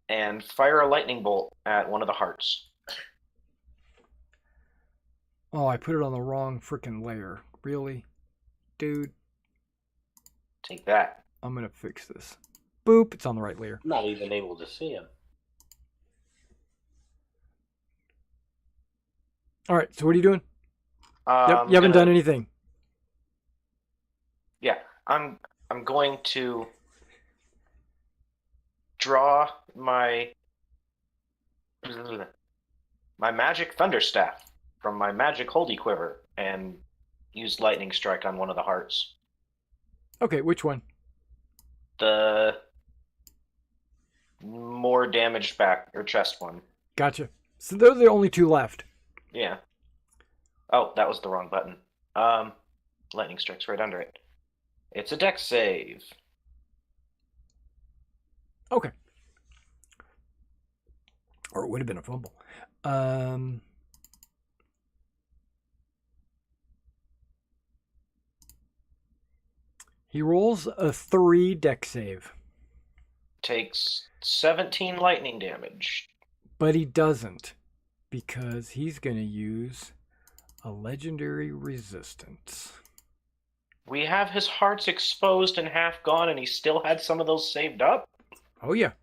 and fire a lightning bolt at one of the hearts. Oh, I put it on the wrong freaking layer. Really? Dude. Take that. I'm going to fix this. Boop, it's on the right layer. I'm not even able to see him. All right, so what are you doing? Yep, you haven't done anything. Yeah, I'm going to draw my magic thunderstaff from my magic holdy quiver and use lightning strike on one of the hearts. Okay, which one? The more damaged back or chest one. Gotcha. So those are the only two left. Yeah. Oh, that was the wrong button. Lightning strike's right under it. It's a dex save. Okay. Or it would have been a fumble. He rolls a 3 dex save. Takes 17 lightning damage. But he doesn't, because he's going to use a legendary resistance. We have his hearts exposed and half gone, and he still had some of those saved up? Oh, yeah.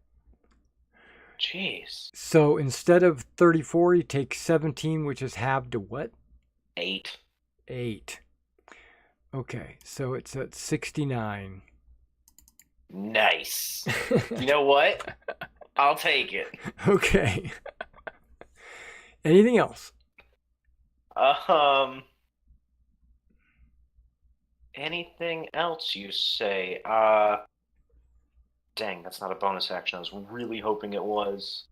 Jeez. So instead of 34, he takes 17, which is halved to what? 8. 8. Okay, so it's at 69. Nice. You know what? I'll take it. Okay. Anything else? Anything else you say? Dang, that's not a bonus action. I was really hoping it was.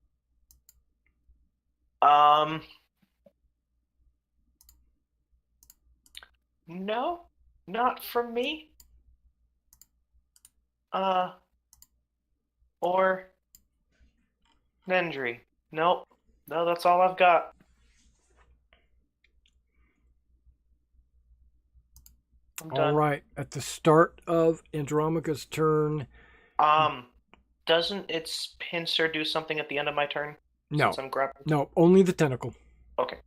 No, not from me. Or Nendry. Nope. No, that's all I've got. I'm done. All right. At the start of Andromeda's turn. Doesn't its pincer do something at the end of my turn? No. Since I'm grappling? No, only the tentacle. Okay.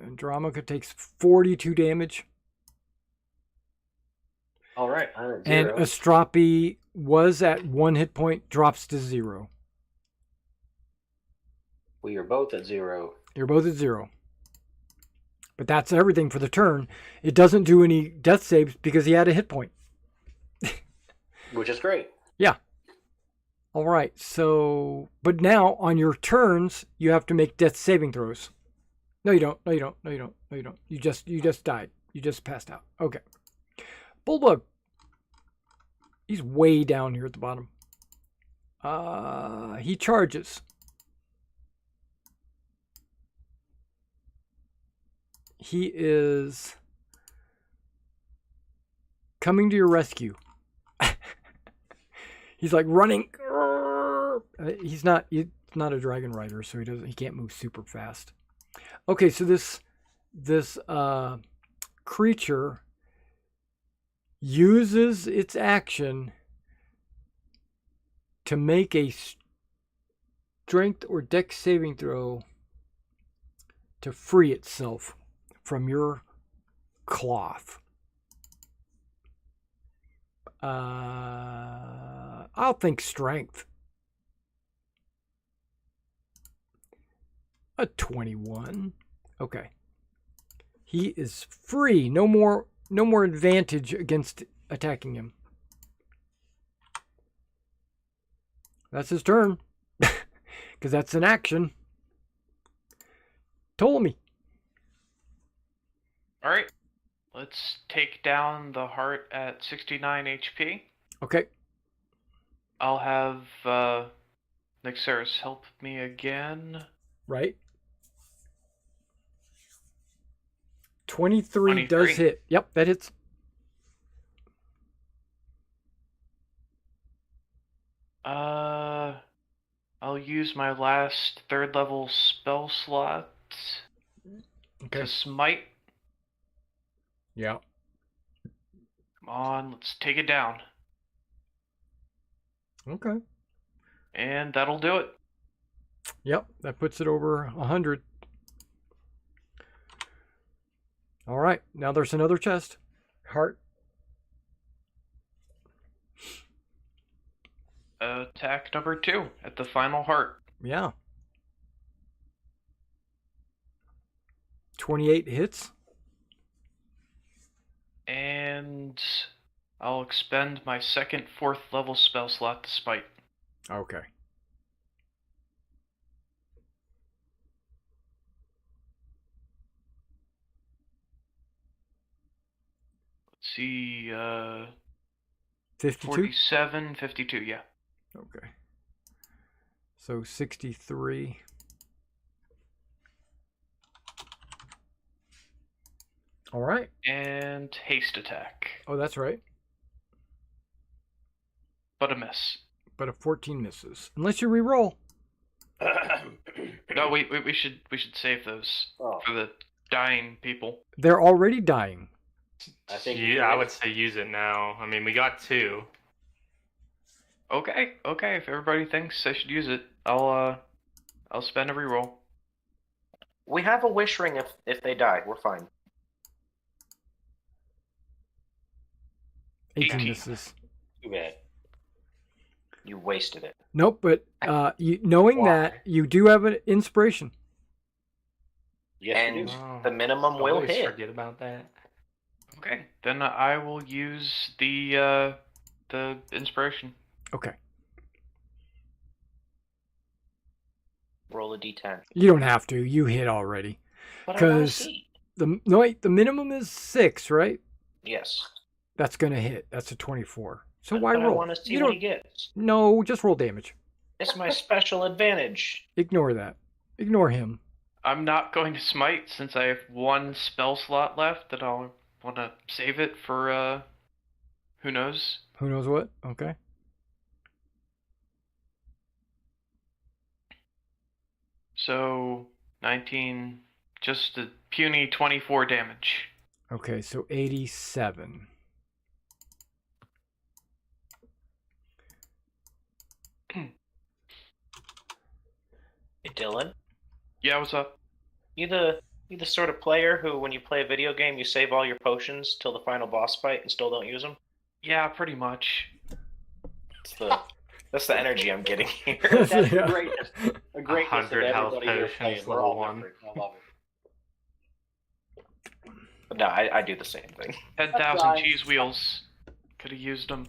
Andromeda takes 42 damage. All right, I'm at And 0. Astropi was at 1 hit point, drops to 0. We are both at 0. You're both at 0. But that's everything for the turn. It doesn't do any death saves because he had a hit point. Which is great. Yeah. All right. So, but now on your turns, you have to make death saving throws. No, you don't. No, you don't. No, you don't. No, you don't. You just died. You just passed out. Okay. Bulldog. He's way down here at the bottom. He charges. He is coming to your rescue. He's like running. He's not a dragon rider, so he can't move super fast. Okay, so this creature uses its action to make a strength or dex saving throw to free itself from your cloth. I'll think strength. A 21. Okay. He is free. No more advantage against attacking him. That's his turn. Because that's an action. Ptolemy. All right. Let's take down the heart at 69 HP. Okay. I'll have Nixeris help me again. Right. 23 does hit. Yep, that hits. I'll use my last 3rd level spell slot to smite. Yeah. Come on, let's take it down. Okay. And that'll do it. Yep, that puts it over 100. All right, now there's another chest. Heart. Attack number 2 at the final heart. Yeah. 28 hits. And I'll expend my 2nd 4th level spell slot to smite. Okay. Let's see, 52? 47, 52, yeah. Okay. So 63. All right. And haste attack. Oh, that's right. But a miss. But a 14 misses. Unless you re-roll. No, we should save those for the dying people. They're already dying. I would say use it now. I mean, we got 2. Okay. If everybody thinks I should use it, I'll spend a reroll. We have a wish ring if they die. We're fine. 18 misses. Too bad. You wasted it. Nope, but knowing that, you do have an inspiration. Yes, and you do. the minimum will always hit. Forget about that. Okay, then I will use the inspiration. Okay. Roll a d10. You don't have to. You hit already. But I want to Because see. the minimum is 6, right? Yes. That's going to hit. That's a 24. So why roll? I want to see what he gets. No, just roll damage. It's my special advantage. Ignore that. Ignore him. I'm not going to smite since I have 1 spell slot left that I'll want to save it for, who knows? Who knows what? Okay. So, 19, just a puny 24 damage. Okay, so 87. Hey, Dylan. Yeah, what's up? You the sort of player who, when you play a video game, you save all your potions till the final boss fight and still don't use them? Yeah, pretty much. That's the energy I'm getting here. That's Yeah. a greatness of 100 health everybody here potions, playing. We're level all 1. different. I love it. No, I do the same thing. 10,000 fine. cheese wheels. Could have used them.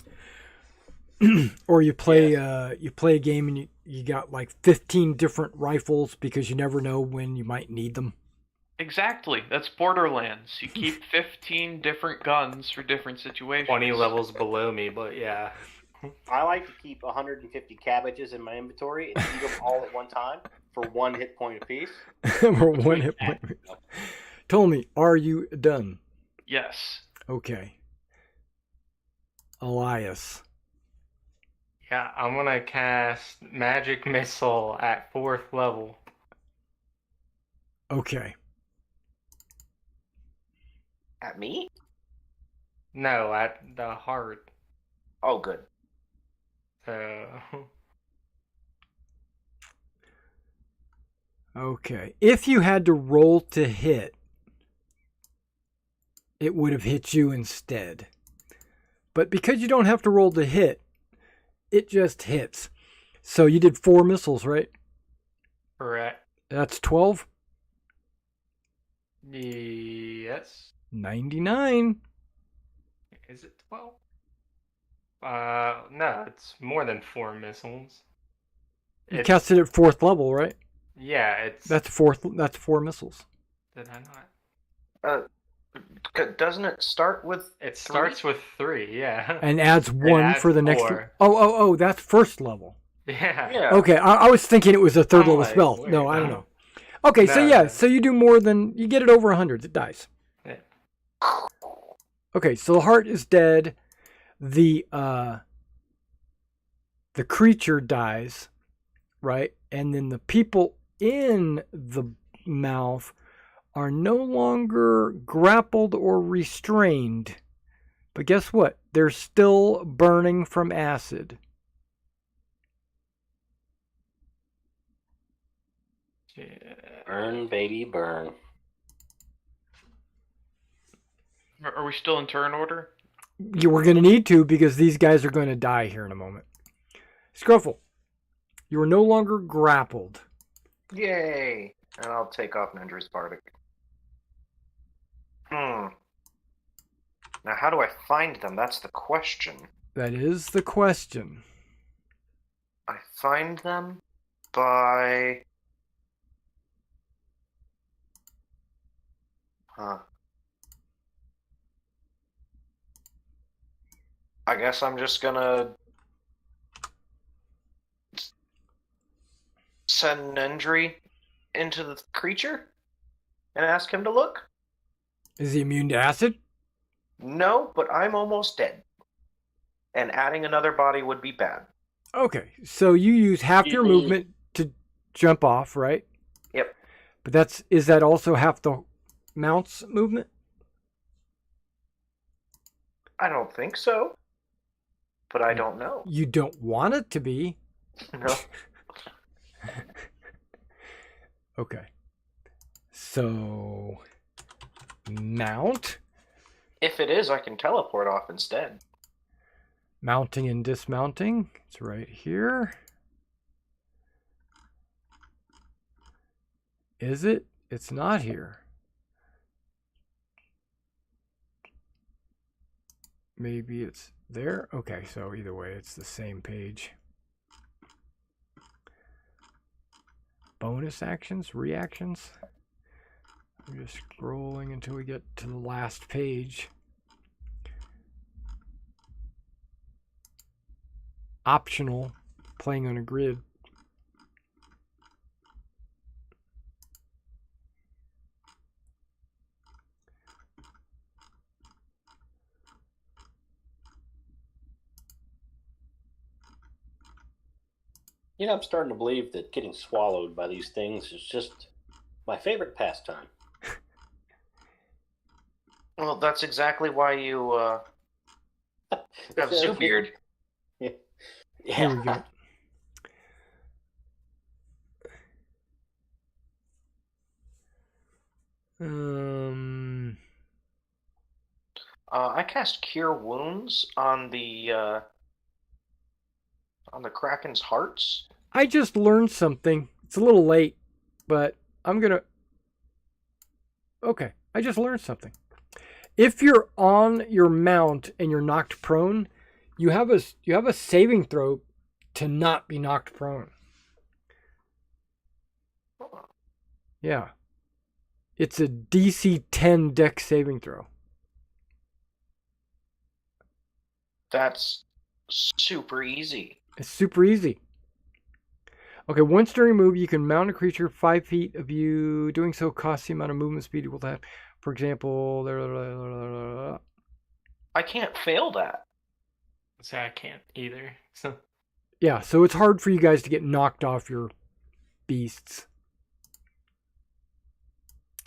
Or you play a game and you got like 15 different rifles because you never know when you might need them. Exactly. That's Borderlands. You keep 15 different guns for different situations. 20 levels below me, but yeah. I like to keep 150 cabbages in my inventory and eat them all at one time for 1 hit point apiece. Or one hit point. Tommy, are you done? Yes. Okay. Elias. Yeah, I'm gonna cast Magic Missile at 4th level. Okay. At me? No, at the heart. Oh, good. So, Okay. If you had to roll to hit, it would have hit you instead. But because you don't have to roll to hit, it just hits. So you did 4 missiles, right? correct. That's 12. Yes. 99. Is it 12? No, it's more than 4 missiles. You cast it at 4th level, right? Yeah, it's... That's 4 missiles. Did I not? Doesn't it start with? It starts with 3, yeah. And adds 1 adds for the next. 4. Oh, that's 1st level. Yeah. Yeah. Okay, I was thinking it was a 3rd I'm level like, spell. wait, No, I don't no. know. Okay, so No, yeah, no. so you do more than you get it over 100. It dies. Yeah. Okay, so the heart is dead. The creature dies, right? And then the people in the mouth are no longer grappled or restrained. But guess what? They're still burning from acid. Yeah. Burn, baby, burn. Are we still in turn order? We're going to need to because these guys are going to die here in a moment. Scruffle, you are no longer grappled. Yay! And I'll take off Nendra's Bardic. Now, how do I find them? That's the question. That is the question. I find them by... I guess I'm just gonna send Nendry into the creature and ask him to look? Is he immune to acid? No, but I'm almost dead. And adding another body would be bad. Okay, so you use half your movement to jump off, right? Yep. But is that also half the mount's movement? I don't think so. But I don't know. You don't want it to be. No. Okay. So, mount. If it is, I can teleport off instead. Mounting and dismounting. It's right here. Is it? It's not here. Maybe it's there. Okay, so either way, it's the same page. Bonus actions, reactions. I'm just scrolling until we get to the last page. Optional, playing on a grid. I'm starting to believe that getting swallowed by these things is just my favorite pastime. Well, that's exactly why you have Zoo Beard. Yeah. Here we go. I cast Cure Wounds on the Kraken's hearts. I just learned something. It's a little late, but I'm gonna. Okay, I just learned something. If you're on your mount and you're knocked prone, you have a saving throw to not be knocked prone. Yeah, it's a DC 10 Dex saving throw. That's super easy. It's super easy. Okay, once during a move, you can mount a creature 5 feet of you. Doing so costs the amount of movement speed equal to that. For example, I can't fail that. So I can't either. So yeah, so it's hard for you guys to get knocked off your beasts.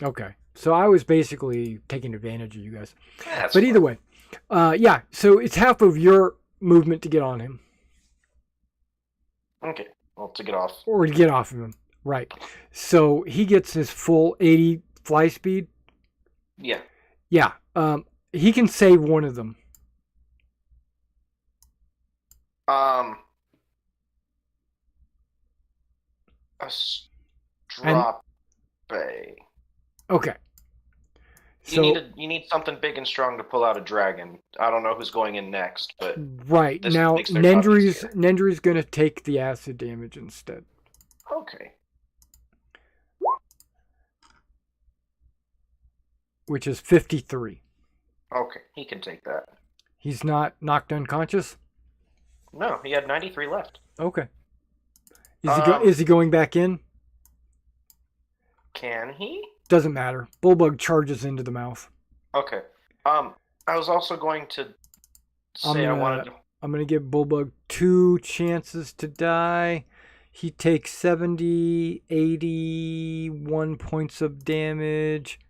Okay, so I was basically taking advantage of you guys. But either way, yeah, so it's half of your movement to get on him. Okay, well, to get off. Or to get off of him, right. So he gets his full 80 fly speed. Yeah. Yeah, he can save one of them. A strape. Okay. So, you need something big and strong to pull out a dragon. I don't know who's going in next, but right now Nendry's going to take the acid damage instead. Okay. Which is 53. Okay, he can take that. He's not knocked unconscious? No, he had 93 left. Okay. Is he going back in? Can he? Doesn't matter. Bullbug charges into the mouth. Okay. I was also going to say I'm going to give Bullbug 2 chances to die. He takes 70, 81 points of damage.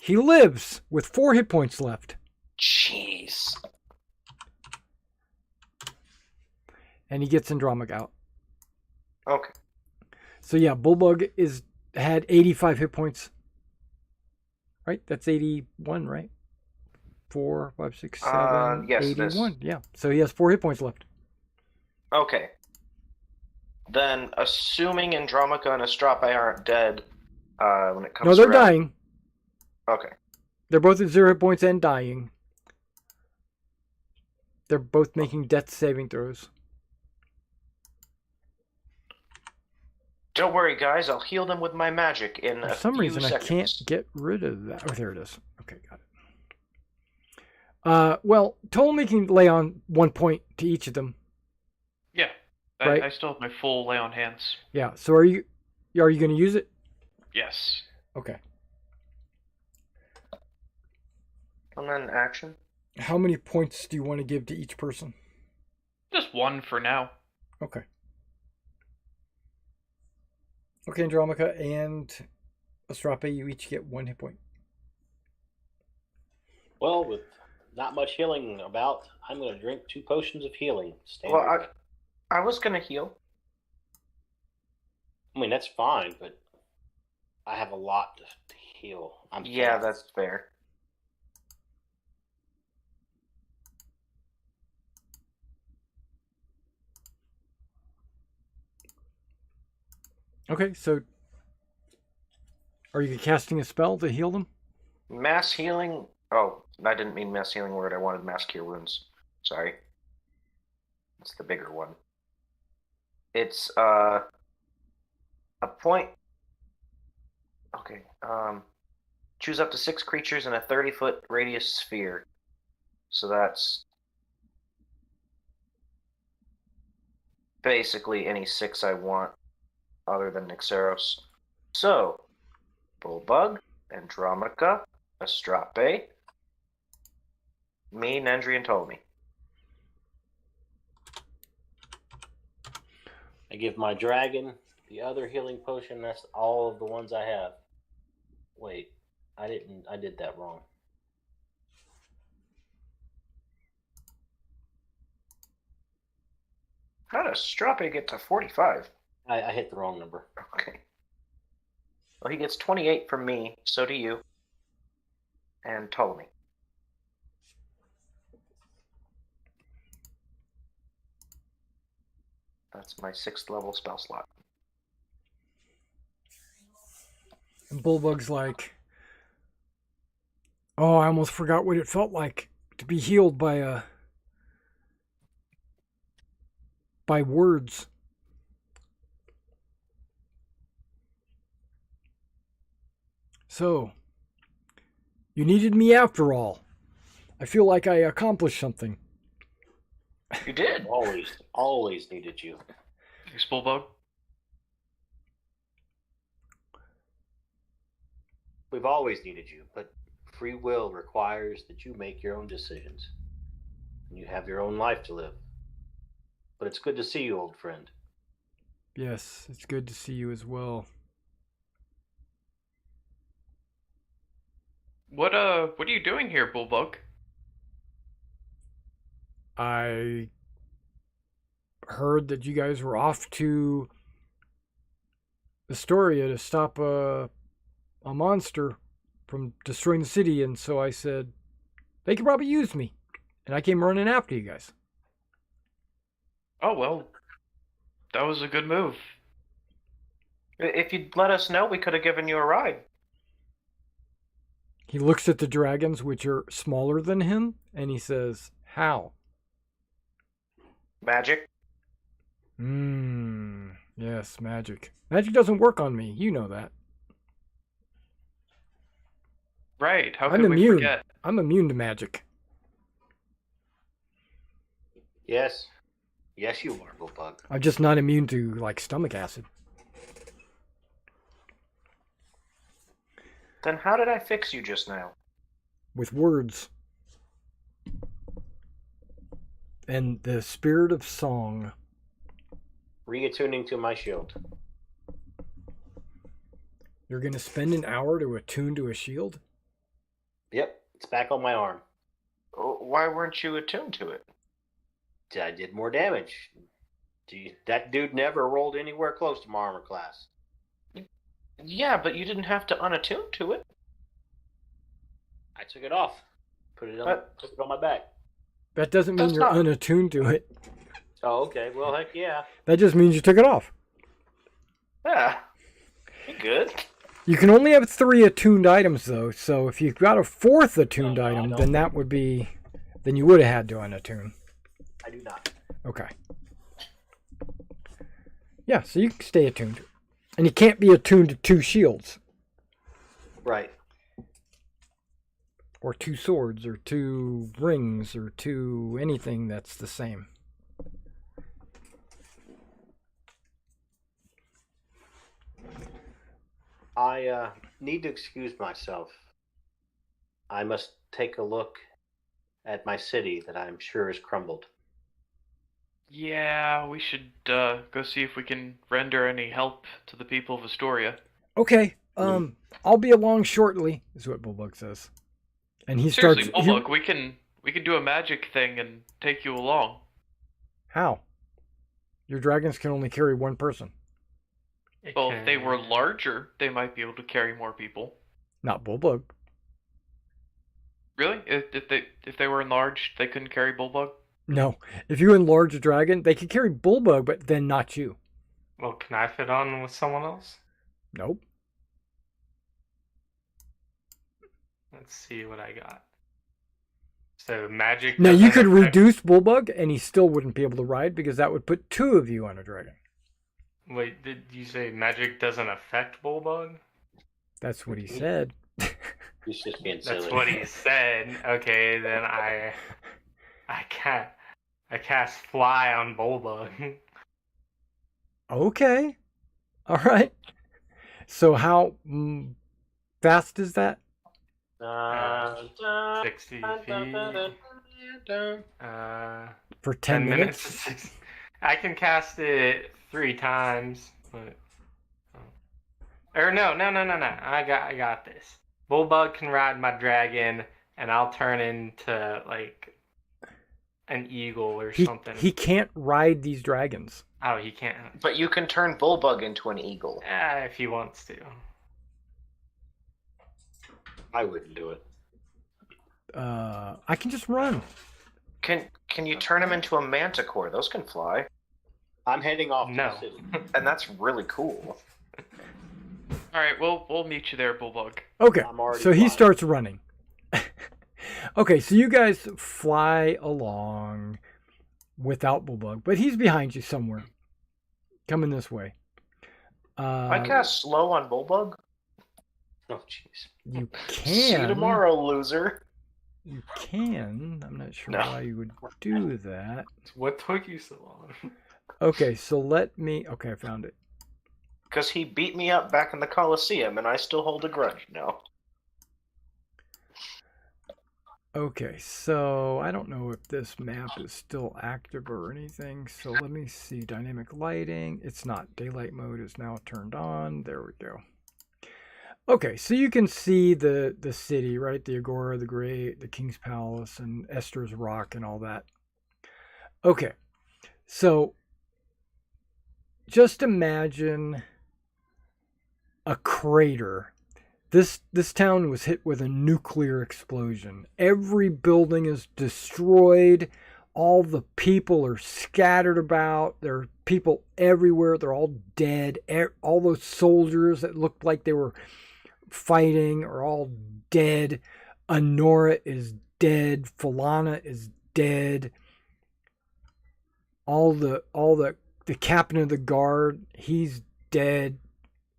He lives with 4 hit points left. Jeez. And he gets Andromeda out. Okay. So yeah, Bullbug had 85 hit points. Right? That's 81, right? 4, 5, 6, 7, yes, 81. Yeah. So he has 4 hit points left. Okay. Then, assuming Andromeda and Astrape aren't dead, when it comes No, they're around... dying. Okay. They're both at 0 hit points and dying. They're both making death saving throws. Don't worry, guys. I'll heal them with my magic in For some reason, seconds. I can't get rid of that. Oh, there it is. Okay, got it. Well, Ptolemy can lay on 1 point to each of them. Yeah, right? I still have my full lay on hands. Yeah. So are you going to use it? Yes. Okay. And then action. How many points do you want to give to each person? Just 1 for now. Okay. Okay, Andromeda and Astrape, you each get 1 hit point. Well, with not much healing about, I'm going to drink 2 potions of healing. Standard. Well, I was going to heal. I mean, that's fine, but I have a lot to heal. Yeah, that's fair. Okay, so are you casting a spell to heal them? Mass healing. Oh, I didn't mean mass healing word. I wanted mass cure wounds. Sorry. It's the bigger one. It's a point. Okay. choose up to 6 creatures in a 30-foot radius sphere. So that's basically any 6 I want other than Nixeros. So, Bullbug, Andromaca, Astrape, me, Nendry, and Ptolemy. I give my dragon the other healing potion. That's all of the ones I have. Wait, I did that wrong. How does Astrape get to 45? I hit the wrong number. Okay. Well, he gets 28 from me, so do you. And Ptolemy. That's my 6th level spell slot. And Bullbug's like, oh, I almost forgot what it felt like to be healed by words. So, you needed me after all. I feel like I accomplished something. You did. Always needed you. Thanks, Bullbug. We've always needed you, but free will requires that you make your own decisions. And you have your own life to live. But it's good to see you, old friend. Yes, it's good to see you as well. What are you doing here, Bullbug? I heard that you guys were off to Astoria to stop a monster from destroying the city, and so I said, they could probably use me. And I came running after you guys. Oh, well, that was a good move. If you'd let us know, we could have given you a ride. He looks at the dragons, which are smaller than him, and he says, how? Magic. Yes, magic. Magic doesn't work on me. You know that. Right, how could we forget? I'm immune to magic. Yes. Yes, you are, Bullbug. I'm just not immune to, like, stomach acid. Then how did I fix you just now? With words. And the spirit of song. Reattuning to my shield. You're going to spend an hour to attune to a shield? Yep, it's back on my arm. Why weren't you attuned to it? I did more damage. That dude never rolled anywhere close to my armor class. Yeah, but you didn't have to unattune to it. I took it off. Took it on my back. That doesn't mean you're unattuned to it. Oh, okay. Well, heck yeah. That just means you took it off. Yeah. You're good. You can only have 3 attuned items, though. So if you've got a 4th attuned item, then that would be... Then you would have had to unattune. I do not. Okay. Yeah, so you can stay attuned. And you can't be attuned to 2 shields. Right. Or 2 swords, or 2 rings, or 2 anything that's the same. I need to excuse myself. I must take a look at my city that I'm sure has crumbled. Yeah, we should go see if we can render any help to the people of Astoria. Okay, I'll be along shortly, is what Bullbug says. And he Seriously, starts... Bullbug, we can do a magic thing and take you along. How? Your dragons can only carry 1 person. Well, if they were larger, they might be able to carry more people. Not Bullbug. Really? If they were enlarged, they couldn't carry Bullbug? No. If you enlarge a dragon, they could carry Bullbug, but then not you. Well, can I fit on with someone else? Nope. Let's see what I got. So magic... Now, you could reduce Bullbug, and he still wouldn't be able to ride, because that would put 2 of you on a dragon. Wait, did you say magic doesn't affect Bullbug? That's what he said. He's just being silly. That's what he said. Okay, then I cast fly on Bulbug. Okay. All right. So how fast is that? 60 feet. For 10 minutes? I can cast it 3 times. But... Or no. I got this. Bulbug can ride my dragon, and I'll turn into like an eagle or something. He can't ride these dragons. Oh, he can't. But you can turn Bulbug into an eagle. If he wants to. I wouldn't do it. I can just run. Can you turn him into a manticore? Those can fly. I'm heading off to No. the city. And that's really cool. All right, we'll meet you there, Bulbug. Okay, I'm already so he flying. starts running. Okay, so you guys fly along without Bulbug, but he's behind you somewhere. Coming this way. I cast slow on Bulbug. Oh, jeez. You See you can. tomorrow, loser. You can. I'm not sure No. why you would do that. What took you so long? Okay, so let me... Okay, I found it. Because he beat me up back in the Coliseum, and I still hold a grudge. No. Okay, so I don't know if this map is still active or anything. So let me see. Dynamic lighting. It's not. Daylight mode is now turned on. There we go. Okay, so you can see the city, right? The Agora, the Great, the King's Palace, and Esther's Rock and all that. Okay, so just imagine a crater. This town was hit with a nuclear explosion. Every building is destroyed. All the people are scattered about. There are people everywhere. They're all dead. All those soldiers that looked like they were fighting are all dead. Honora is dead. Falana is dead. All the captain of the guard, he's dead.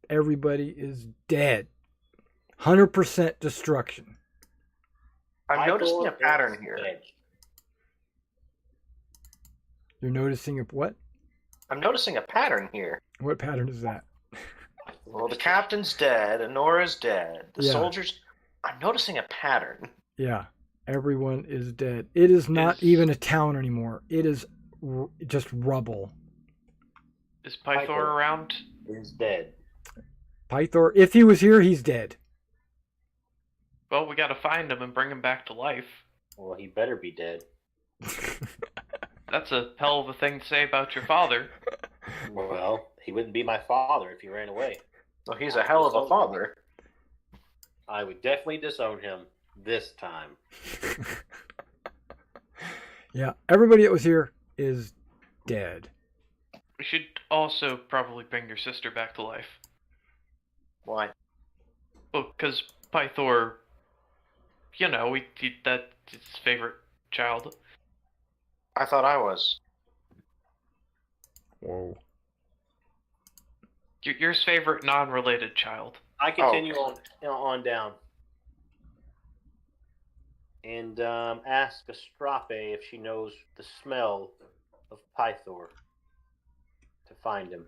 Everybody is dead. 100% destruction. I'm noticing a pattern here. You're noticing what? I'm noticing a pattern here. What pattern is that? Well, the captain's dead. Honora's dead. The Yeah. soldiers... I'm noticing a pattern. Yeah, everyone is dead. It is not even a town anymore. It is just rubble. Is Pythor around? He's dead. Pythor, if he was here, he's dead. Well, we gotta find him and bring him back to life. Well, he better be dead. That's a hell of a thing to say about your father. Well, he wouldn't be my father if he ran away. Well, he's a hell of a father. I would definitely disown him this time. Yeah, everybody that was here is dead. We should also probably bring your sister back to life. Why? Well, because Pythor, that's his favorite child. I thought I was. Whoa. Your favorite non-related child. I continue on down. And ask Astrape if she knows the smell of Pythor to find him.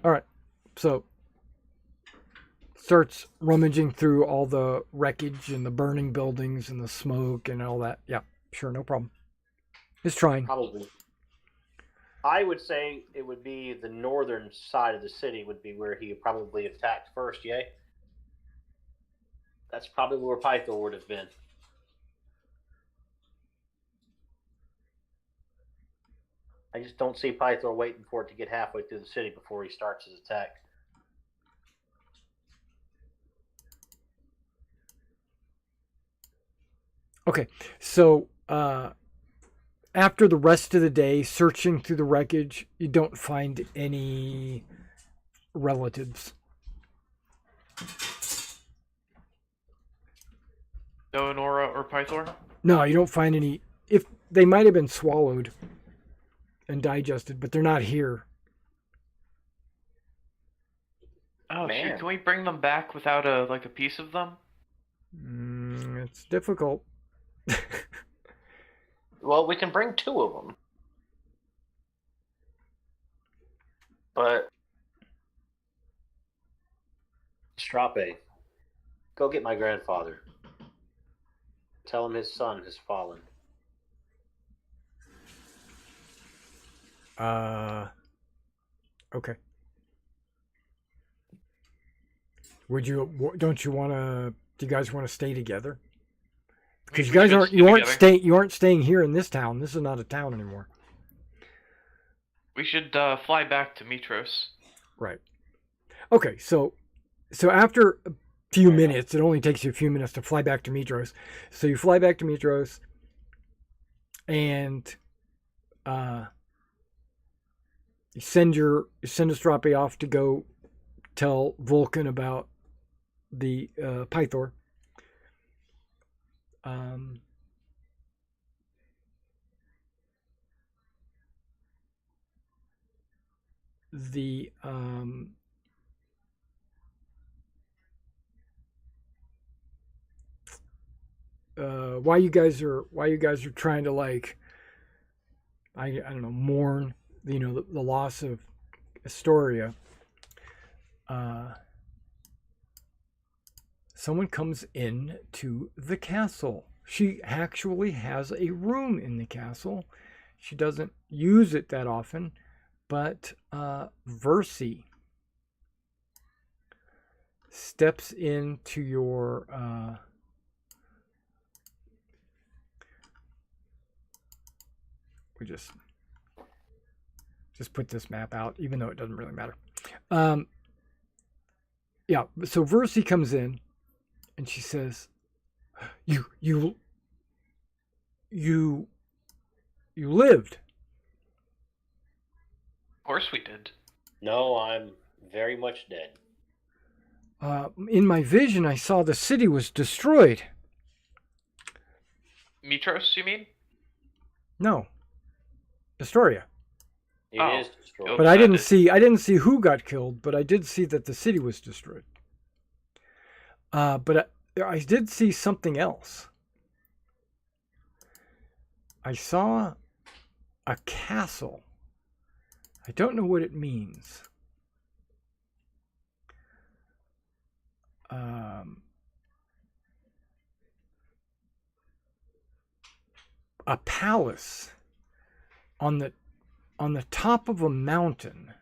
All right. So starts rummaging through all the wreckage and the burning buildings and the smoke and all that. Yeah, sure, no problem. Just trying. Probably. I would say it would be the northern side of the city would be where he probably attacked first, yay? That's probably where Pythor would have been. I just don't see Pythor waiting for it to get halfway through the city before he starts his attack. Okay, so after the rest of the day searching through the wreckage, you don't find any relatives. No Honora or Pythor? No, you don't find any. If they might have been swallowed and digested, but they're not here. Oh, Man. shoot, can we bring them back without a piece of them? It's difficult. Well, we can bring 2 of them. But Strape, go get my grandfather. Tell him his son has fallen. Okay. Don't you want to, do you guys want to stay together? Because you aren't staying here in this town. This is not a town anymore. We should fly back to Mitros. Right. Okay, so after a few minutes, it only takes you a few minutes to fly back to Mitros. So you fly back to Mitros, and you send Astrape off to go tell Vulcan about the Pythor. Why you guys are trying to, like, I don't know, mourn, the loss of Astoria. Someone comes in to the castle. She actually has a room in the castle. She doesn't use it that often, but Versi steps into your we just put this map out, even though it doesn't really matter. Yeah, so Versi comes in and she says, you lived. Of course we did. No, I'm very much dead. In my vision, I saw the city was destroyed. Mitros, you mean? No, Astoria. It is destroyed. But I didn't see who got killed, but I did see that the city was destroyed. But I did see something else. I saw a castle. I don't know what it means. A palace on the top of a mountain.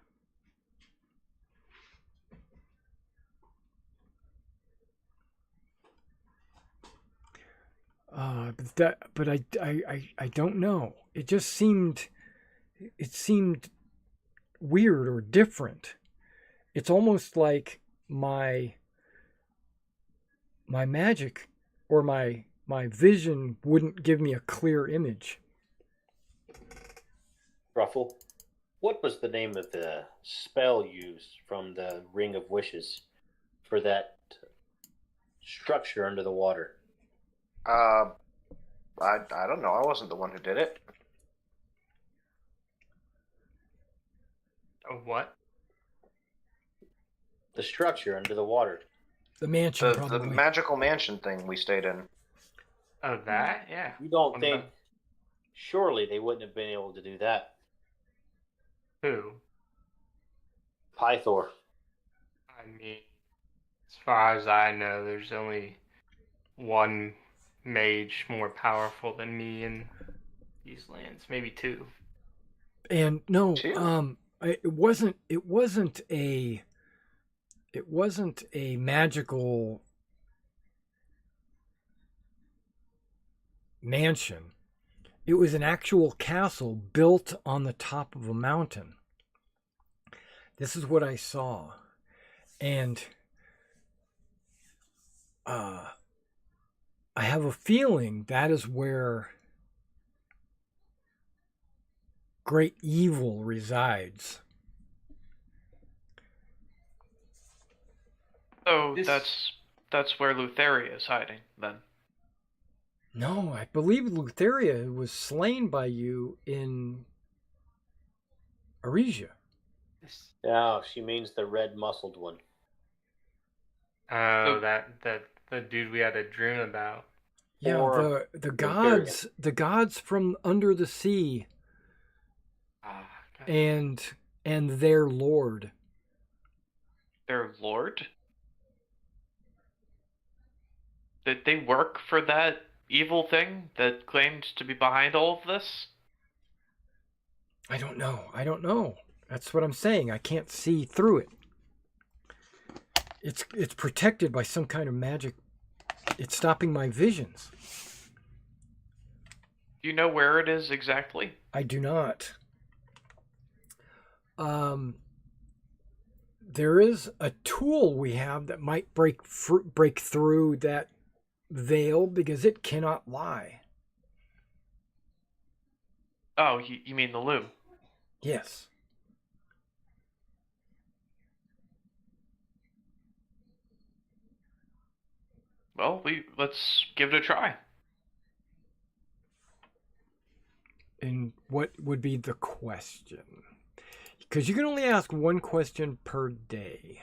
But I don't know. It just seemed weird or different. It's almost like my magic or my vision wouldn't give me a clear image. Ruffle, what was the name of the spell used from the Ring of Wishes for that structure under the water? I don't know. I wasn't the one who did it. Oh, what? The structure under the water. The mansion, the magical mansion thing we stayed in. Oh, that? Yeah. You don't think... Surely they wouldn't have been able to do that. Who? Pythor. I mean, as far as I know, there's only one mage more powerful than me in these lands. Maybe 2. And no, 2. It wasn't a magical mansion. It was an actual castle built on the top of a mountain. This is what I saw. And I have a feeling that is where great evil resides. So that's where Lutheria is hiding, then. No, I believe Lutheria was slain by you in Arisia. Yeah, she means the red muscled one. Oh, that the dude we had a dream about. Yeah, the gods from under the sea, and their lord. Their lord? Did they work for that evil thing that claimed to be behind all of this? I don't know. That's what I'm saying. I can't see through it. It's protected by some kind of magic. It's stopping my visions. Do you know where it is exactly? I do not. There is a tool we have that might break through that veil because it cannot lie. Oh, you mean the loom? Yes. Well, let's give it a try. And what would be the question? Because you can only ask one question per day.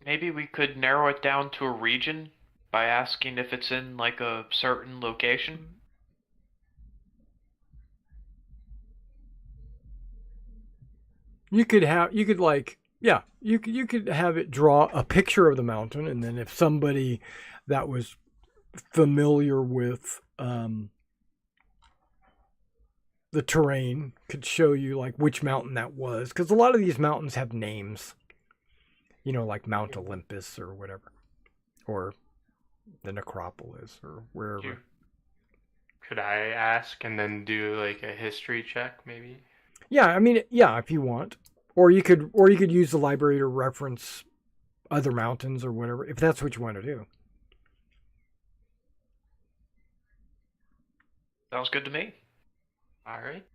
Maybe we could narrow it down to a region by asking if it's in like a certain location. You could have it draw a picture of the mountain, and then if somebody that was familiar with the terrain could show you like which mountain that was, because a lot of these mountains have names, like Mount Olympus or whatever, or the Necropolis or wherever. Could I ask and then do like a history check, maybe? Yeah, I mean, yeah, if you want, or you could use the library to reference other mountains or whatever, if that's what you want to do. Sounds good to me. All right.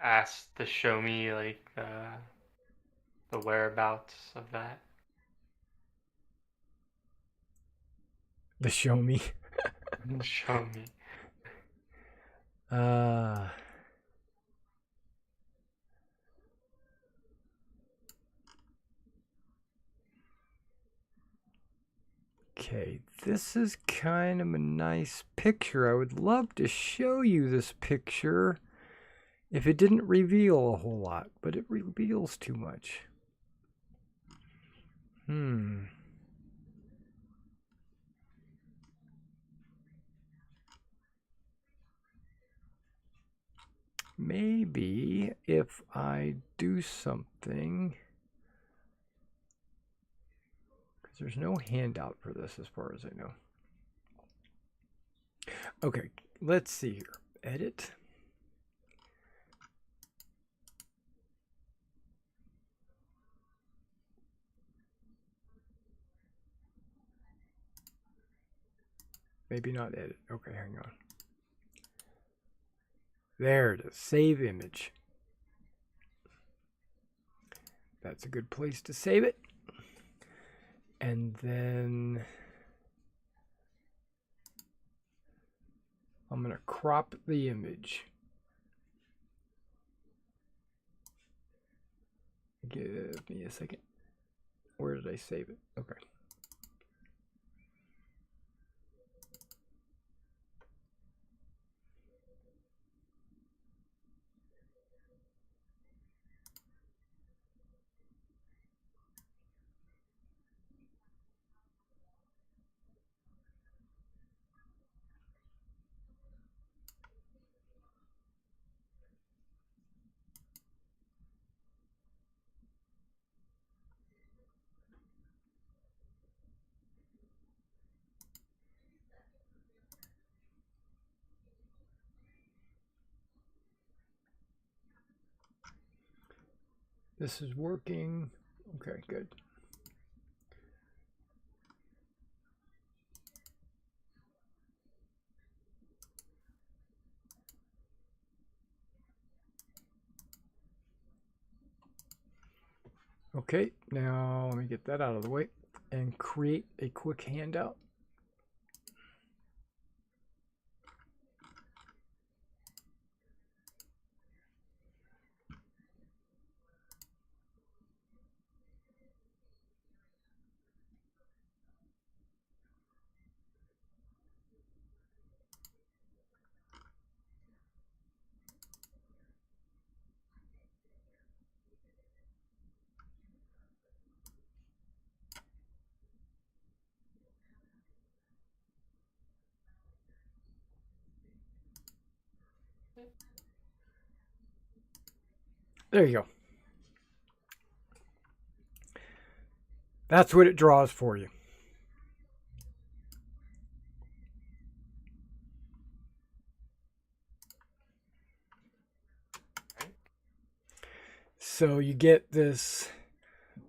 Ask to show me like the whereabouts of that. The show me. Show me. Okay, this is kind of a nice picture. I would love to show you this picture if it didn't reveal a whole lot, but it reveals too much. Maybe if I do something, because there's no handout for this as far as I know. Okay, let's see here. Edit. Maybe not edit. Okay, hang on. There it is. Save image. That's a good place to save it. And then I'm going to crop the image. Give me a second. Where did I save it? Okay. This is working. Okay, good. Okay, now let me get that out of the way and create a quick handout. There you go. That's what it draws for you. So you get this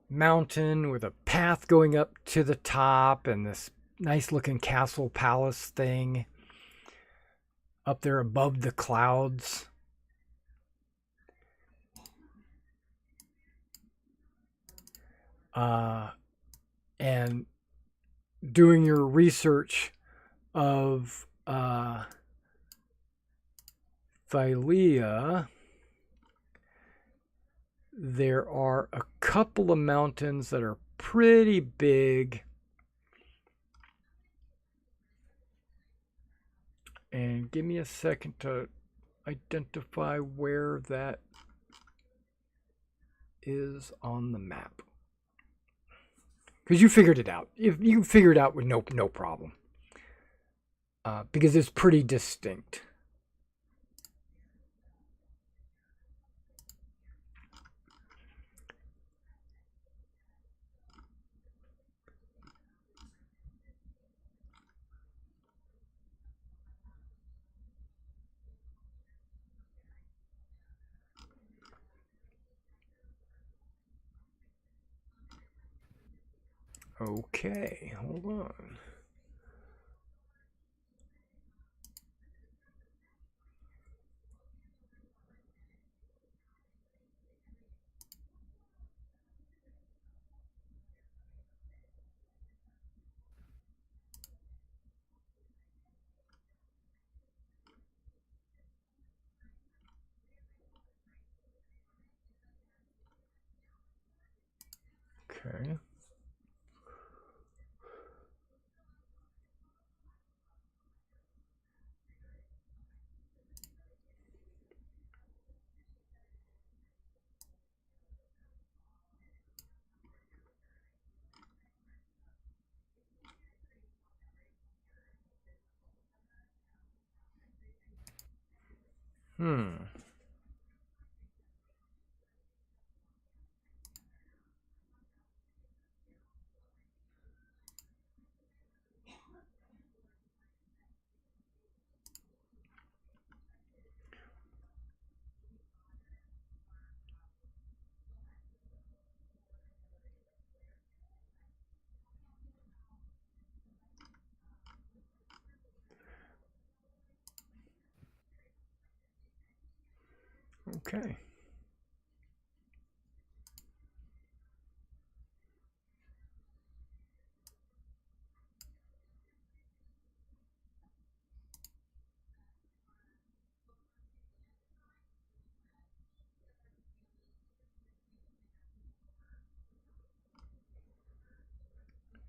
mountain with a path going up to the top and this nice looking castle palace thing up there above the clouds. And doing your research of Phylea, there are a couple of mountains that are pretty big. And give me a second to identify where that is on the map. Because you figured it out. If you figured it out with no problem. Because it's pretty distinct. Okay, hold on. Okay. Okay.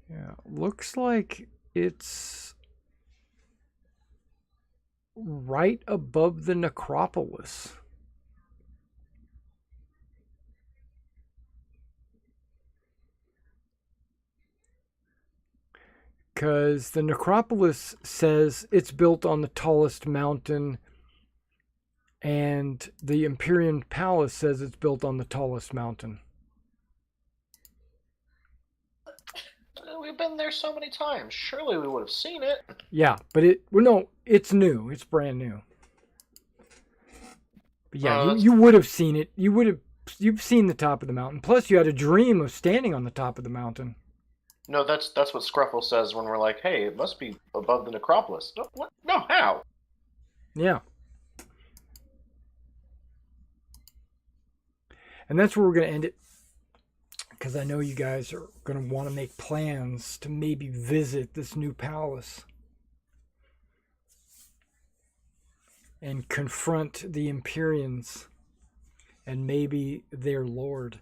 Yeah, looks like it's right above the necropolis. Because the necropolis says it's built on the tallest mountain, and the Empyrean Palace says it's built on the tallest mountain. We've been there so many times. Surely we would have seen it. Yeah, but it's new. It's brand new. But yeah, you would have seen it. You've seen the top of the mountain. Plus, you had a dream of standing on the top of the mountain. No, that's what Scruffle says when we're like, hey, it must be above the necropolis. No, what? No, how? Yeah. And that's where we're going to end it. because I know you guys are going to want to make plans to maybe visit this new palace and confront the Empyreans and maybe their lord,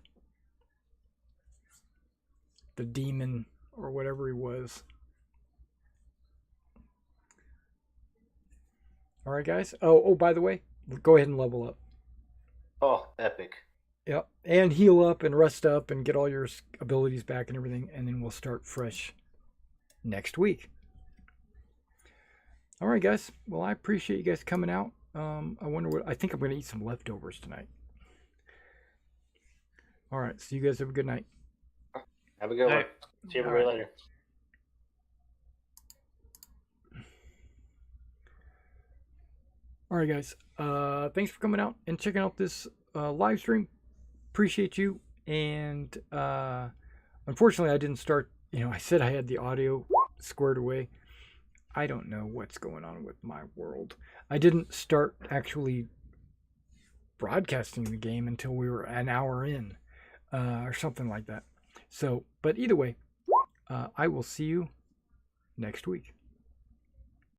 the demon or whatever he was. All right, guys. Oh, by the way, go ahead and level up. Oh, epic. Yep. And heal up and rest up and get all your abilities back and everything. And then we'll start fresh next week. All right, guys. Well, I appreciate you guys coming out. I wonder what... I think I'm going to eat some leftovers tonight. All right. So you guys have a good night. Have a good one. See everybody later. All right, guys. Thanks for coming out and checking out this live stream. Appreciate you. And unfortunately, I didn't start. I said I had the audio squared away. I don't know what's going on with my world. I didn't start actually broadcasting the game until we were an hour in, or something like that. So, but either way, I will see you next week.